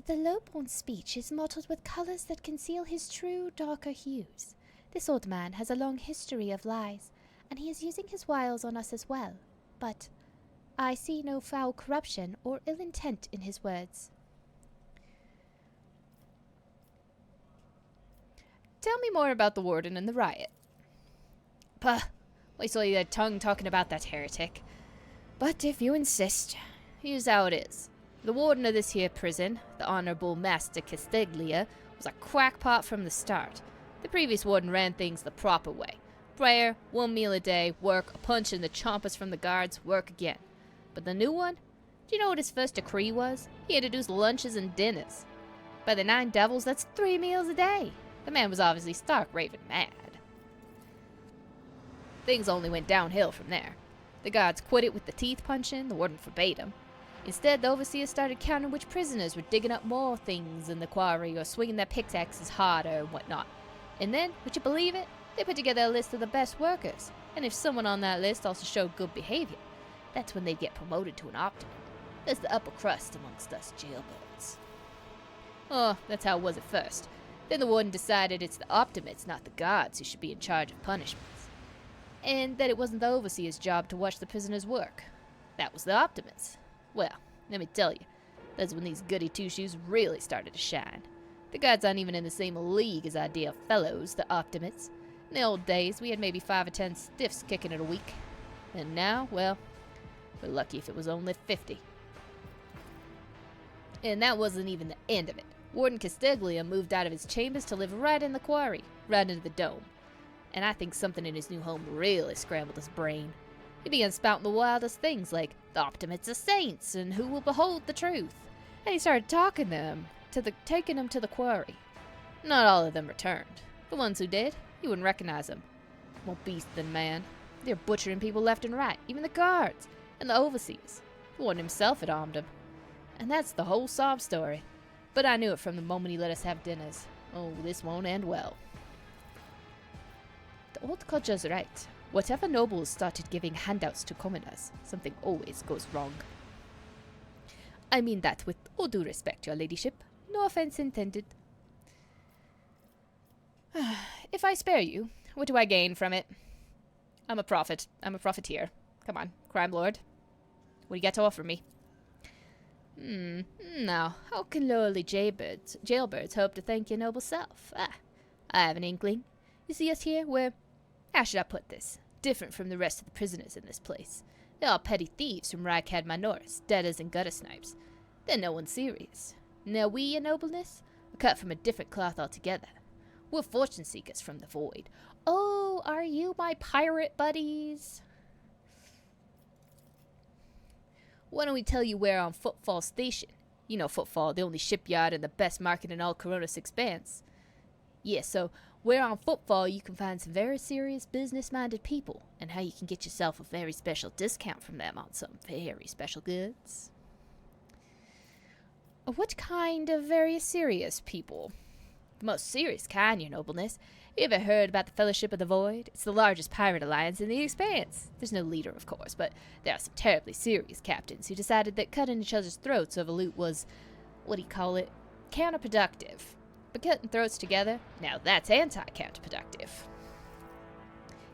The low-born speech is mottled with colors that conceal his true, darker hues. This old man has a long history of lies, and he is using his wiles on us as well. But I see no foul corruption or ill intent in his words. Tell me more about the warden and the riot. Puh, wait till you had tongue talking about that heretic. But if you insist, here's how it is. The warden of this here prison, the Honorable Master Castiglia, was a crackpot from the start. The previous warden ran things the proper way. Prayer, 1 meal a day, work, a punch in the chompers from the guards, work again. But the new one? Do you know what his first decree was? He introduced lunches and dinners. By the 9 devils, that's 3 meals a day. The man was obviously stark raving mad. Things only went downhill from there. The guards quit it with the teeth punching, the warden forbade them. Instead, the overseers started counting which prisoners were digging up more things in the quarry or swinging their pickaxes harder and whatnot. And then, would you believe it, they put together a list of the best workers, and if someone on that list also showed good behavior, that's when they'd get promoted to an optimate. That's the upper crust amongst us jailbirds. Oh, that's how it was at first. Then the warden decided it's the optimates, not the guards, who should be in charge of punishments. And that it wasn't the overseer's job to watch the prisoners work. That was the optimates. Well, let me tell you, that's when these goody two-shoes really started to shine. The guards aren't even in the same league as our dear fellows, the optimates. In the old days, we had maybe 5 or 10 stiffs kicking it a week. And now, well, we're lucky if it was only 50. And that wasn't even the end of it. Warden Castiglia moved out of his chambers to live right in the quarry, right into the dome. And I think something in his new home really scrambled his brain. He began spouting the wildest things like the optimates of saints and who will behold the truth. And he started taking them to the quarry. Not all of them returned. The ones who did, you wouldn't recognize them. More beast than man. They're butchering people left and right, even the guards and the overseers. The warden himself had armed them. And that's the whole sob story. But I knew it from the moment he let us have dinners. Oh, this won't end well. The old codger's right. Whatever nobles started giving handouts to commoners, something always goes wrong. I mean that with all due respect, your ladyship. No offense intended. If I spare you, what do I gain from it? I'm a prophet. I'm a profiteer. Come on, crime lord. What do you got to offer me? Now, how can lowly jailbirds hope to thank your noble self? I have an inkling. You see us here, we're, how should I put this, different from the rest of the prisoners in this place. They're all petty thieves from Rykad Minoris, debtors and gutter snipes. They're no one serious. Now we, your nobleness, are cut from a different cloth altogether. We're fortune seekers from the void. Oh, are you my pirate buddies? Why don't we tell you we're on Footfall Station? You know Footfall, the only shipyard and the best market in all Coronis Expanse. Yeah, so where on Footfall you can find some very serious business-minded people, and how you can get yourself a very special discount from them on some very special goods. What kind of very serious people? The most serious kind, your nobleness. You ever heard about the Fellowship of the Void? It's the largest pirate alliance in the Expanse. There's no leader, of course, but there are some terribly serious captains who decided that cutting each other's throats over loot was, what do you call it, counterproductive. But cutting throats together, now that's anti-counterproductive.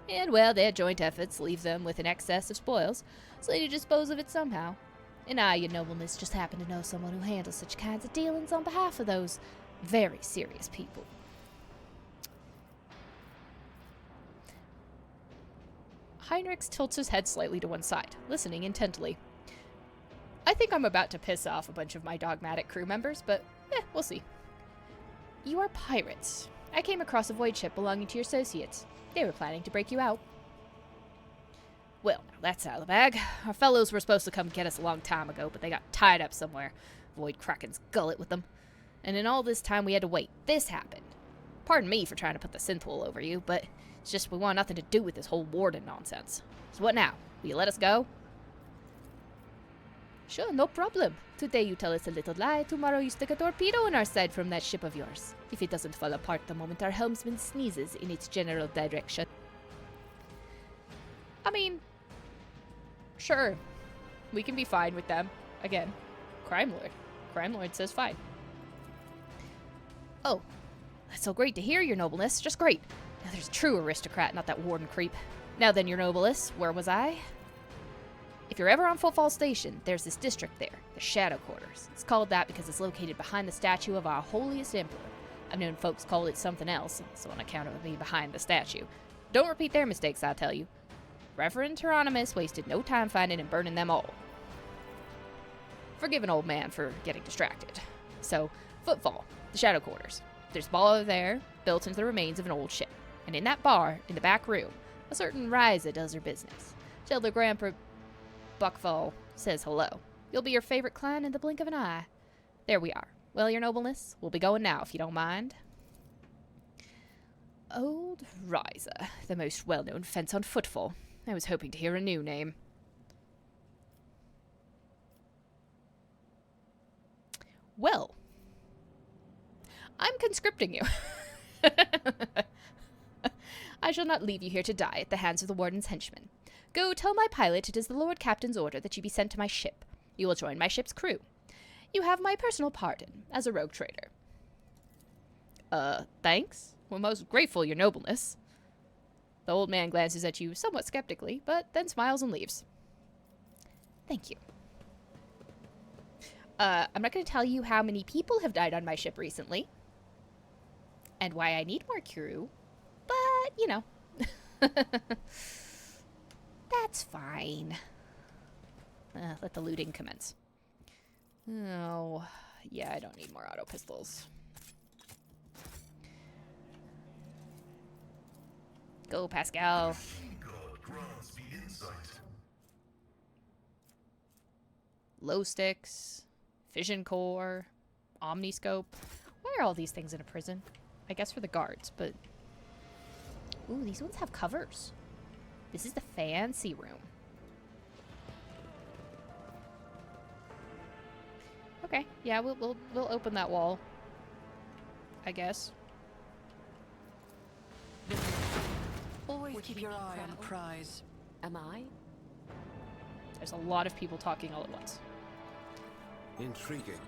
And, well, their joint efforts leave them with an excess of spoils, so they need to dispose of it somehow. And I, your nobleness, just happen to know someone who handles such kinds of dealings on behalf of those very serious people. Heinrichs tilts his head slightly to one side, listening intently. I think I'm about to piss off a bunch of my dogmatic crew members, but we'll see. You are pirates. I came across a void ship belonging to your associates. They were planning to break you out. Well, now that's out of the bag. Our fellows were supposed to come get us a long time ago, but they got tied up somewhere. Void Kraken's gullet with them. And in all this time we had to wait. This happened. Pardon me for trying to put the synth wool over you, but it's just we want nothing to do with this whole warden nonsense. So what now? Will you let us go? Sure, no problem. Today you tell us a little lie, tomorrow you stick a torpedo in our side from that ship of yours. If it doesn't fall apart the moment our helmsman sneezes in its general direction. I mean, sure. We can be fine with them. Again, Crime Lord. Crime Lord says fine. Oh, that's so great to hear, your nobleness. Just great. Now there's a true aristocrat, not that warden creep. Now then, your nobleness, where was I? If you're ever on Footfall Station, there's this district there, the Shadow Quarters. It's called that because it's located behind the statue of our holiest emperor. I've known folks call it something else, so on account of it being behind the statue. Don't repeat their mistakes, I tell you. Reverend Hieronymus wasted no time finding and burning them all. Forgive an old man for getting distracted. So, Footfall, the Shadow Quarters. There's a bar there, built into the remains of an old ship. And in that bar, in the back room, a certain Ryza does her business. Till the Grandpa Buckfall says hello. You'll be your favorite client in the blink of an eye. There we are. Well, your nobleness, we'll be going now, if you don't mind. Old Ryza, the most well-known fence on Footfall. I was hoping to hear a new name. Well, I'm conscripting you. I shall not leave you here to die at the hands of the warden's henchmen. Go tell my pilot it is the Lord Captain's order that you be sent to my ship. You will join my ship's crew. You have my personal pardon as a rogue trader. Thanks? We're most grateful, your nobleness. The old man glances at you somewhat skeptically, but then smiles and leaves. Thank you. I'm not going to tell you how many people have died on my ship recently, and why I need more crew, but But, you know. That's fine. Let the looting commence. Oh, yeah, I don't need more auto pistols. Go, Pascal. Machine God grants me insight. Low sticks, fission core, omniscope. Why are all these things in a prison? I guess for the guards, but... Ooh, these ones have covers. This is the fancy room. Okay, yeah, we'll open that wall. I guess. Always keep your eye on the prize. Am I? There's a lot of people talking all at once. Intriguing.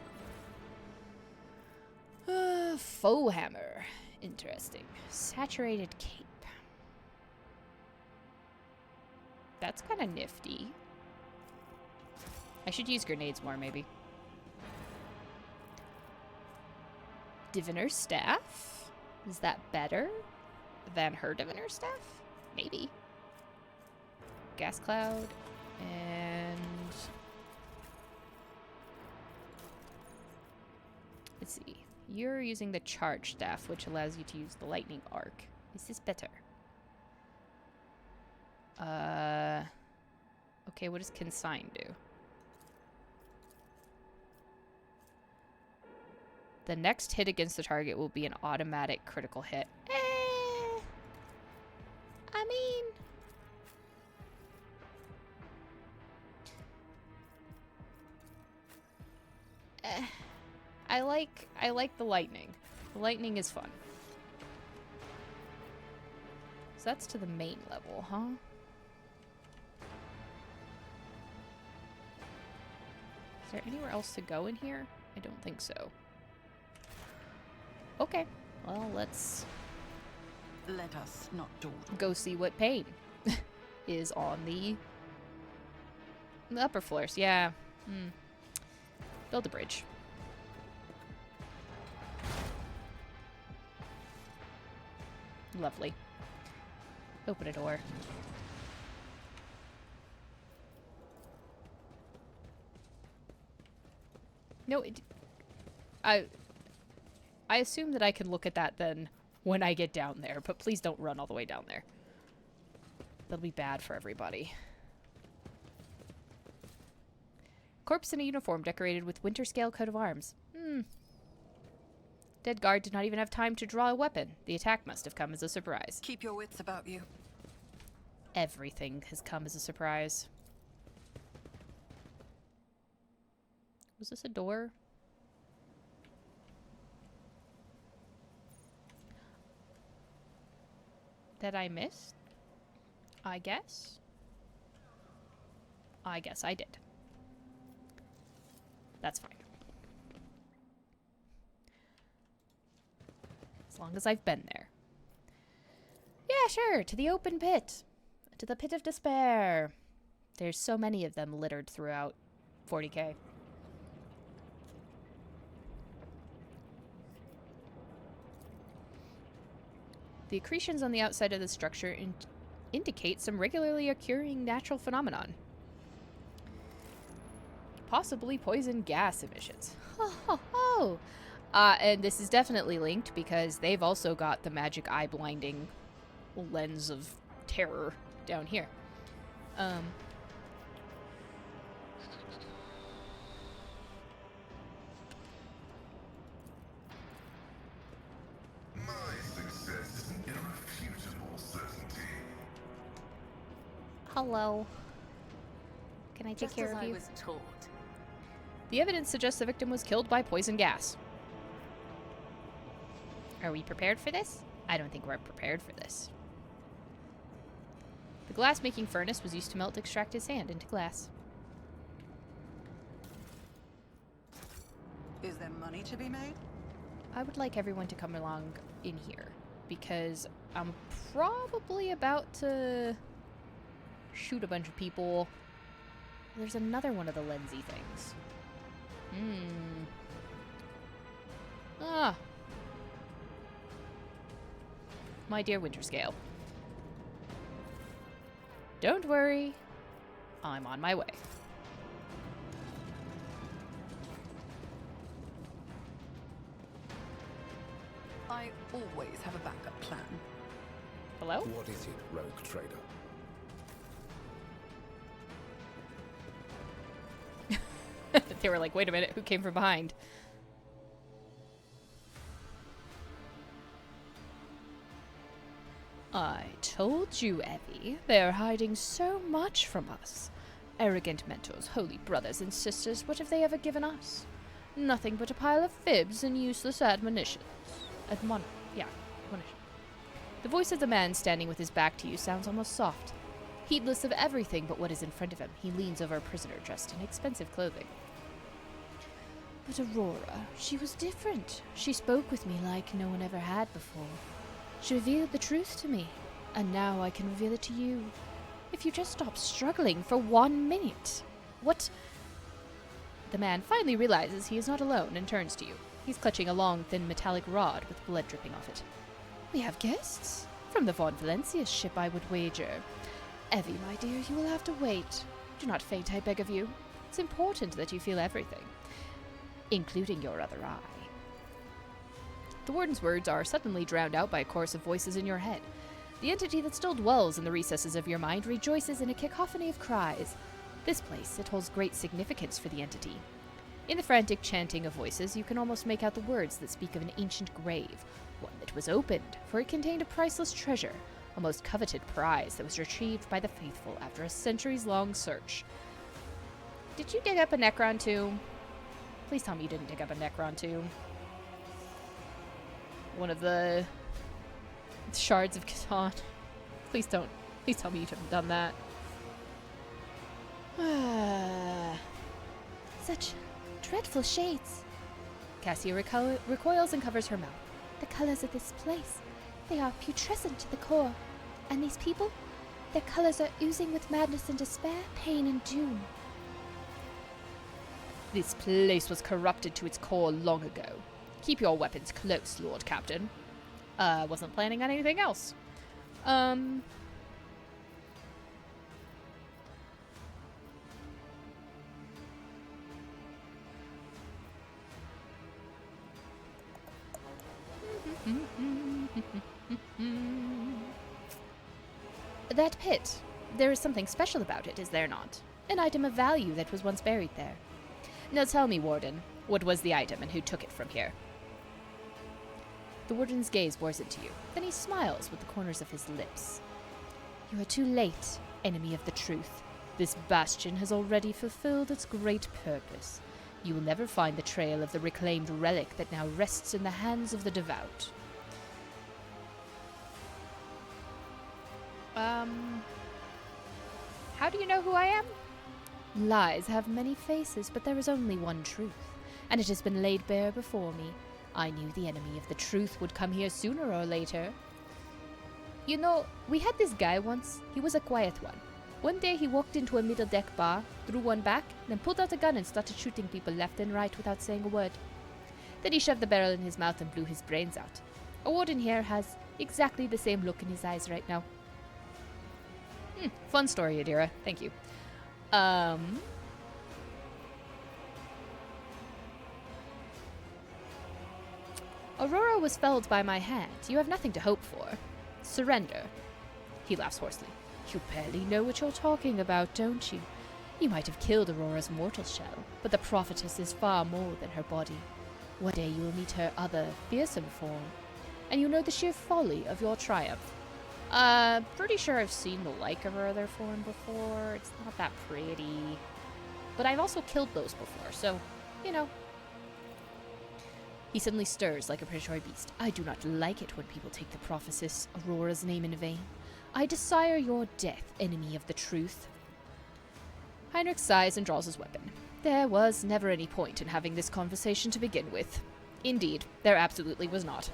Faux hammer. Interesting. Saturated cape. That's kind of nifty. I should use grenades more, maybe. Diviner's staff? Is that better than her diviner staff? Maybe. Gas cloud. And... let's see. You're using the charge staff, which allows you to use the lightning arc. Is this better? Okay, what does consign do? The next hit against the target will be an automatic critical hit. I mean... I like the lightning. The lightning is fun. So that's to the main level, huh? Is there anywhere else to go in here? I don't think so. Okay, well, let's Let us not dawdle. go see what pain is on the upper floors. Yeah. Build a bridge. Lovely. Open a door. No, I assume that I can look at that then when I get down there, but please don't run all the way down there. That'll be bad for everybody. Corpse in a uniform decorated with winter scale coat of arms. Dead guard did not even have time to draw a weapon. The attack must have come as a surprise. Keep your wits about you. Everything has come as a surprise. Was this a door? That I missed? I guess? I guess I did. That's fine. As long as I've been there. Yeah, sure, to the open pit. To the pit of despair. There's so many of them littered throughout 40K. The accretions on the outside of the structure indicate some regularly occurring natural phenomenon. Possibly poison gas emissions. Ho ho ho! And this is definitely linked because they've also got the magic eye blinding lens of terror down here. My success is an irrefutable certainty. Hello. Can I take Just care as of I you? was taught. The evidence suggests the victim was killed by poison gas. Are we prepared for this? I don't think we're prepared for this. The glass-making furnace was used to melt extracted sand into glass. Is there money to be made? I would like everyone to come along in here, because I'm probably about to shoot a bunch of people. There's another one of the lensy things. Ah. My dear Winterscale. Don't worry. I'm on my way. I always have a backup plan. Hello? What is it, rogue trader? They were like, wait a minute, who came from behind? I told you, Evie. They are hiding so much from us. Arrogant mentors, holy brothers and sisters, what have they ever given us? Nothing but a pile of fibs and useless admonitions. Admonition. The voice of the man standing with his back to you sounds almost soft. Heedless of everything but what is in front of him, he leans over a prisoner dressed in expensive clothing. But Aurora, she was different. She spoke with me like no one ever had before. She revealed the truth to me, and now I can reveal it to you. If you just stop struggling for 1 minute. What? The man finally realizes he is not alone and turns to you. He's clutching a long, thin metallic rod with blood dripping off it. We have guests. From the Von Valencia ship, I would wager. Evie, my dear, you will have to wait. Do not faint, I beg of you. It's important that you feel everything, including your other eye. The warden's words are suddenly drowned out by a chorus of voices in your head. The entity that still dwells in the recesses of your mind rejoices in a cacophony of cries. This place, it holds great significance for the entity. In the frantic chanting of voices, you can almost make out the words that speak of an ancient grave, one that was opened, for it contained a priceless treasure, a most coveted prize that was retrieved by the faithful after a centuries-long search. Did you dig up a Necron tomb? Please tell me you didn't dig up a Necron tomb. One of the shards of Catan. Please don't. Please tell me you haven't done that. Such dreadful shades. Cassia recoils and covers her mouth. The colors of this place, they are putrescent to the core. And these people, their colors are oozing with madness and despair, pain and doom. This place was corrupted to its core long ago. Keep your weapons close, Lord Captain. Wasn't planning on anything else. That pit. There is something special about it, is there not? An item of value that was once buried there. Now tell me, Warden, what was the item and who took it from here? The Warden's gaze bores into you. Then he smiles with the corners of his lips. You are too late, enemy of the truth. This bastion has already fulfilled its great purpose. You will never find the trail of the reclaimed relic that now rests in the hands of the devout. How do you know who I am? Lies have many faces, but there is only one truth, and it has been laid bare before me. I knew the enemy of the truth would come here sooner or later. You know, we had this guy once. He was a quiet one. One day he walked into a middle deck bar, threw one back, then pulled out a gun and started shooting people left and right without saying a word. Then he shoved the barrel in his mouth and blew his brains out. A warden here has exactly the same look in his eyes right now. Fun story, Adira. Thank you. Aurora was felled by my hand. You have nothing to hope for. Surrender. He laughs hoarsely. You barely know what you're talking about, don't you? You might have killed Aurora's mortal shell, but the prophetess is far more than her body. One day you will meet her other, fearsome form, and you know the sheer folly of your triumph. Pretty sure I've seen the like of her other form before. It's not that pretty. But I've also killed those before, so, you know. He suddenly stirs like a predatory beast. I do not like it when people take the prophetess Aurora's name in vain. I desire your death, enemy of the truth. Heinrich sighs and draws his weapon. There was never any point in having this conversation to begin with. Indeed, there absolutely was not.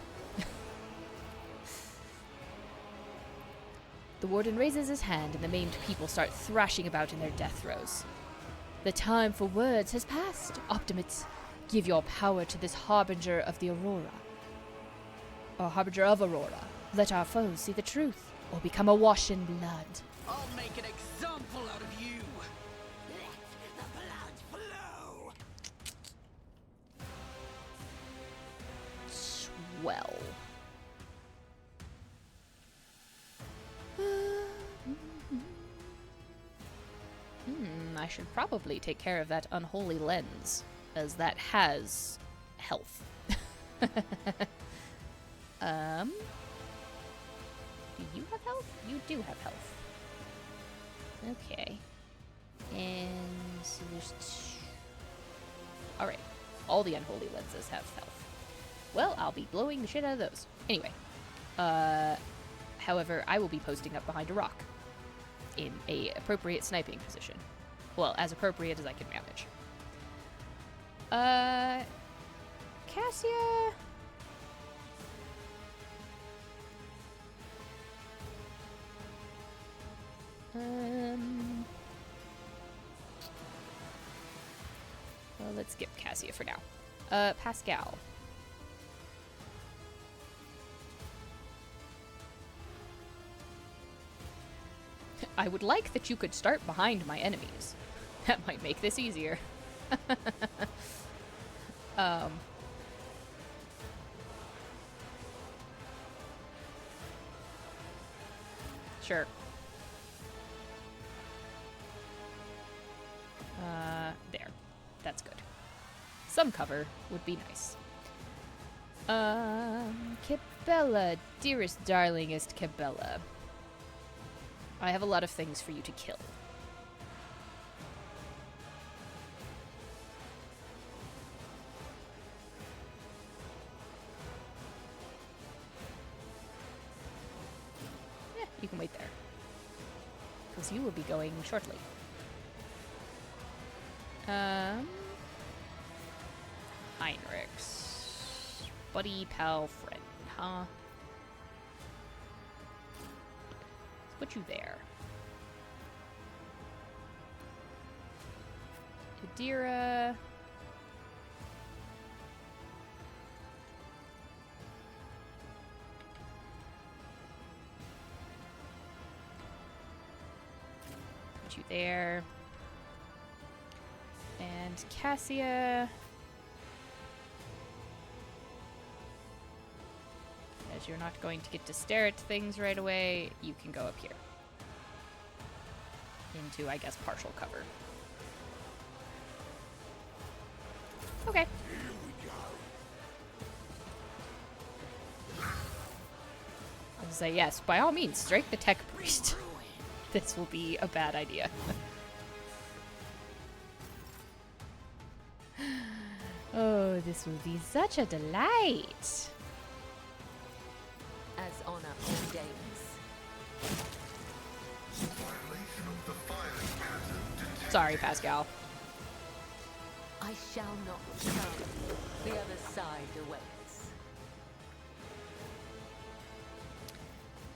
The warden raises his hand and the maimed people start thrashing about in their death throes. The time for words has passed, Optimates. Give your power to this harbinger of the Aurora. Or harbinger of Aurora. Let our foes see the truth, or become awash in blood. I'll make an example out of you. Let the blood flow. Swell. I should probably take care of that unholy lens, as that has health. Do you have health? You do have health. Okay. And so there's alright. All the unholy lenses have health. Well, I'll be blowing the shit out of those. Anyway. However, I will be posting up behind a rock. In a appropriate sniping position. Well, as appropriate as I can manage. Cassia... Well, let's skip Cassia for now. Pascal. I would like that you could start behind my enemies. That might make this easier. Sure. There. That's good. Some cover would be nice. Cabela, dearest, darlingest Cabela. I have a lot of things for you to kill. Yeah, you can wait there. Because you will be going shortly. Heinrichs. Buddy, pal, friend, huh? Let's put you there. Adira. Put you there. And Cassia. As you're not going to get to stare at things right away, you can go up here. Into, I guess, partial cover. Okay. I'll say yes, by all means, strike the tech priest. This will be a bad idea. Oh, this will be such a delight. As honor ordains. Violation of the firing pattern detected. Sorry, Pascal. I shall not return. The other side awaits.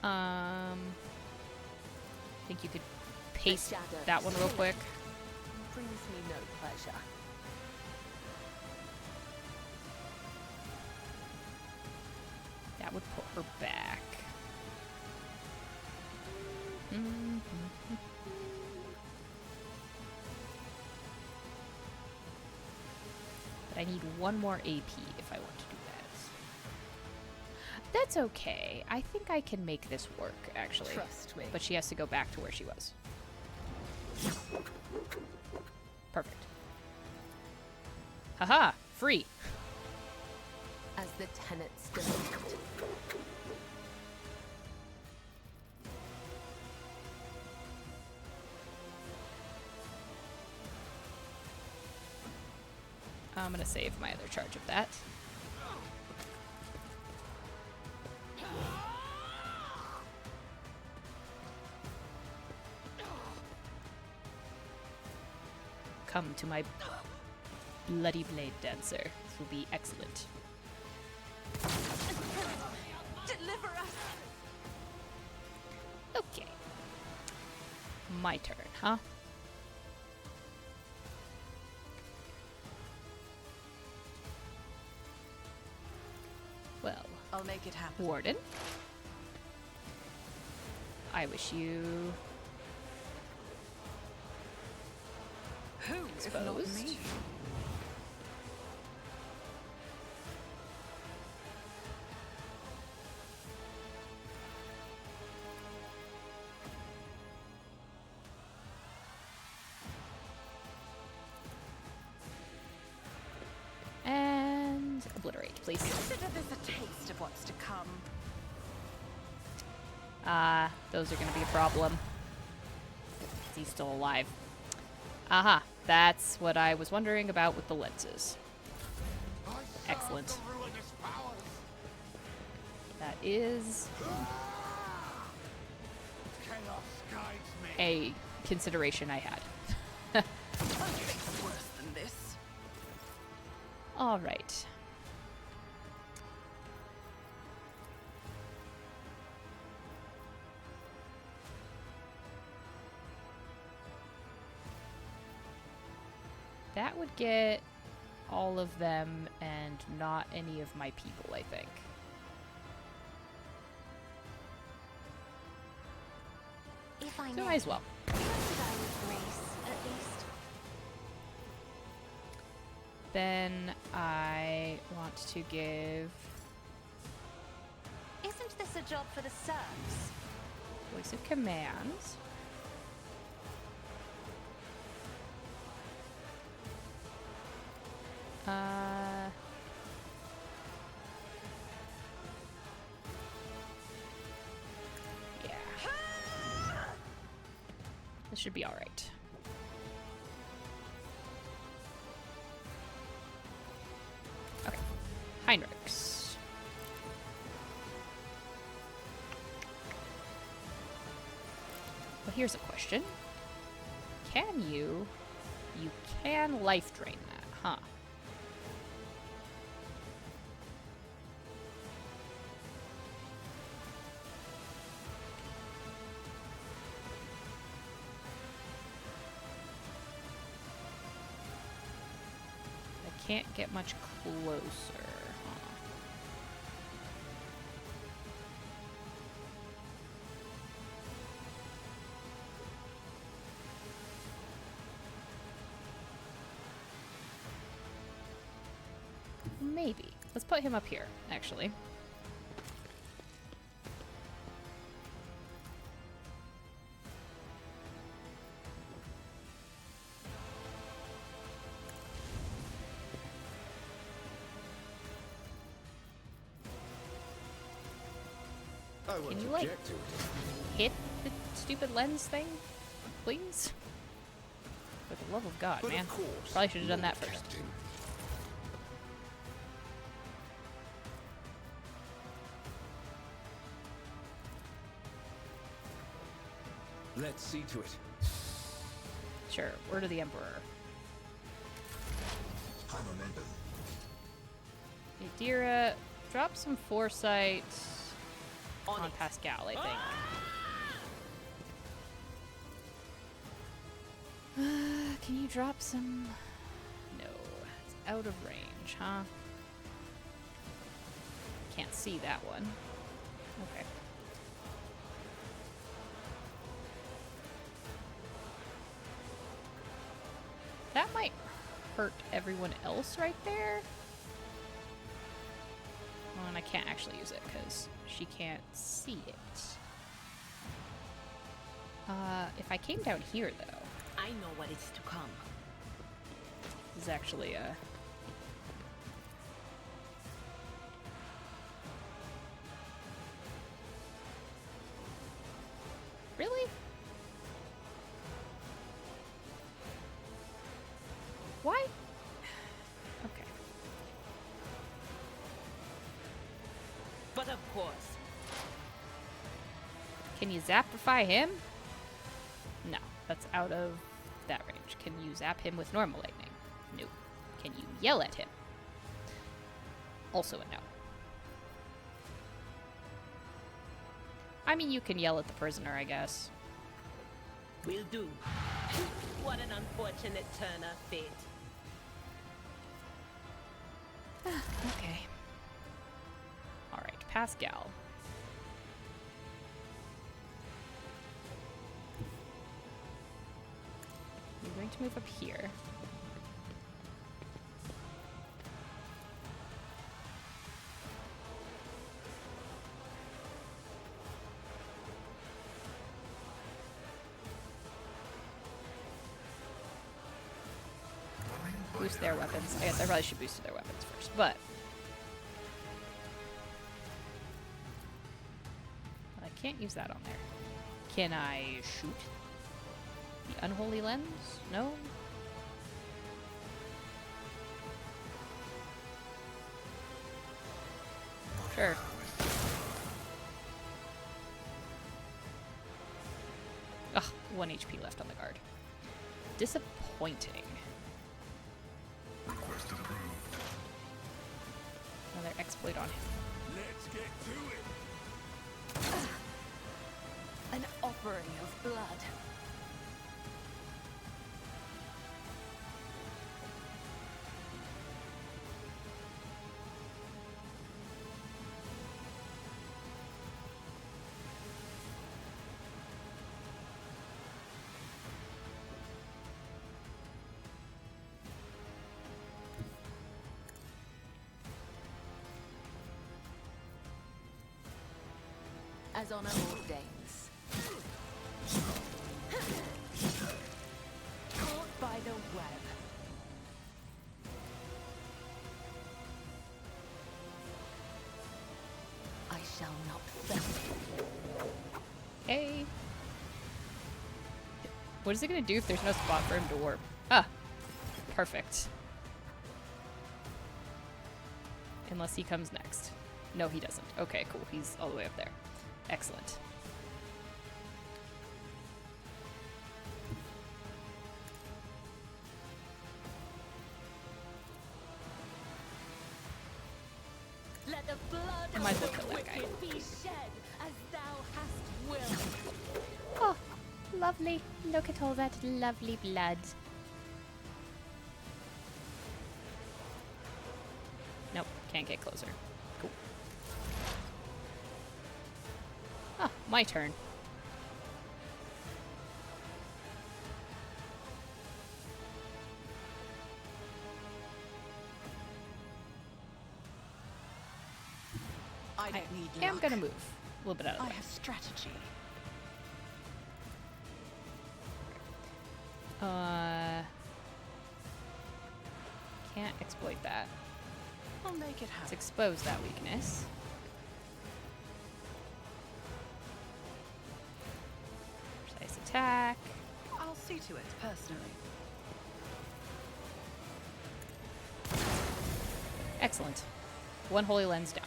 I think you could paste that one real quick. Brings me no pleasure. That would put her back. But I need one more AP if I want to do that. That's okay. I think I can make this work, actually. Trust me. But she has to go back to where she was. Perfect. Haha! Free! As the tenets demand. I'm gonna save my other charge of that. Come to my bloody blade dancer. This will be excellent. Deliver us! Okay. My turn, huh? Well, I'll make it happen. Warden. I wish you Who, if not exposed. me? And obliterate, please. Consider this a taste of what's to come. Those are gonna be a problem. Is he still alive? Aha, that's what I was wondering about with the lenses. Excellent. That is a consideration I had. I face worse than this. All right. That would get all of them and not any of my people, I think. If I So may, might as well. can I die with grace, at least? Then I want to give Isn't this a job for the serfs? voice of commands. Yeah. This should be all right. Okay. Heinrichs. Well, here's a question. Can you... You can life drain that, huh? I can't get much closer, huh? Maybe. Let's put him up here, actually. I won't Can you, like, object to it. hit the stupid lens thing, please? For the love of God, But man. of course, Probably should have done Lord that first. Captain. Let's see to it. Sure, word of the Emperor. I'm a member. Adira, drop some foresight on Pascal, I think. Can you drop some? No, it's out of range, huh? Can't see that one. Okay. That might hurt everyone else right there. Well, and I can't actually use it because she can't see it. If I came down here, though, I know what is to come. this is actually a... Really? Why? Okay. But of course. Can you zapify him? No, that's out of that range. Can you zap him with normal lightning? No. Can you yell at him? Also a no. I mean, you can yell at the prisoner, I guess. Will do. What an unfortunate turn of fate. Okay. Alright, Pascal. You're going to move up here. Boost their weapons. I guess I probably should boost their weapons first, but I can't use that on there. Can I shoot? The unholy lens? No? Sure. Ugh, 1 HP left on the guard. Disappointing. Request approved. Another exploit on him. Let's get to it. An offering of blood. As honor ordains. Caught by the web. I shall not fail. Hey. What is it gonna do if there's no spot for him to warp? Ah. Perfect. Unless he comes next. No, he doesn't. Okay, cool. He's all the way up there. Excellent. Let the blood I might as well of kill the that guy. wicked be shed as thou hast willed. Oh, lovely. Look at all that lovely blood. Nope, can't get closer. Cool. Ah, my turn. I don't need I am luck. gonna move a little bit out of the I way. have strategy. Can't exploit that. I'll make it Let's happen. expose that weakness. Precise attack. I'll see to it personally. Excellent. One holy lens down.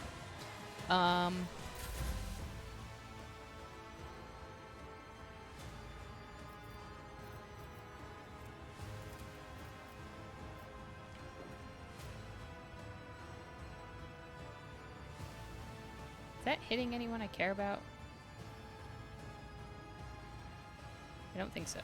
Is that hitting anyone I care about? I don't think so.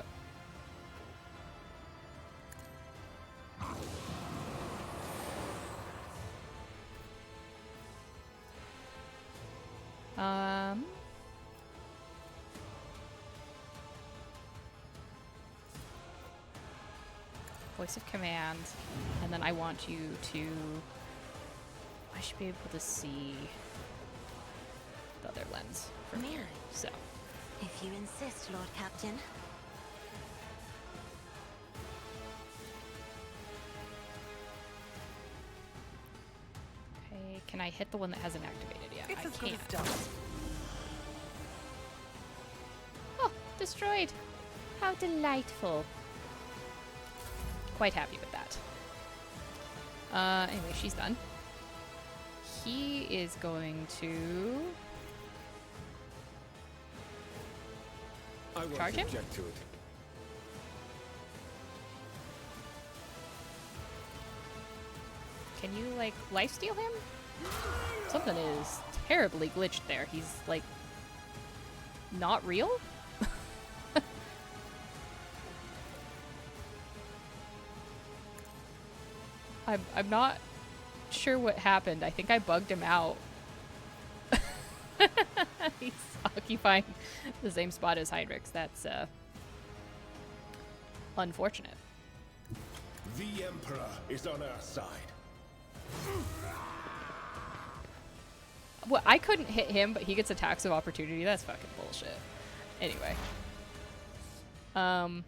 Voice of command, and then I want you to. I should be able to see the other lens from May here. I? So, If you insist, Lord Captain. okay, can I hit the one that hasn't activated yet? It's I as good can't. as done. Oh, destroyed. How delightful. Quite happy with that. Anyway, she's done. He is going to I won't charge him? object to it. Can you, like, lifesteal him? Something is terribly glitched there. He's, like, not real? I'm not sure what happened. I think I bugged him out. He's occupying the same spot as Hydrix. That's, unfortunate. The Emperor is on our side. Well, I couldn't hit him, but he gets attacks of opportunity. That's fucking bullshit. Anyway. Cover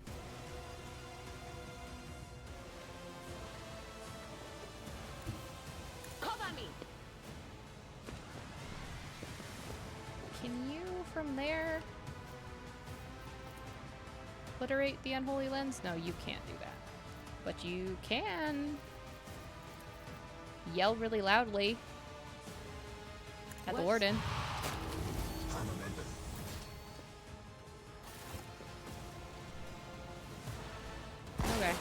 me. Can you, from there, obliterate the unholy lens? No, you can't do that. But you can yell really loudly at the warden. Okay.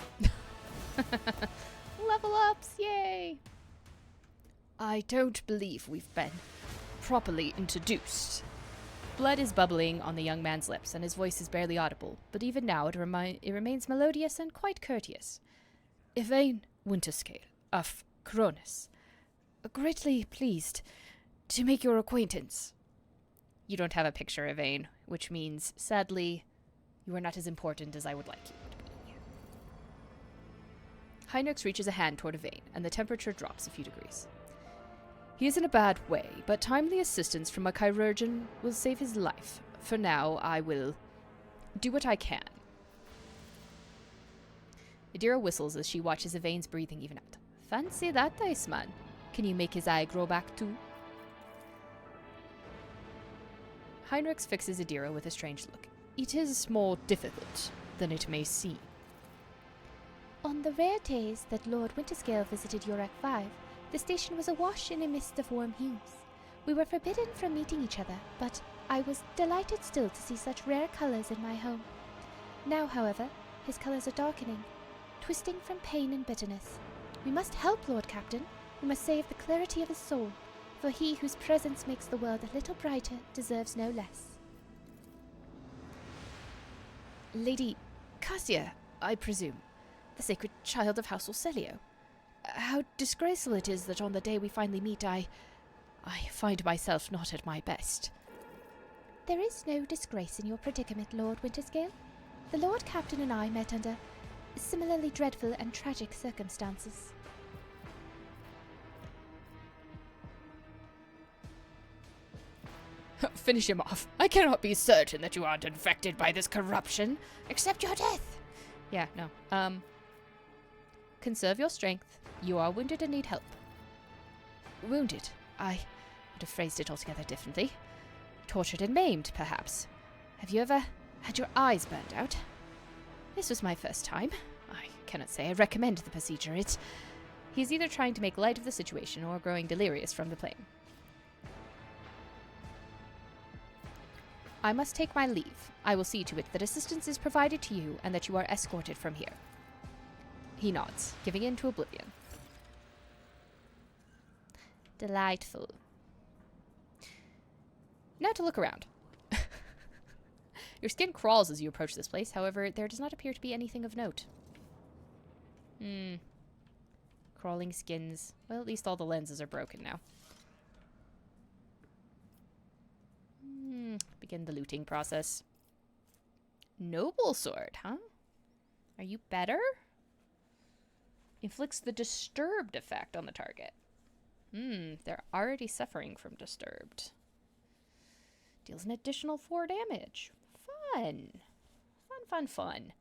Level ups, yay! I don't believe we've been properly introduced. Blood is bubbling on the young man's lips, and his voice is barely audible, but even now it remains melodious and quite courteous. Yvain Winterscale of Cronus. Greatly pleased to make your acquaintance. You don't have a picture, Yvain, which means, sadly, you are not as important as I would like you to be. Heinrich reaches a hand toward Yvain, and the temperature drops a few degrees. He is in a bad way, but timely assistance from a chirurgeon will save his life. For now, I will do what I can. Adira whistles as she watches Yvain's breathing even out. Fancy that, Iceman. Can you make his eye grow back too? Heinrich fixes Adira with a strange look. It is more difficult than it may seem. On the rare days that Lord Winterscale visited Yurek 5, the station was awash in a mist of warm hues. We were forbidden from meeting each other, but I was delighted still to see such rare colors in my home. Now, however, his colors are darkening, twisting from pain and bitterness. We must help Lord Captain. We must save the clarity of his soul, for he whose presence makes the world a little brighter deserves no less. Lady Cassia, I presume, the sacred child of House Orselio. How disgraceful it is that on the day we finally meet, I find myself not at my best. There is no disgrace in your predicament, Lord Winterscale. The Lord Captain and I met under similarly dreadful and tragic circumstances. Finish him off. I cannot be certain that you aren't infected by this corruption. Accept your death. Yeah, no. Conserve your strength. You are wounded and need help. Wounded? I would have phrased it altogether differently. Tortured and maimed, perhaps. Have you ever had your eyes burned out? This was my first time. I cannot say I recommend the procedure. He is either trying to make light of the situation or growing delirious from the pain. I must take my leave. I will see to it that assistance is provided to you and that you are escorted from here. He nods, giving in to oblivion. Delightful. Now to look around. Your skin crawls as you approach this place, however, there does not appear to be anything of note. Crawling skins. Well, at least all the lenses are broken now. Begin the looting process. Noble sword, huh? Are you better? Inflicts the disturbed effect on the target. They're already suffering from disturbed. Deals an additional 4 damage. Fun. Fun.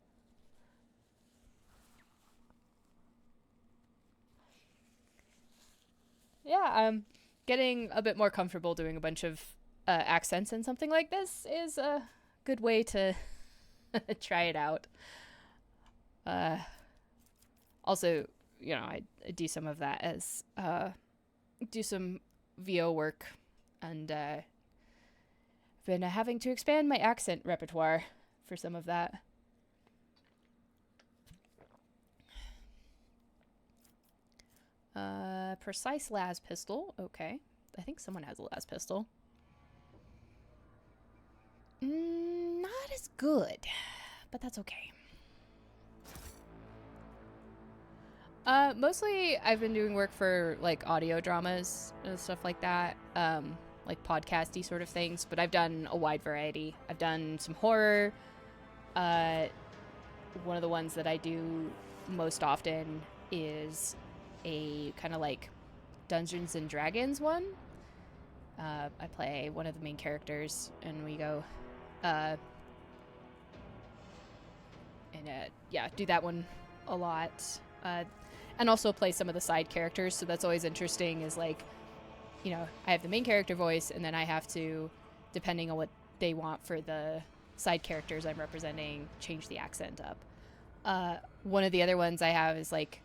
Yeah, I'm getting a bit more comfortable doing a bunch of accents, and something like this is a good way to try it out. Also, you know, I do some of that as do some VO work, and been having to expand my accent repertoire for some of that. Precise las pistol. Okay, I think someone has a las pistol. Not as good, but that's okay. Mostly I've been doing work for like audio dramas and stuff like that, like podcasty sort of things, but I've done a wide variety. I've done some horror. One of the ones that I do most often is a kind of like Dungeons and Dragons one. I play one of the main characters, and we go, do that one a lot. And also play some of the side characters, so that's always interesting, is like, you know, I have the main character voice, and then I have to, depending on what they want for the side characters I'm representing, change the accent up. One of the other ones I have is like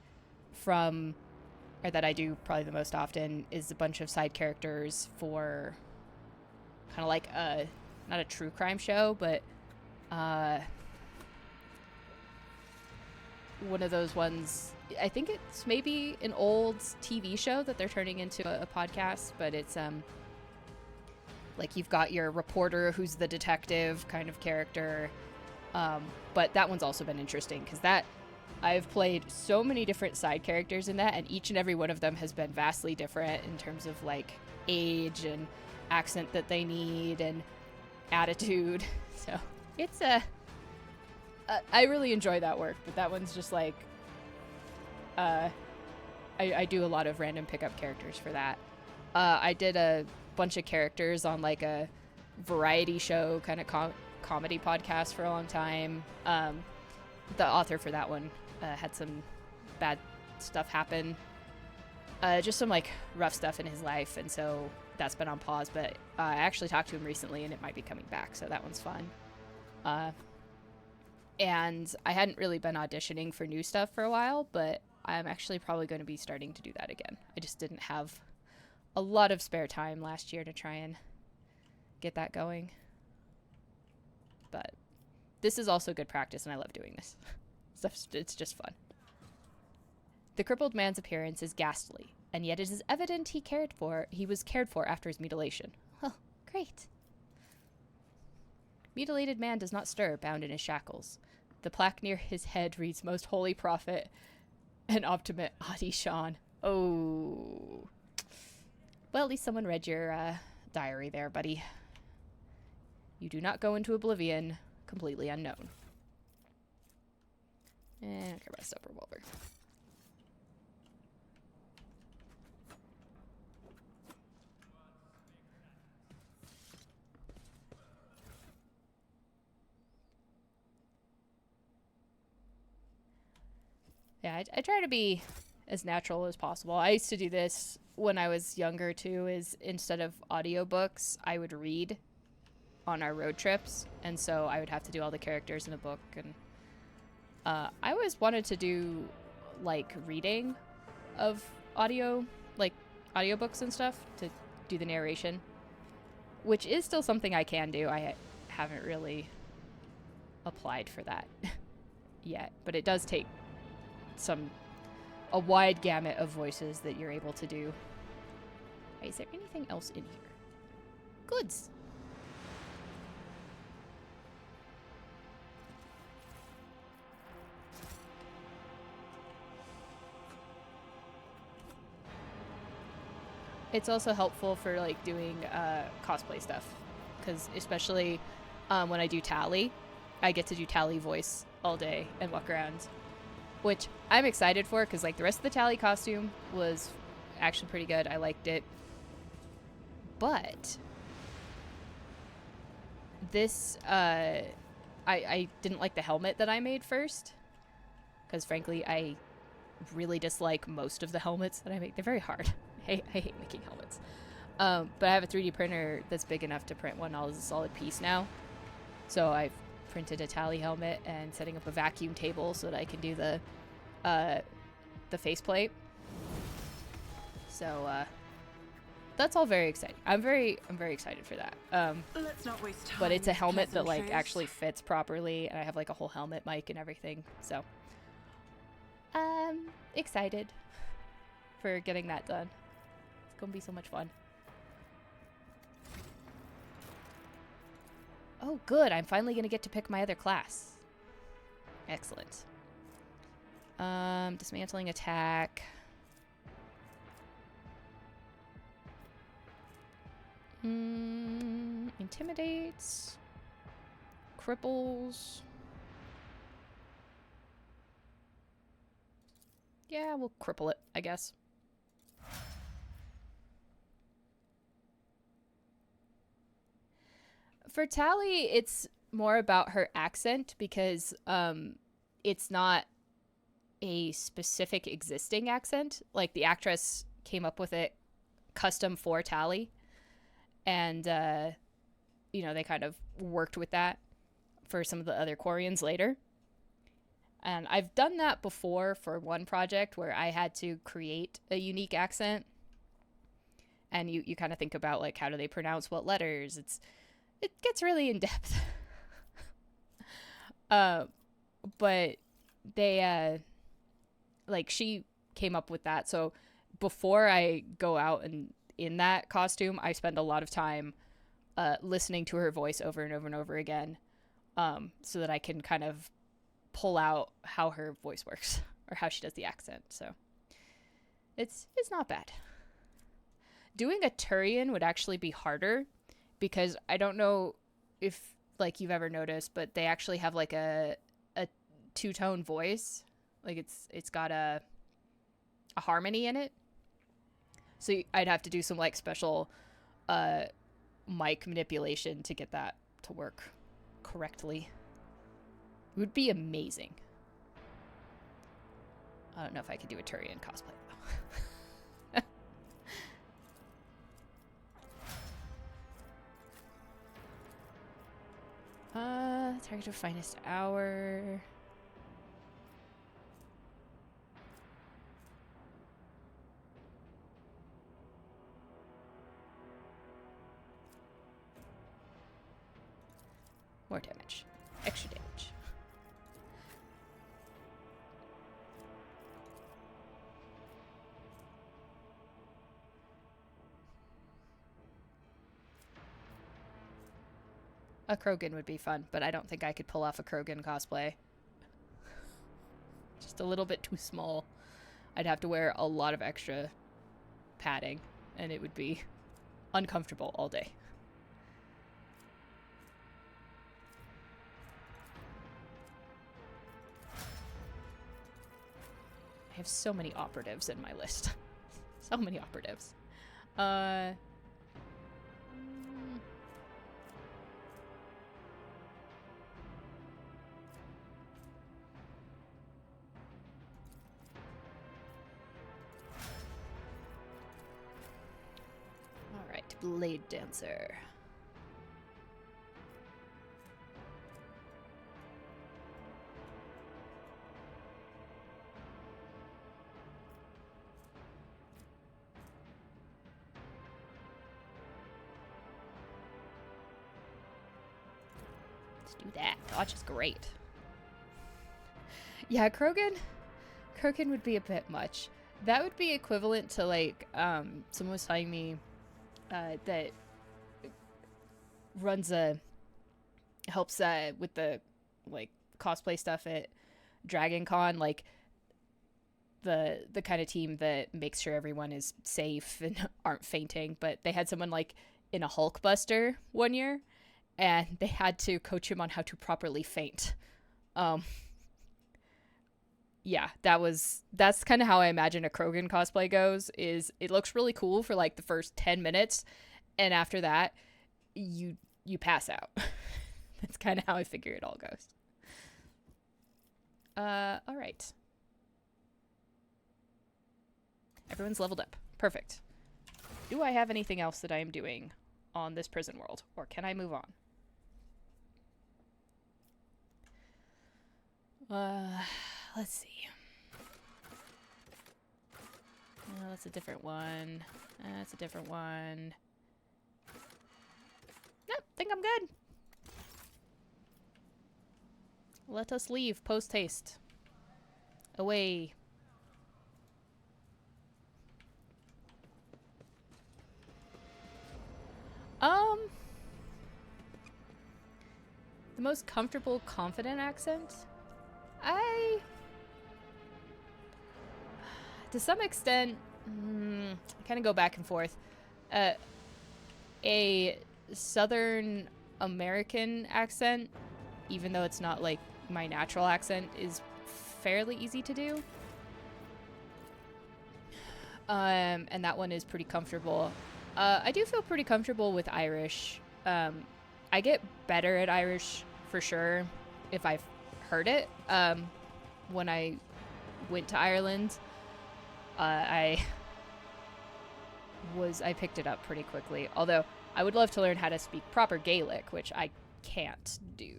or that I do probably the most often, is a bunch of side characters for kind of like not a true crime show, but one of those ones. I think it's maybe an old TV show that they're turning into a podcast, but it's like you've got your reporter who's the detective kind of character. But that one's also been interesting because I've played so many different side characters in that, and each and every one of them has been vastly different in terms of like age and accent that they need and attitude. So it's I really enjoy that work, but that one's just like I do a lot of random pickup characters for that. I did a bunch of characters on like a variety show kind of comedy podcast for a long time. The author for that one had some bad stuff happen, just some like rough stuff in his life, and so that's been on pause, but I actually talked to him recently and it might be coming back, so that one's fun. And I hadn't really been auditioning for new stuff for a while, but I'm actually probably going to be starting to do that again. I just didn't have a lot of spare time last year to try and get that going. But this is also good practice, and I love doing this. It's just fun. The crippled man's appearance is ghastly, and yet it is evident he was cared for after his mutilation. Oh, great. Mutilated man does not stir, bound in his shackles. The plaque near his head reads Most Holy Prophet and Optimate Adi Shan. Oh. Well, at least someone read your diary there, buddy. You do not go into oblivion completely unknown. And I don't care about a stub revolver. Yeah, I try to be as natural as possible. I used to do this when I was younger too, is instead of audiobooks, I would read on our road trips, and so I would have to do all the characters in a book, and I always wanted to do like reading of audiobooks and stuff, to do the narration, which is still something I can do. I haven't really applied for that yet, but it does take a wide gamut of voices that you're able to do. Is there anything else in here? Goods. It's also helpful for like doing cosplay stuff, because especially when I do Tally, I get to do Tally voice all day and walk around, which I'm excited for, because like the rest of the Tally costume was actually pretty good. I liked it, but this I didn't like the helmet that I made first, because frankly I really dislike most of the helmets that I make. They're very hard. I hate making helmets. But I have a 3D printer that's big enough to print one all as a solid piece now. So I've printed a Tally helmet and setting up a vacuum table so that I can do the faceplate. So that's all very exciting. I'm very excited for that. Let's not waste time. But it's a helmet that like actually fits properly, and I have like a whole helmet mic and everything. So excited for getting that done. It's gonna be so much fun. Oh, good. I'm finally gonna get to pick my other class. Excellent. Dismantling attack. Intimidates. Cripples. Yeah, we'll cripple it, I guess. For Tally, it's more about her accent because it's not a specific existing accent. Like, the actress came up with it custom for Tally, and you know, they kind of worked with that for some of the other Quarians later. And I've done that before for one project where I had to create a unique accent. And you kind of think about, like, how do they pronounce what letters? It gets really in depth. But they like, she came up with that. So before I go out and in that costume, I spend a lot of time listening to her voice over and over and over again, so that I can kind of pull out how her voice works or how she does the accent. So it's not bad. Doing a Turian would actually be harder because I don't know if, like, you've ever noticed, but they actually have, like, a two-tone voice. Like, it's got a harmony in it. So I'd have to do some, like, special mic manipulation to get that to work correctly. It would be amazing. I don't know if I could do a Turian cosplay, though. Target of finest hour. More damage. Extra damage. A Krogan would be fun, but I don't think I could pull off a Krogan cosplay. Just a little bit too small. I'd have to wear a lot of extra padding, and it would be uncomfortable all day. I have so many operatives in my list. So many operatives. Alright, Blade Dancer. Let's do that. Dodge is great. Yeah, Krogan would be a bit much. That would be equivalent to, like, someone was telling me that helps with the, like, cosplay stuff at Dragon Con, like the kind of team that makes sure everyone is safe and aren't fainting. But they had someone, like, in a Hulkbuster one year, and they had to coach him on how to properly faint. Yeah, that's kind of how I imagine a Krogan cosplay goes. Is it looks really cool for, like, the first 10 minutes, and after that you pass out. That's kind of how I figure it all goes. All right. Everyone's leveled up. Perfect. Do I have anything else that I am doing on this prison world, or can I move on? Let's see. Oh, that's a different one. That's a different one. Nope, think I'm good. Let us leave post haste. Away. The most comfortable, confident accent? To some extent, I kind of go back and forth. A Southern American accent, even though it's not, like, my natural accent, is fairly easy to do. And that one is pretty comfortable. I do feel pretty comfortable with Irish. I get better at Irish for sure if I've heard it. When I went to Ireland, I picked it up pretty quickly. Although I would love to learn how to speak proper Gaelic, which I can't do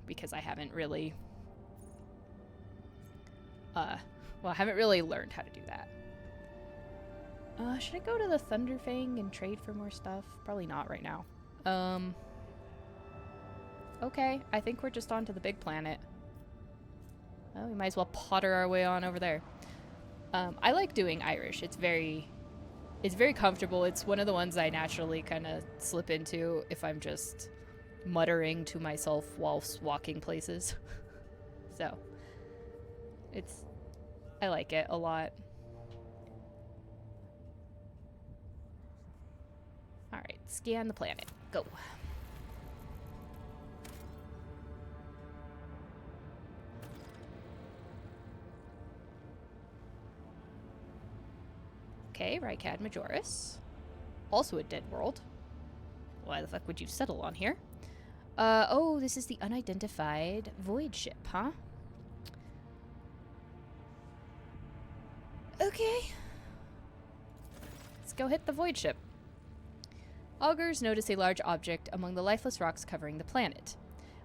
because I haven't really I haven't really learned how to do that. Should I go to the Thunderfang and trade for more stuff? Probably not right now. Okay, I think we're just on to the big planet. Well, we might as well potter our way on over there. I like doing Irish. It's very comfortable. It's one of the ones I naturally kind of slip into if I'm just muttering to myself whilst walking places. So, I like it a lot. Alright, scan the planet. Go. Okay, Rycad Majoris. Also a dead world. Why the fuck would you settle on here? Oh, this is the unidentified void ship, huh? Okay. Let's go hit the void ship. Augurs notice a large object among the lifeless rocks covering the planet.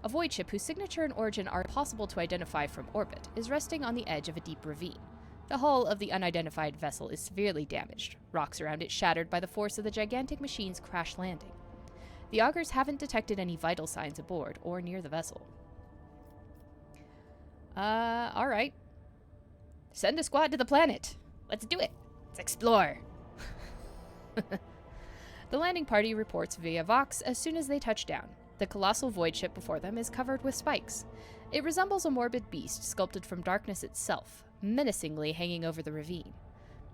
A void ship whose signature and origin are impossible to identify from orbit is resting on the edge of a deep ravine. The hull of the unidentified vessel is severely damaged, rocks around it shattered by the force of the gigantic machine's crash landing. The Augurs haven't detected any vital signs aboard or near the vessel. Alright. Send a squad to the planet. Let's do it. Let's explore. The landing party reports via Vox as soon as they touch down. The colossal void ship before them is covered with spikes. It resembles a morbid beast sculpted from darkness itself, menacingly hanging over the ravine.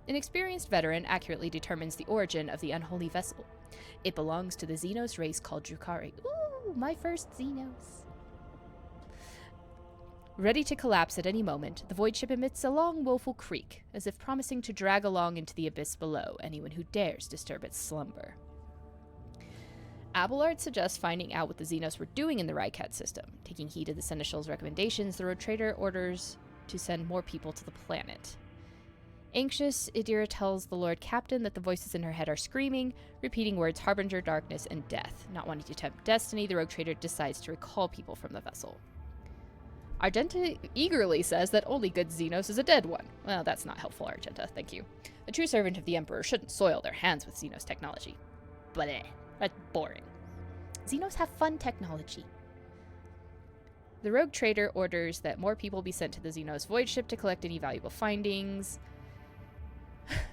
An experienced veteran accurately determines the origin of the unholy vessel. It belongs to the Xenos race called Drukhari. Ooh, my first Xenos. Ready to collapse at any moment, the void ship emits a long, woeful creak, as if promising to drag along into the abyss below anyone who dares disturb its slumber. Abelard suggests finding out what the Xenos were doing in the Rycat system. Taking heed of the Seneschal's recommendations, the Road Trader orders to send more people to the planet. Anxious, Idira tells the Lord Captain that the voices in her head are screaming, repeating words harbinger darkness and death. Not wanting to tempt destiny, the Rogue Trader decides to recall people from the vessel. Argenta eagerly says that only good Xenos is a dead one. Well, that's not helpful, Argenta, thank you. A true servant of the Emperor shouldn't soil their hands with Xenos technology. But that's boring. Xenos have fun technology. The Rogue Trader orders that more people be sent to the Xenos void ship to collect any valuable findings.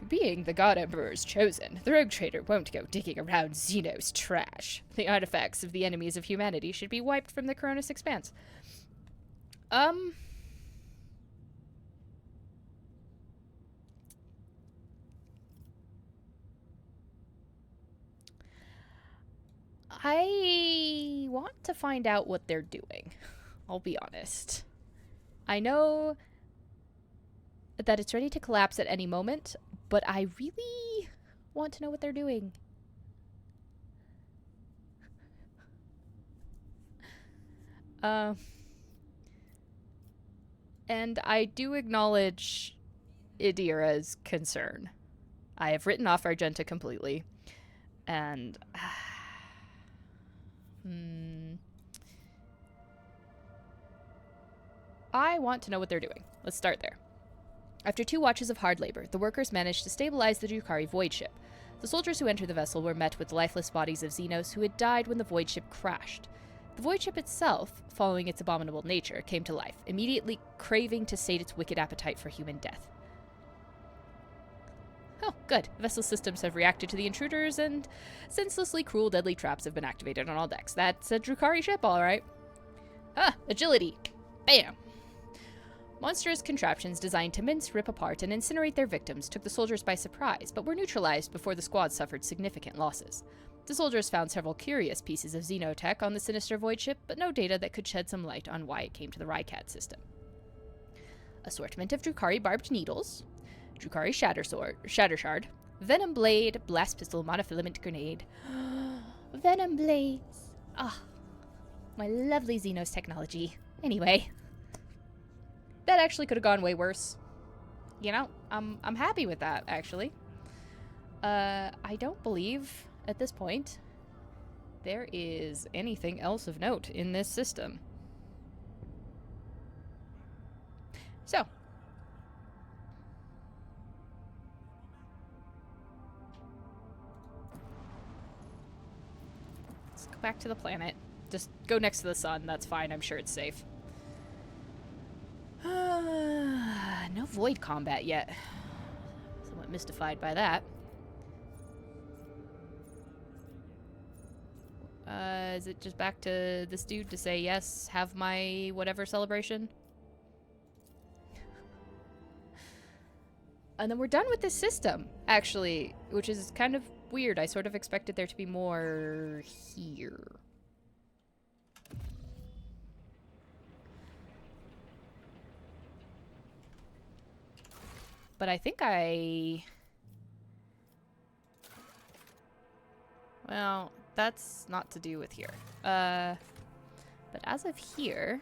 Being the God Emperor's chosen, the Rogue Trader won't go digging around Xenos trash. The artifacts of the enemies of humanity should be wiped from the Coronis expanse. I want to find out what they're doing. I'll be honest. I know that it's ready to collapse at any moment, but I really want to know what they're doing. And I do acknowledge Idira's concern. I have written off Argenta completely. And I want to know what they're doing. Let's start there. After 2 watches of hard labor, the workers managed to stabilize the Drukhari void ship. The soldiers who entered the vessel were met with lifeless bodies of Xenos who had died when the void ship crashed. The void ship itself, following its abominable nature, came to life, immediately craving to sate its wicked appetite for human death. Oh, good. The vessel systems have reacted to the intruders, and senselessly cruel, deadly traps have been activated on all decks. That's a Drukhari ship, all right. Ah, agility. Bam. Monstrous contraptions designed to mince, rip apart, and incinerate their victims took the soldiers by surprise, but were neutralized before the squad suffered significant losses. The soldiers found several curious pieces of xenotech on the sinister void ship, but no data that could shed some light on why it came to the Rycat system. Assortment of Drukhari barbed needles, Drukari Shatter Shard, Venom Blade, Blast Pistol, Monofilament Grenade. Venom blades. Ah, my lovely Xenos technology. Anyway, That actually could have gone way worse. You know, I'm happy with that, actually. I don't believe, at this point, there is anything else of note in this system. So. Let's go back to the planet. Just go next to the sun, that's fine, I'm sure it's safe. No void combat yet. Somewhat mystified by that. Is it just back to this dude to say yes, have my whatever celebration? And then we're done with this system, actually, which is kind of weird. I sort of expected there to be more here. But I think well, that's not to do with here. But as of here...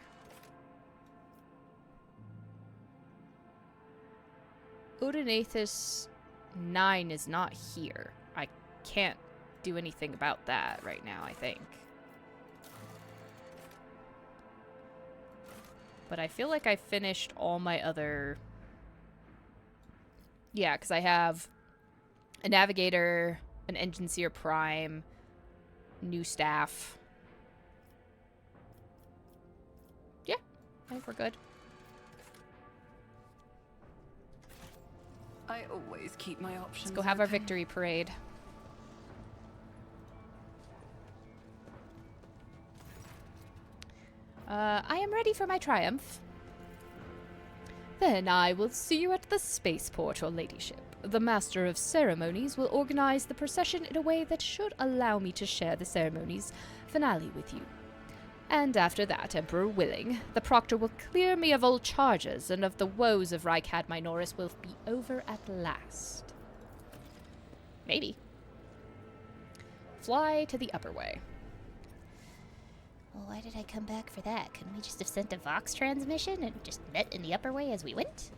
Odonathus 9 is not here. I can't do anything about that right now, I think. But I feel like I finished all my other... Yeah, because I have a Navigator, an Engineer Prime, new staff. Yeah, I think we're good. I always keep my options. Let's go have our victory parade. I am ready for my triumph. Then I will see you at the spaceport, your ladyship. The Master of Ceremonies will organize the procession in a way that should allow me to share the ceremony's finale with you. And after that, Emperor willing, the Proctor will clear me of all charges, and of the woes of Rykad Minoris will be over at last. Maybe. Fly to the upper way. well, why did I come back for that? Couldn't we just have sent a Vox transmission and just met in the upper way as we went?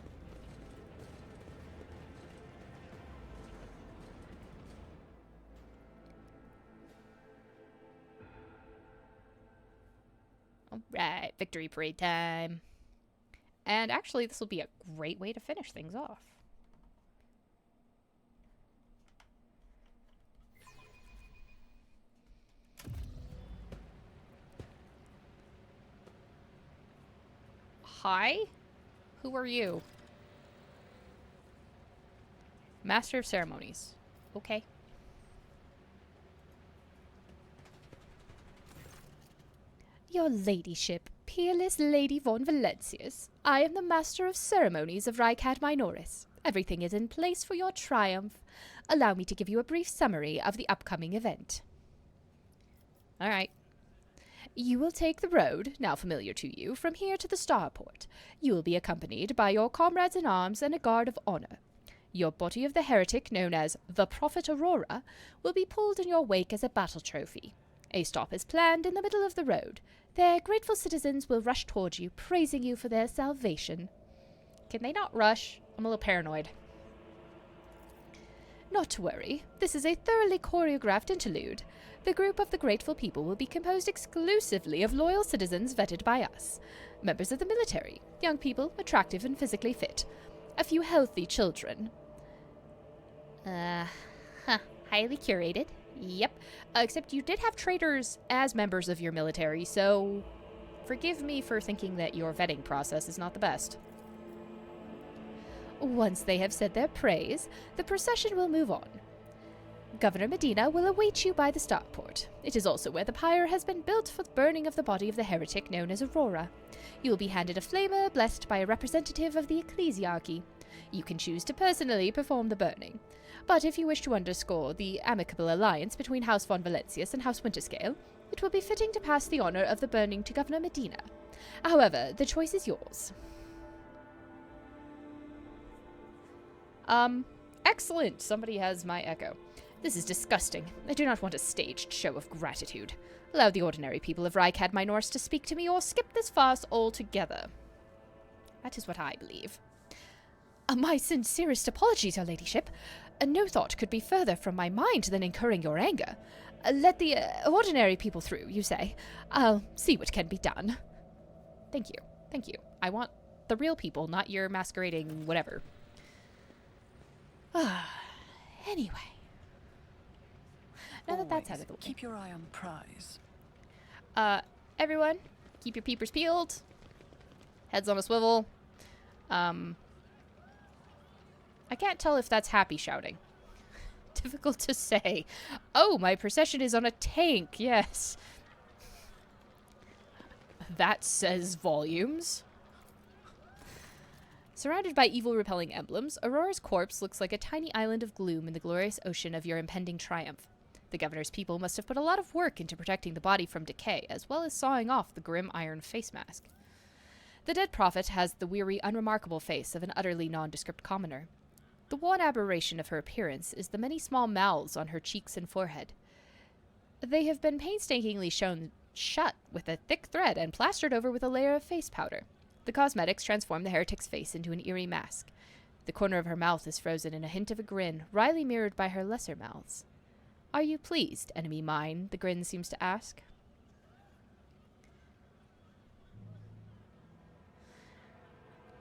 Alright, victory parade time. And actually, this will be a great way to finish things off. Hi? Who are you? Master of Ceremonies. Okay. Your ladyship, peerless Lady von Valencius, I am the Master of Ceremonies of Rykad Minoris. Everything is in place for your triumph. Allow me to give you a brief summary of the upcoming event. All right. You will take the road, now familiar to you, from here to the starport. You will be accompanied by your comrades-in-arms and a guard of honor. Your body of the heretic, known as the Prophet Aurora, will be pulled in your wake as a battle trophy. A stop is planned in the middle of the road. There, grateful citizens will rush towards you, praising you for their salvation. Can they not rush? I'm a little paranoid. Not to worry. This is a thoroughly choreographed interlude. The group of the grateful people will be composed exclusively of loyal citizens vetted by us. Members of the military, young people, attractive and physically fit. A few healthy children. Highly curated. Yep. Except you did have traitors as members of your military, so forgive me for thinking that your vetting process is not the best. Once they have said their praise, the procession will move on. Governor Medina will await you by the starport. It is also where the pyre has been built for the burning of the body of the heretic known as Aurora. You will be handed a flamer blessed by a representative of the ecclesiarchy. You can choose to personally perform the burning. But if you wish to underscore the amicable alliance between House von Valencius and House Winterscale, it will be fitting to pass the honor of the burning to Governor Medina. However, the choice is yours. Excellent. Somebody has my echo. This is disgusting. I do not want a staged show of gratitude. Allow the ordinary people of Rykad Minors to speak to me, or skip this farce altogether. That is what I believe. My sincerest apologies, your ladyship. No thought could be further from my mind than incurring your anger. Let the ordinary people through, you say. I'll see what can be done. Thank you. Thank you. I want the real people, not your masquerading whatever. Anyway. Now that that's out of the way. Keep your eye on the prize. Everyone, keep your peepers peeled. Heads on a swivel. I can't tell if that's happy shouting. Difficult to say. Oh, my procession is on a tank, yes. That says volumes. Surrounded by evil repelling emblems, Aurora's corpse looks like a tiny island of gloom in the glorious ocean of your impending triumph. The governor's people must have put a lot of work into protecting the body from decay, as well as sawing off the grim iron face mask. The dead prophet has the weary, unremarkable face of an utterly nondescript commoner. The one aberration of her appearance is the many small mouths on her cheeks and forehead. They have been painstakingly sewn shut with a thick thread and plastered over with a layer of face powder. The cosmetics transform the heretic's face into an eerie mask. The corner of her mouth is frozen in a hint of a grin, wryly mirrored by her lesser mouths. Are you pleased, enemy mine? The grin seems to ask.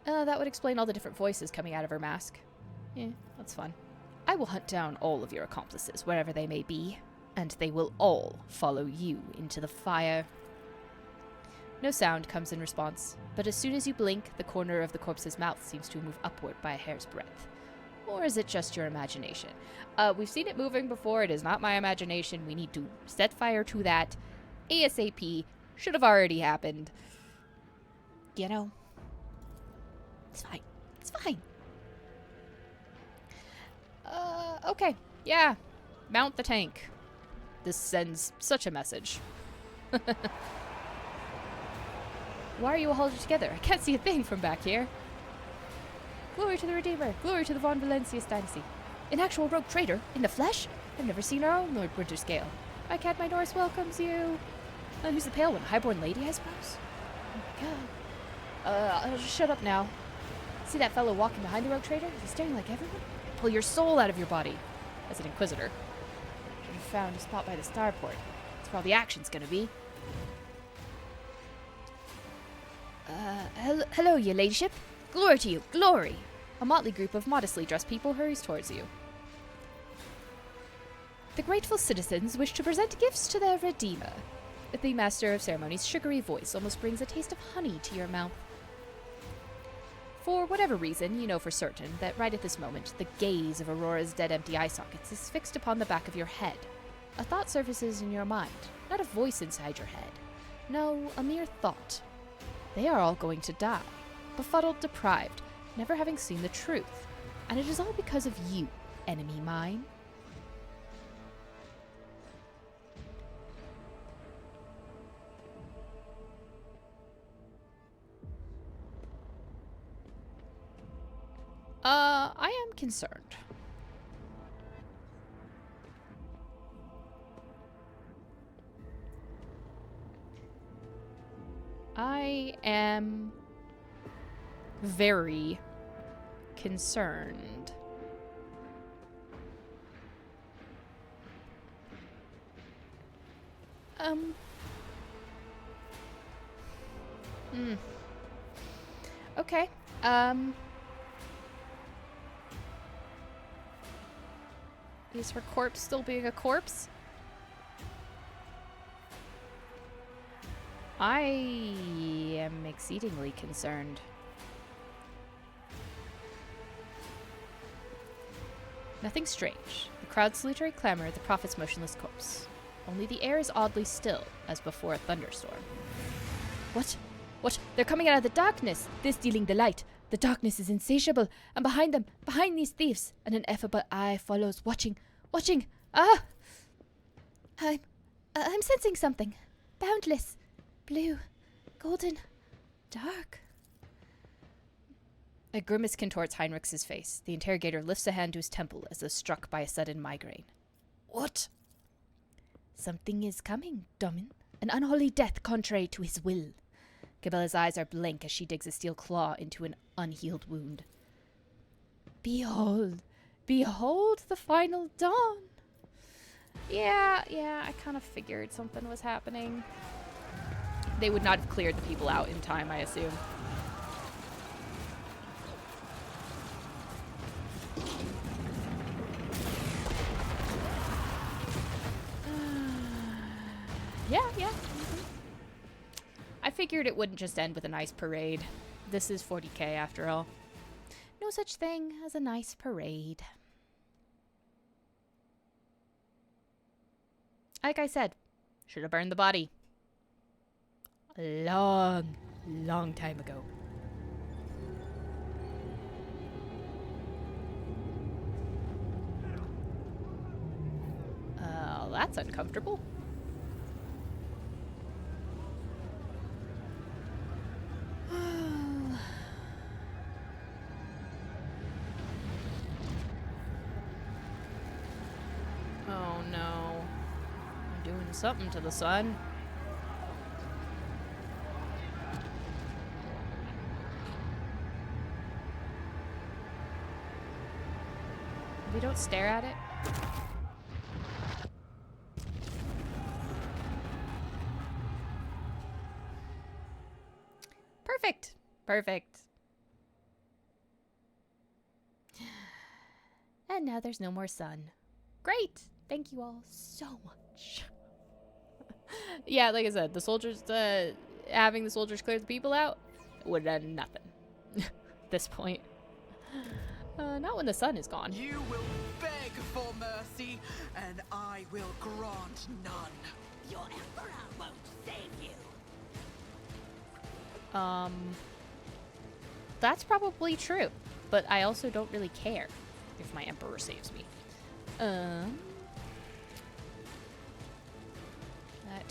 That would explain all the different voices coming out of her mask. Yeah, that's fun. I will hunt down all of your accomplices, wherever they may be, and they will all follow you into the fire. No sound comes in response, but as soon as you blink, the corner of the corpse's mouth seems to move upward by a hair's breadth. Or is it just your imagination? We've seen it moving before. It is not my imagination. We need to set fire to that ASAP. Should have already happened. You know, it's fine. It's fine. Okay. Yeah. Mount the tank. This sends such a message. Why are you all huddled together? I can't see a thing from back here. Glory to the Redeemer. Glory to the Von Valencius dynasty. An actual rogue trader? In the flesh? I've never seen our own Lord Winterscale. Rykad Minors welcomes you. Who's the pale one? Highborn lady, I suppose? Oh my god. I'll just shut up now. See that fellow walking behind the rogue trader? Is he staring like everyone? Pull your soul out of your body. As an inquisitor. Should have found a spot by the starport. That's where all the action's gonna be. Hello, your ladyship. Glory to you, glory! A motley group of modestly dressed people hurries towards you. The grateful citizens wish to present gifts to their redeemer. The master of ceremonies' sugary voice almost brings a taste of honey to your mouth. For whatever reason, you know for certain that right at this moment, the gaze of Aurora's dead empty eye sockets is fixed upon the back of your head. A thought surfaces in your mind, not a voice inside your head. No, a mere thought. They are all going to die. Befuddled, deprived, never having seen the truth. And it is all because of you, enemy mine. I am concerned. I am very concerned. Okay. Is her corpse still being a corpse? I am exceedingly concerned. Nothing strange. The crowd's salutary clamor at the prophet's motionless corpse. Only the air is oddly still, as before a thunderstorm. What? What? They're coming out of the darkness! They're stealing the light. The darkness is insatiable, and behind them, behind these thieves, an ineffable eye follows, watching. Ah! I'm sensing something. Boundless. Blue. Golden. Dark. A grimace contorts Heinrich's face. The interrogator lifts a hand to his temple as though struck by a sudden migraine. What? Something is coming, Domin. An unholy death contrary to his will. Cabela's eyes are blank as she digs a steel claw into an unhealed wound. Behold! Behold the final dawn! Yeah, I kind of figured something was happening. They would not have cleared the people out in time, I assume. Yeah. I figured it wouldn't just end with a nice parade. This is 40k after all. No such thing as a nice parade. Like I said, should have burned the body. A long time ago. That's uncomfortable. Oh no. I'm doing something to the sun. We don't stare at it. Perfect. And now there's no more sun. Great. Thank you all so much. Yeah, like I said, the soldiers, having the soldiers clear the people out would have done nothing at this point. Not when the sun is gone. You will beg for mercy, and I will grant none. Your emperor won't save you. That's probably true, but I also don't really care if my emperor saves me. That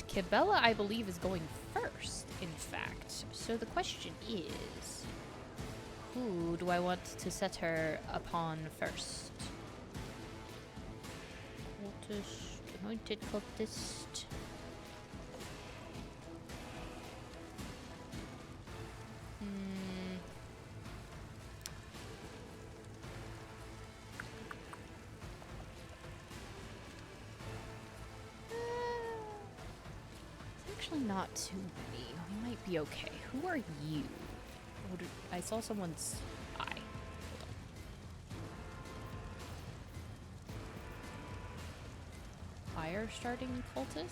Cabela, I believe, is going first, in fact. So the question is, who do I want to set her upon first? Cultist, anointed cultist. Actually not too many. We might be okay. Who are you? I saw someone's eye. Fire starting cultist?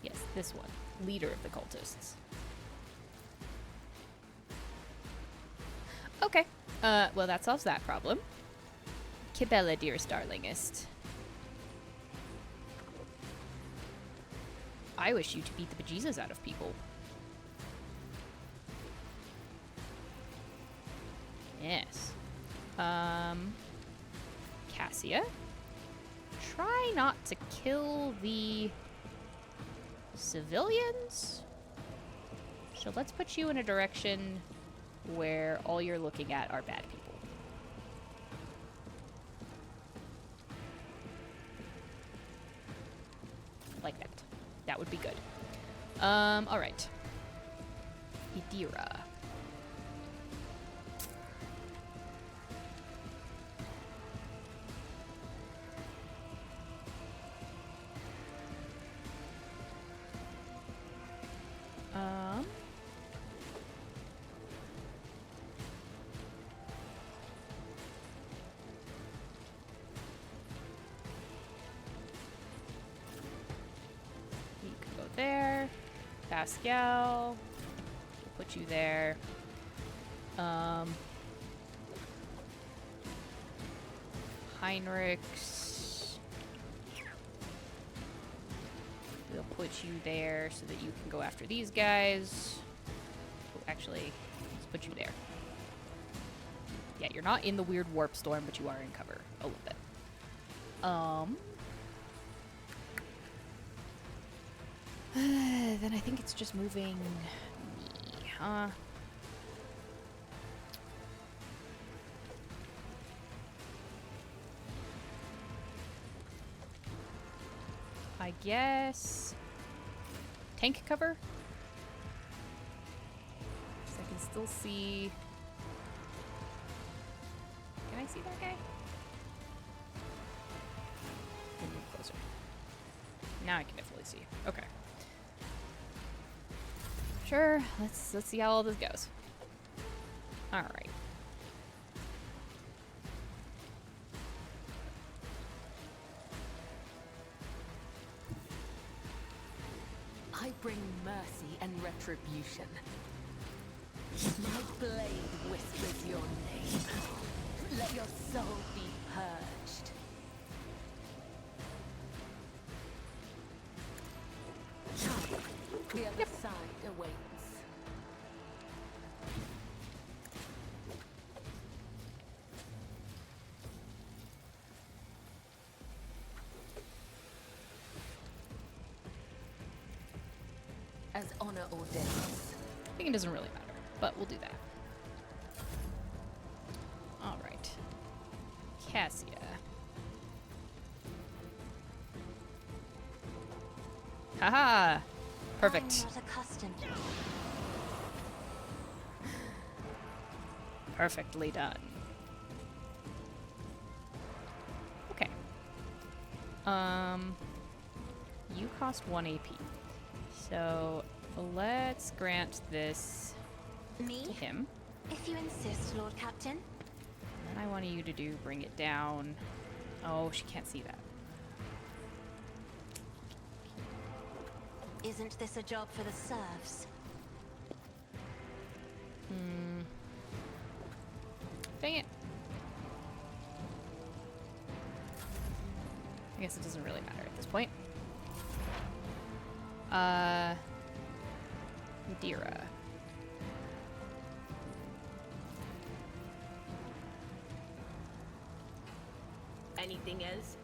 Yes, this one. Leader of the cultists. Okay. Well, that solves that problem. Cabela, dearest darlingest. I wish you to beat the bejesus out of people. Yes. Cassia. Try not to kill the civilians. So let's put you in a direction where all you're looking at are bad people. Like that. That would be good. Alright. Idira. You can go there. Pascal. We'll put you there. Heinrichs. We'll put you there so that you can go after these guys. Oh, actually, let's put you there. Yeah, you're not in the weird warp storm, but you are in cover a little bit. Then I think it's just moving me, huh? I guess tank cover? 'Cause I can still see. Can I see that guy? Move closer. Now I can definitely see. Okay. Sure. Let's see how all this goes. All right. I bring mercy and retribution. My blade whispers your name. Let your soul be purged. The other side awaits. As honor ordains. I think it doesn't really matter, but we'll do that. All right. Cassia. Haha! Perfect. I'm not accustomed. Perfectly done. Okay. You cost 1 AP. So let's grant this Me? to him. If you insist, Lord Captain. And then I want you to do bring it down. Oh, she can't see that. Isn't this a job for the serfs? Dang it. I guess it doesn't really matter at this point. Madeira. Anything else?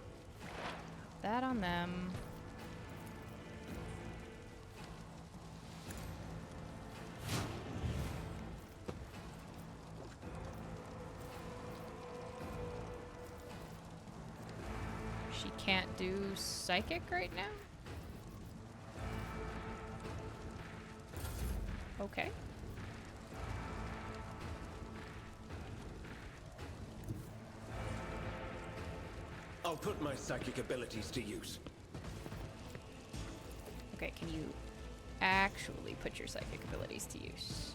That on them. She can't do psychic right now? Okay. I'll put my psychic abilities to use. Okay, can you actually put your psychic abilities to use?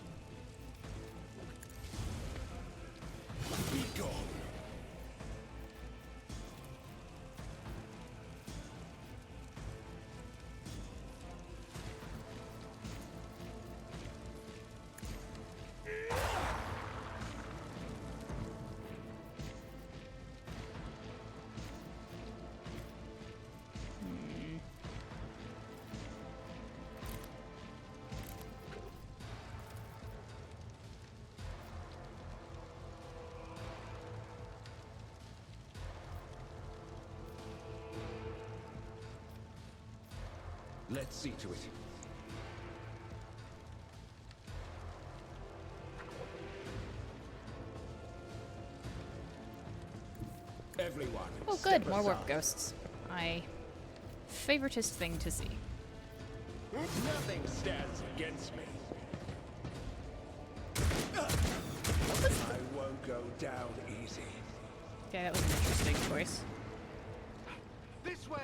Be gone. Let's see to it. Everyone. Oh, step good. More warp aside. ghosts. My favoritist thing to see. Nothing stands against me. I won't go down easy. Okay, that was an interesting choice. This way.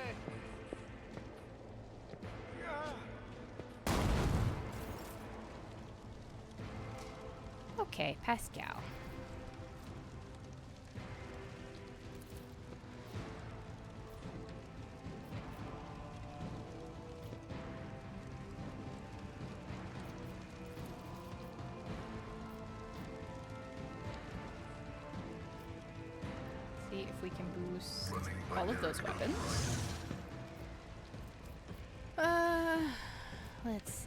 Okay, Pascal. See if we can boost all of those weapons. Let's see.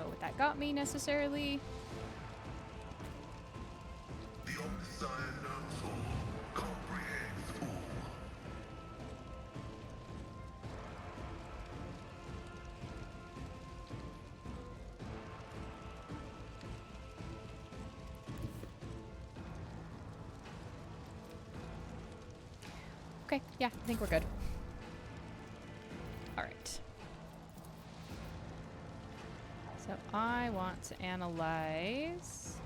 know what that got me necessarily. The Omniscient knows all, comprehends all. Okay, yeah, I think we're good. Alright. So I want to analyze...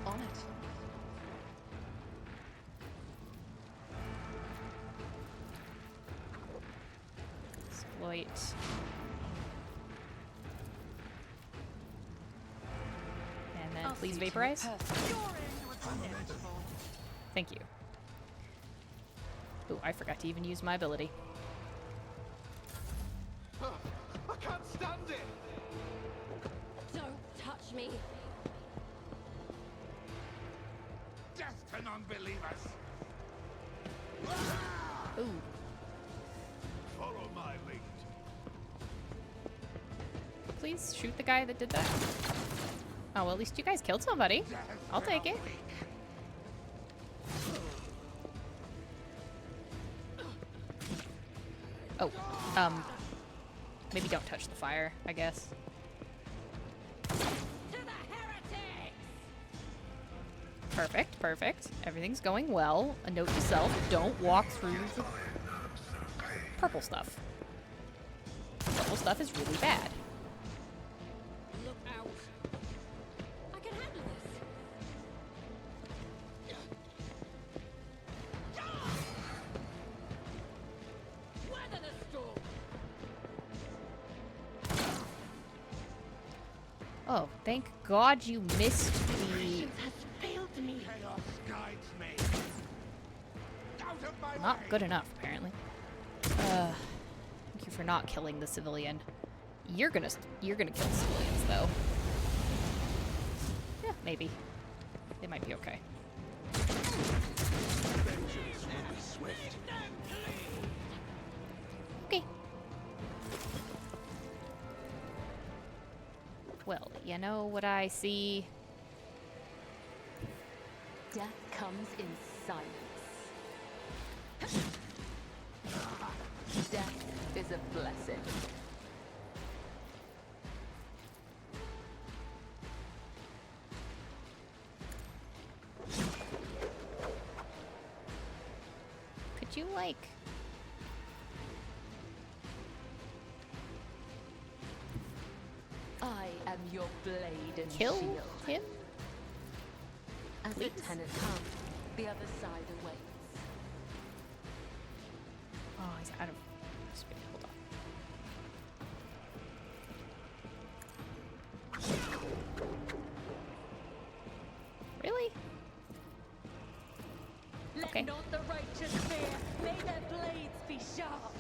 On it. Exploit. And then please vaporize. Thank you. Ooh, I forgot to even use my ability. I can't stand it! Don't touch me. Death to non-believers! Ooh. Follow my lead. Please shoot the guy that did that. Oh, well, at least you guys killed somebody. I'll take it. Oh, maybe don't touch the fire, I guess. Perfect, perfect. Everything's going well. A note to self, don't walk through the purple stuff. Purple stuff is really bad. Look out. I can handle this. Weather the storm. Oh, thank God you missed the... Chaos guides me. Out of my Not way. good enough, apparently. Thank you for not killing the civilian. You're gonna kill civilians, though. Yeah, maybe. They might be okay. Vengeance will be swift. Okay. Well, you know what I see? Death comes in silence. Death is a blessing. Could you, like... I am your blade and kill shield. him? As Please? the tenant comes, the other side awaits. Oh, he's out of space. Hold on. Really? Let Okay. not the righteous fear. May their blades be sharp.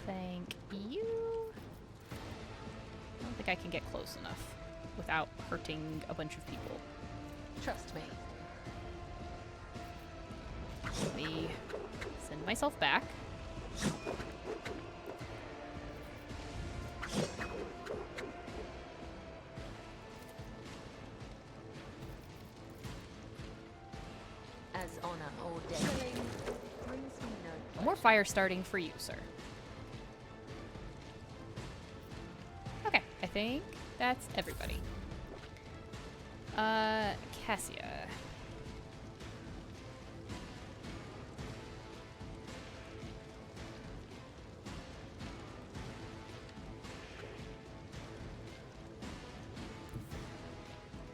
Thank you. I don't think I can get close enough without hurting a bunch of people. Trust me. Let me send myself back. As honor ordained. Brings me no No more fire starting for you, sir. Okay, I think that's everybody. Cassia.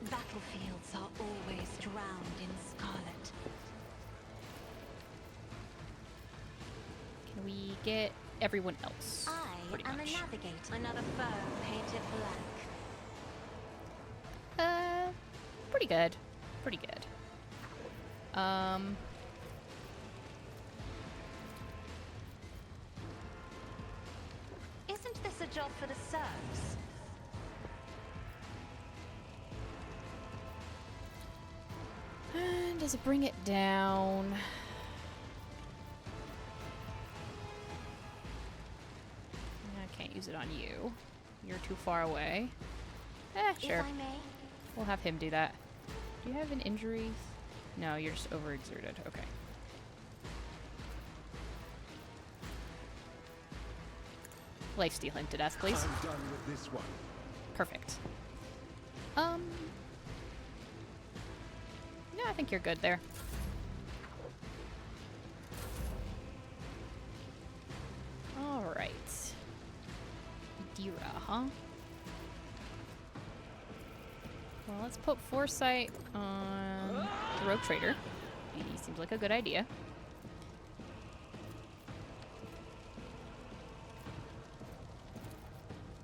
Battlefields are always drowned in scarlet. Can we get everyone else? I Pretty am much. a navigator. Another foe painted black. Pretty good. Pretty good. Isn't this a job for the serfs? And does it bring it down? use it on you. You're too far away. Sure. If I may. We'll have him do that. Do you have an injury? No, you're just overexerted. Okay. Lifesteal him to death, please. I'm done with this one. Perfect. No, I think you're good there. Alright. Dira, huh? Well, let's put Foresight on the Rogue Trader. He seems like a good idea.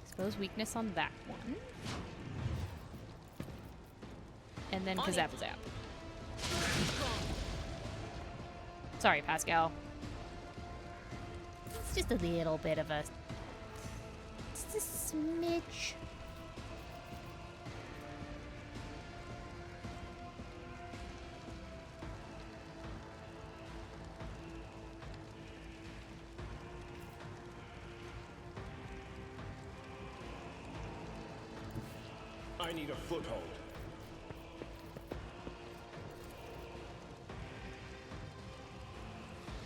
Expose weakness on that one. And then Kazapazap. Sorry, Pascal. It's just a little bit of a... Just a smidge. I need a foothold.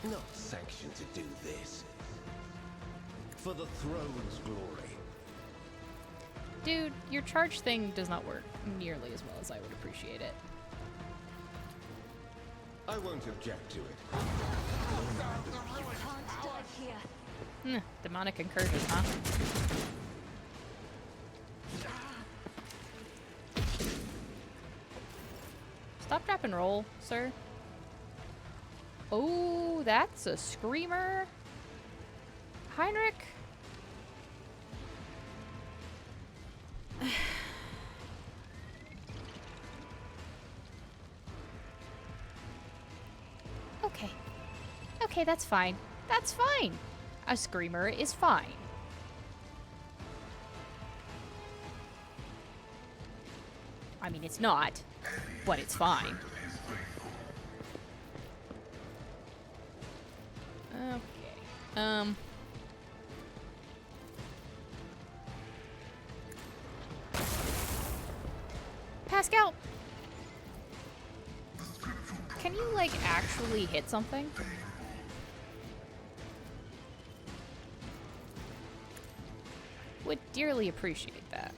Not sanctioned to do this. For the throne's glory. Dude, your charge thing does not work nearly as well as I would appreciate it. I won't object to it. Can't die here. Demonic incursion, huh? Stop, drop, and roll, sir. Oh, that's a screamer. Heinrich. Okay. Okay, that's fine. That's fine. A screamer is fine. I mean, it's not, but it's fine. Okay. Pascal! Can you, like, actually hit something? Would dearly appreciate that.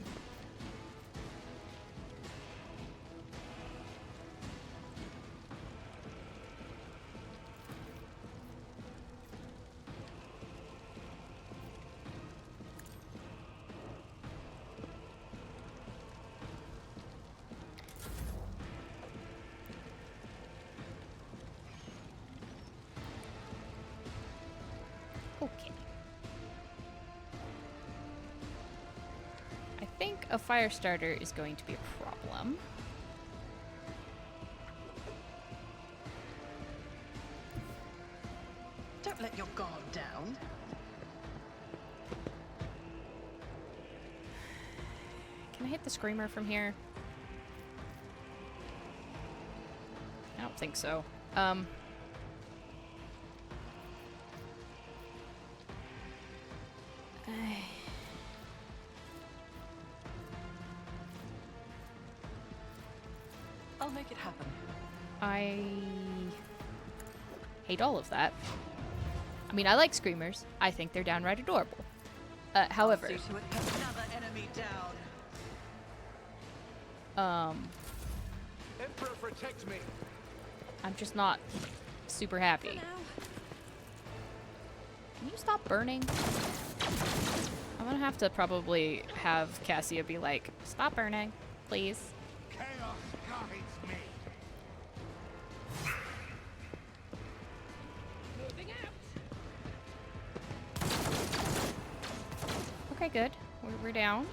Okay. I think a fire starter is going to be a problem. Don't let your guard down. Can I hit the screamer from here? I don't think so. I'll make it happen. I hate all of that. I mean, I like screamers. I think they're downright adorable. However, See to it. Another enemy down. Emperor, protect me. I'm just not super happy. Can you stop burning? I'm gonna have to probably have Cassia be like, stop burning, please. Chaos guides me. Moving out. Okay, good. We're down.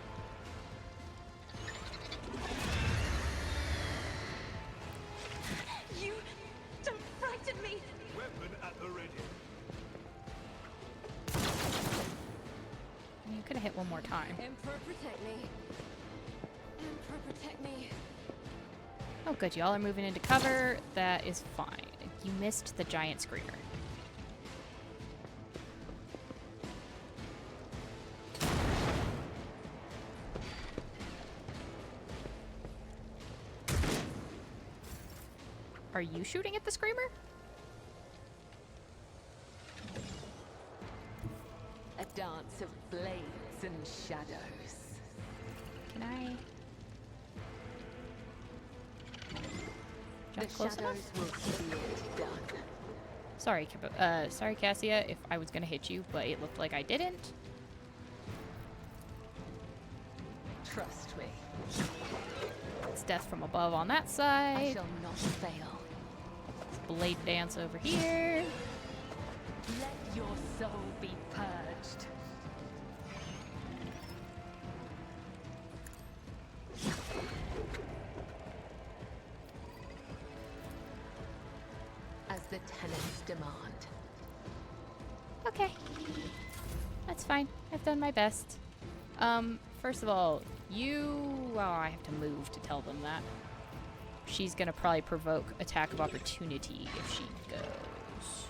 You don't frighten me. Weapon at the ready. You could have hit one more time. Emperor, protect me. Emperor, protect me. Oh, good. Y'all are moving into cover. That is fine. You missed the giant screamer. Are you shooting at the Screamer? A dance of blades and shadows. Can I? The Jump close enough? shadows will see it done. Sorry, sorry, Cassia, if I was gonna hit you, but it looked like I didn't. Trust me, It's death from above on that I side. shall not fail. Blade dance over here. Let your soul be purged. As the tenants demand. Okay. That's fine. I've done my best. First of all, well, I have to move to tell them that. She's gonna probably provoke attack of opportunity if she goes.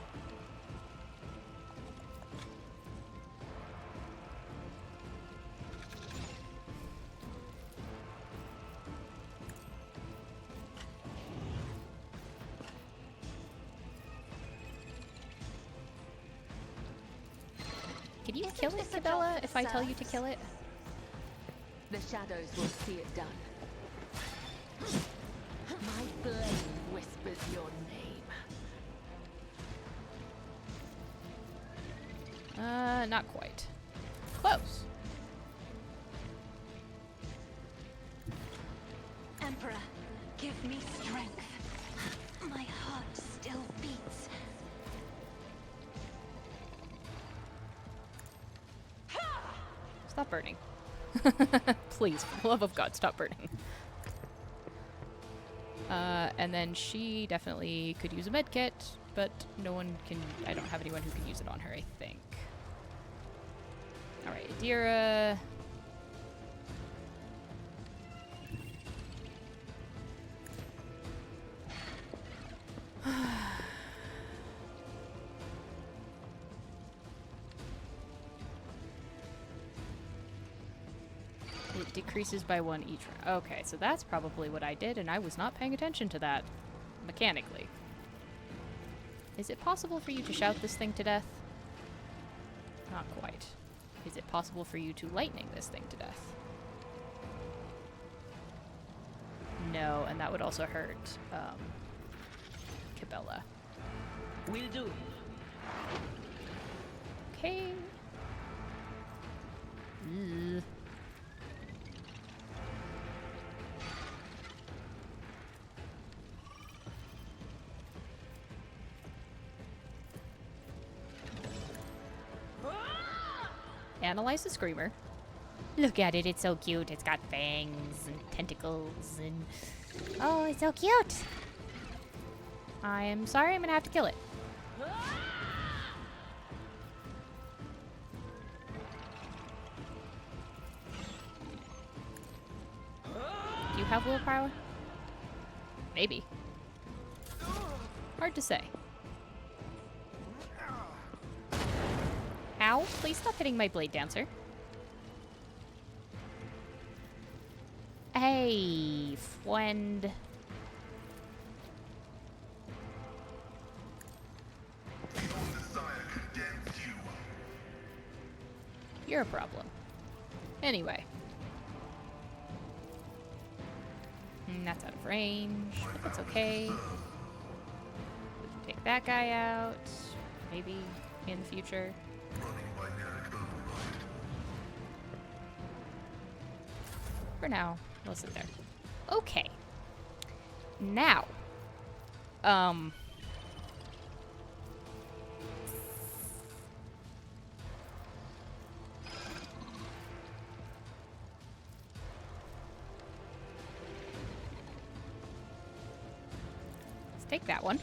Can you kill it, Cabela, if I tell you to kill it? The shadows will see it done. My blade whispers your name. Not quite. Close. Emperor, give me strength. My heart still beats. Stop burning. Please, for the love of God, stop burning. And then she definitely could use a med kit, but no one can. I don't have anyone who can use it on her, I think. Alright, Adira. It decreases by 1 each round. Okay, so that's probably what I did, and I was not paying attention to that mechanically. Is it possible for you to shout this thing to death? Not quite. Is it possible for you to lightning this thing to death? No, and that would also hurt Cabela. Will do. Okay. Ugh. Analyze the Screamer. Look at it, it's so cute. It's got fangs and tentacles and... Oh, it's so cute! I am sorry, I'm gonna have to kill it. Do you have willpower? Maybe. Hard to say. Ow, please stop hitting my blade dancer. Hey, friend. You're a problem. Anyway. That's out of range, but that's okay. We can take that guy out. Maybe in the future. For now, we'll sit there. Okay. Now. Let's take that one.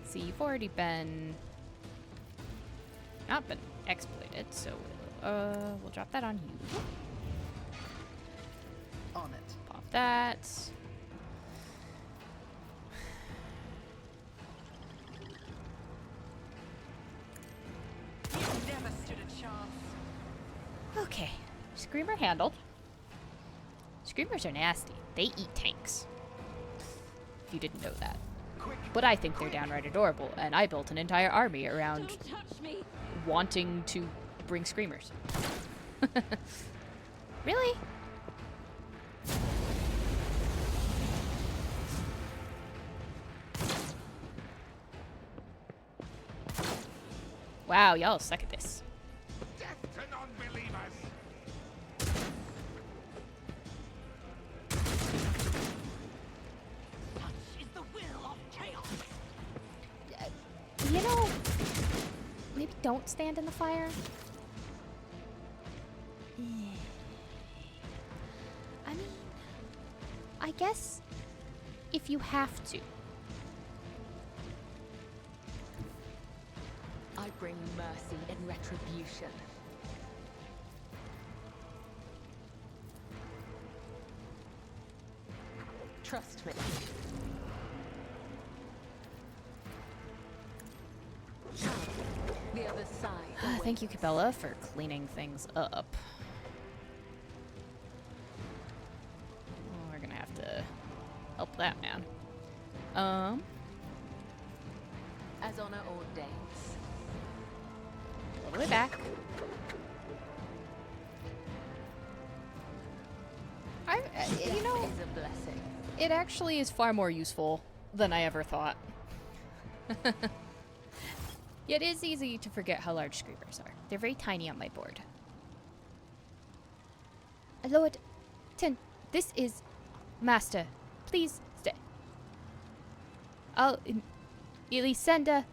See, you've already been... not been exploited, so we'll drop that on you. On it. Pop that. Never stood a chance. Okay. Screamer handled. Screamers are nasty. They eat tanks. if you didn't know that. But I think they're downright adorable, and I built an entire army around wanting to bring screamers. Really? Wow, y'all suck at this. Death to non-believers! Such is the will of chaos. You know, maybe don't stand in the fire. I mean, I guess if you have to. I bring mercy and retribution. Trust me. The other side. Thank you, Cabela, for cleaning things up. We're gonna have to help that man. As honor ordains. All the way back. You know, Is a blessing. it actually is far more useful than I ever thought. It is easy to forget how large screamers are. They're very tiny on my board. Lord Tin, this is Master. Please stay. Elisenda.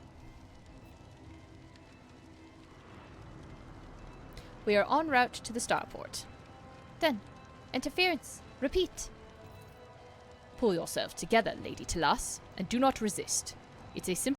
We are en route to the starport. Then, interference. Repeat. Pull yourself together, Lady Talas, and do not resist. It's a simple